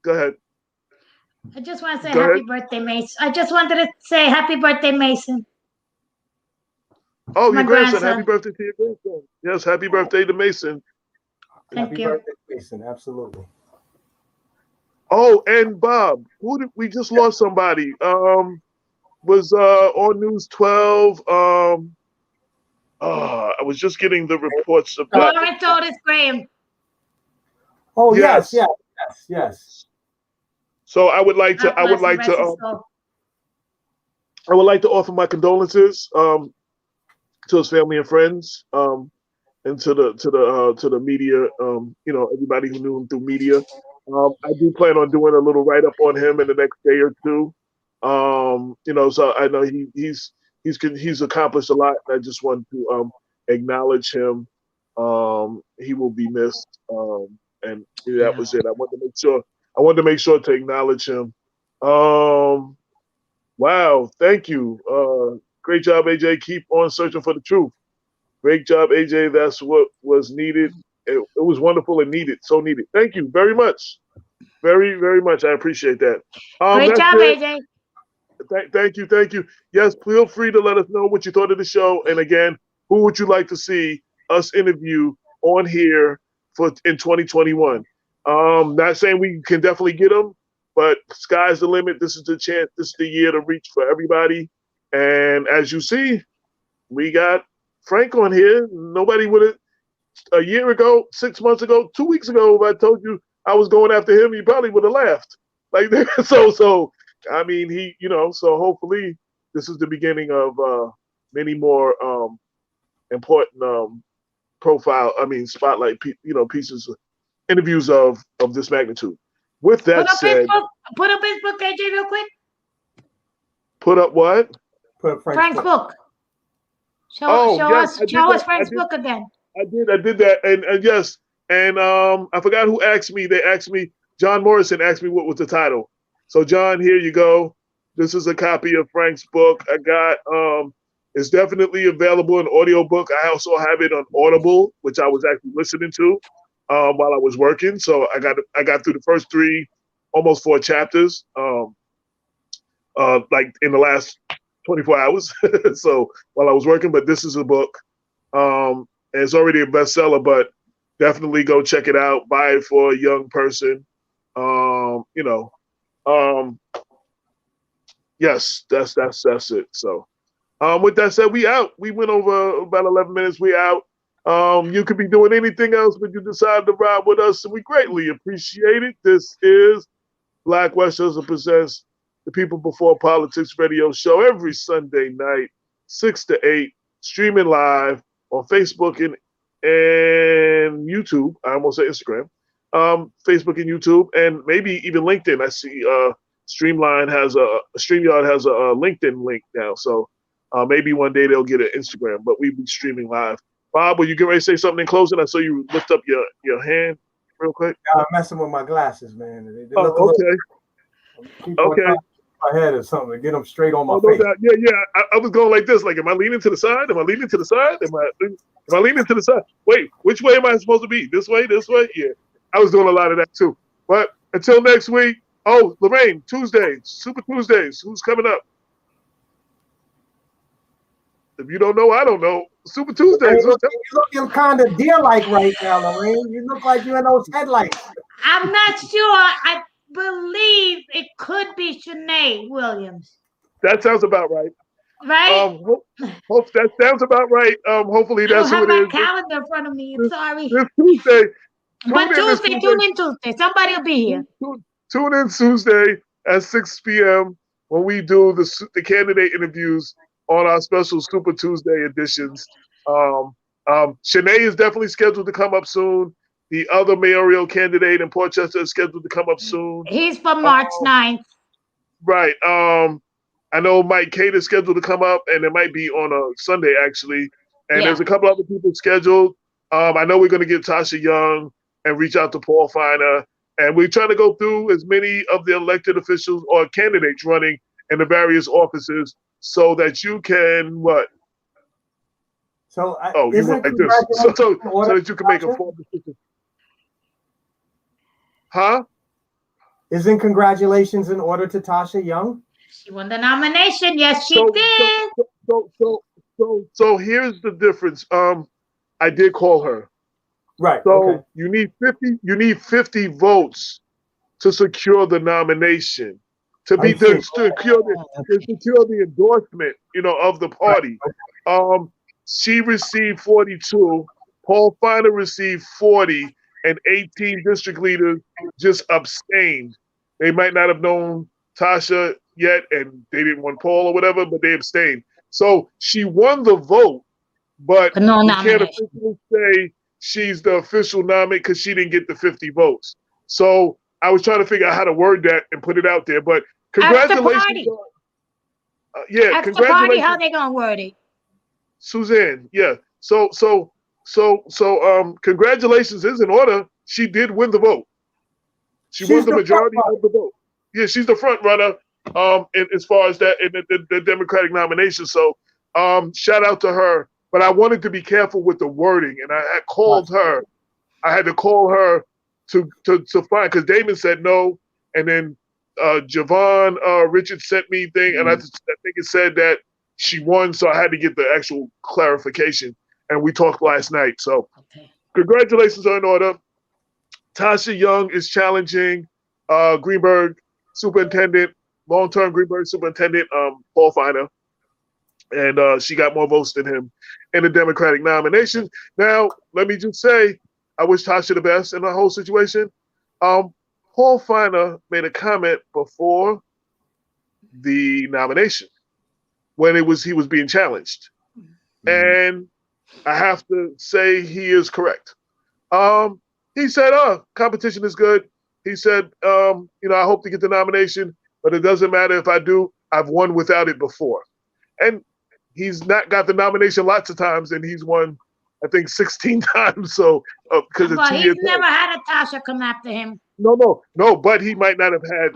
Go ahead. I just want to say happy birthday, Mason. I just wanted to say happy birthday, Mason. Oh, your grandson. Happy birthday to your grandson. Yes, happy birthday to Mason. Thank you. Happy birthday, Mason. Absolutely. Oh, and Bob, we just lost somebody. Was on News 12. I was just getting the reports about. Lawrence Otis Graham. Oh Yes. yes. So I would like to offer my condolences to his family and friends, and to the media. Everybody who knew him through media. I do plan on doing a little write up on him in the next day or two. So I know he's accomplished a lot. I just want to acknowledge him. He will be missed. And that was it. I wanted to make sure to acknowledge him. Wow, thank you. Great job, AJ. Keep on searching for the truth. Great job, AJ. That's what was needed. It was wonderful and needed. So needed. Thank you very much. Very, very much. I appreciate that. Great job, AJ. Thank you. Yes, feel free to let us know what you thought of the show. And again, who would you like to see us interview on here in 2021? Not saying we can definitely get them, but sky's the limit. This is the chance. This is the year to reach for everybody. And as you see, we got Frank on here. Nobody would have, a year ago, 6 months ago, 2 weeks ago, if I told you I was going after him, you probably would have laughed. Like so. I mean, so hopefully this is the beginning of many more important spotlight, pieces, interviews of this magnitude. With that said, put up his book, AJ, real quick. Put up what? Put up Frank's book. Show us Frank's book again. I did that, and yes, and I forgot who asked me. They asked me. John Morrison asked me what was the title. So, John, here you go. This is a copy of Frank's book. I got it's definitely available in audiobook. I also have it on Audible, which I was actually listening to while I was working. So I got through the first 3, almost 4 chapters, like in the last 24 hours. So while I was working, but this is a book. And it's already a bestseller, but definitely go check it out. Buy it for a young person. Yes, that's it. So, with that said, we out. We went over about 11 minutes. We out. You could be doing anything else, but you decided to ride with us, and we greatly appreciate it. This is Black Westchester Presents the People Before Politics radio show every Sunday night, 6 to 8, streaming live on Facebook and YouTube. I almost said Instagram. Facebook and YouTube, and maybe even LinkedIn. I see StreamYard has a LinkedIn link now, so maybe one day they'll get an Instagram. But we be streaming live. Bob, will you get ready to say something in closing? I saw you lift up your hand real quick. I'm messing with my glasses, man. They look okay. my head or something to get them straight on my no face. doubt. Yeah. I was going like this. Like, am I leaning to the side? Am I leaning to the side? Am I leaning to the side? Wait, which way am I supposed to be? This way? This way? Yeah. I was doing a lot of that too. But until next week. Oh, Lorraine, Tuesdays, Super Tuesdays. Who's coming up? If you don't know, I don't know. Super Tuesdays. You're looking kind of deer-like right now, Lorraine. You look like you're in those headlights. I'm not sure. I believe it could be Shanae Williams. That sounds about right. Right? Hope that sounds about right. Hopefully that's who it is. I don't have my calendar in front of me. Sorry. This Tuesday. But tune in Tuesday. Somebody will be here. Tune in Tuesday at 6 p.m. when we do the candidate interviews on our special Super Tuesday editions. Shanae is definitely scheduled to come up soon. The other mayoral candidate in Portchester is scheduled to come up soon. He's for March 9th. Right. I know Mike Cade is scheduled to come up, and it might be on a Sunday, actually. And there's a couple other people scheduled. I know we're going to get Tasha Young and reach out to Paul Feiner. And we're trying to go through as many of the elected officials or candidates running in the various offices so that you can what? So you want like this, so that you can make a formal decision. Huh? Isn't congratulations in order to Tasha Young? She won the nomination. Yes, she did. So here's the difference. I did call her. Right. So you need 50 votes to secure the nomination, to secure the endorsement, of the party. She received 42. Paul Feiner received 40, and 18 district leaders just abstained. They might not have known Tasha yet, and they didn't want Paul or whatever, but they abstained. So she won the vote, but you can't officially say she's the official nominee because she didn't get the 50 votes. So I was trying to figure out how to word that and put it out there. But congratulations. Ask the party how they gonna word it. Suzanne, yeah. So congratulations is in order. She did win the vote. She won the majority of the vote. Yeah, she's the front runner as far as that in the Democratic nomination. So shout out to her. But I wanted to be careful with the wording, and I had called her. I had to call her to find, because Damon said no, and then Javon Richard sent me thing, and I think it said that she won, so I had to get the actual clarification, and we talked last night. So congratulations are in order. Tasha Young is challenging Greenberg Superintendent, long-term Greenberg Superintendent Paul Feiner. And she got more votes than him in the Democratic nomination. Now, let me just say, I wish Tasha the best in the whole situation. Paul Feiner made a comment before the nomination when he was being challenged. And I have to say he is correct. He said, competition is good. He said, I hope to get the nomination, but it doesn't matter if I do. I've won without it before. And he's not got the nomination lots of times, and he's won, I think, 16 times. So, because he's never had a Tasha come after him. No. But he might not have had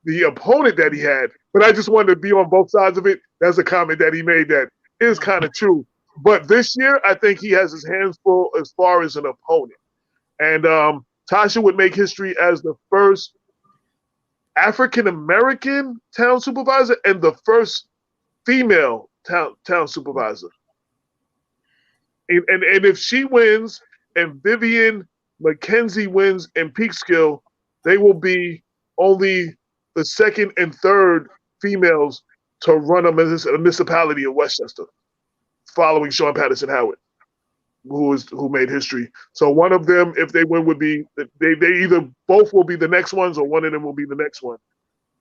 the opponent that he had. But I just wanted to be on both sides of it. That's a comment that he made that is kind of true. But this year, I think he has his hands full as far as an opponent. And Tasha would make history as the first African-American town supervisor and the first female town supervisor. And if she wins and Vivian McKenzie wins in Peekskill, they will be only the second and third females to run a municipality in Westchester, following Sean Patterson Howard, who made history. So one of them, if they win, would be they either both will be the next ones, or one of them will be the next one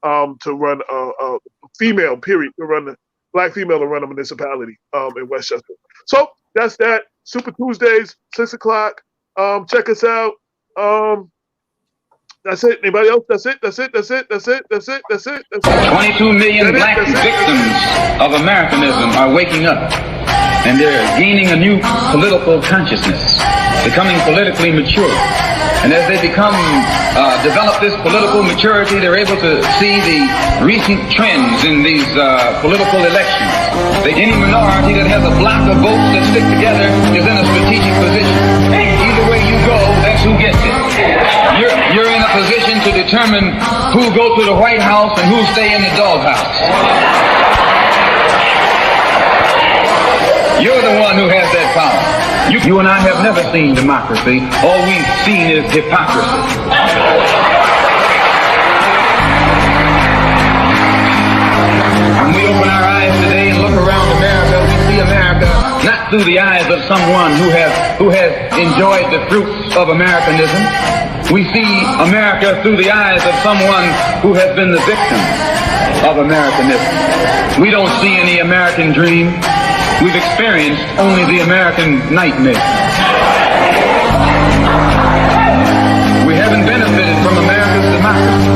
to run a female. Period. To run Black female to run a municipality in Westchester. So that's that. Super Tuesdays, 6 o'clock. Check us out. That's it. Anybody else? That's it. 22 million black victims of Americanism are waking up, and they're gaining a new political consciousness, becoming politically mature. And as they develop this political maturity, they're able to see the recent trends in these political elections. Any minority that has a block of votes that stick together is in a strategic position. Either way you go, that's who gets it. You're in a position to determine who go to the White House and who stay in the doghouse. You're the one who has that power. You and I have never seen democracy. All we've seen is hypocrisy. When we open our eyes today and look around America, we see America not through the eyes of someone who has enjoyed the fruits of Americanism. We see America through the eyes of someone who has been the victim of Americanism. We don't see any American dream. We've experienced only the American nightmare. We haven't benefited from America's democracy.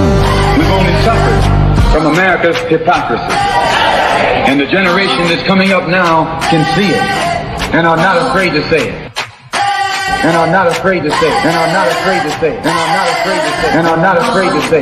We've only suffered from America's hypocrisy. And the generation that's coming up now can see it and are not afraid to say it. And are not afraid to say it. And are not afraid to say it. And are not afraid to say it. And are not afraid to say it.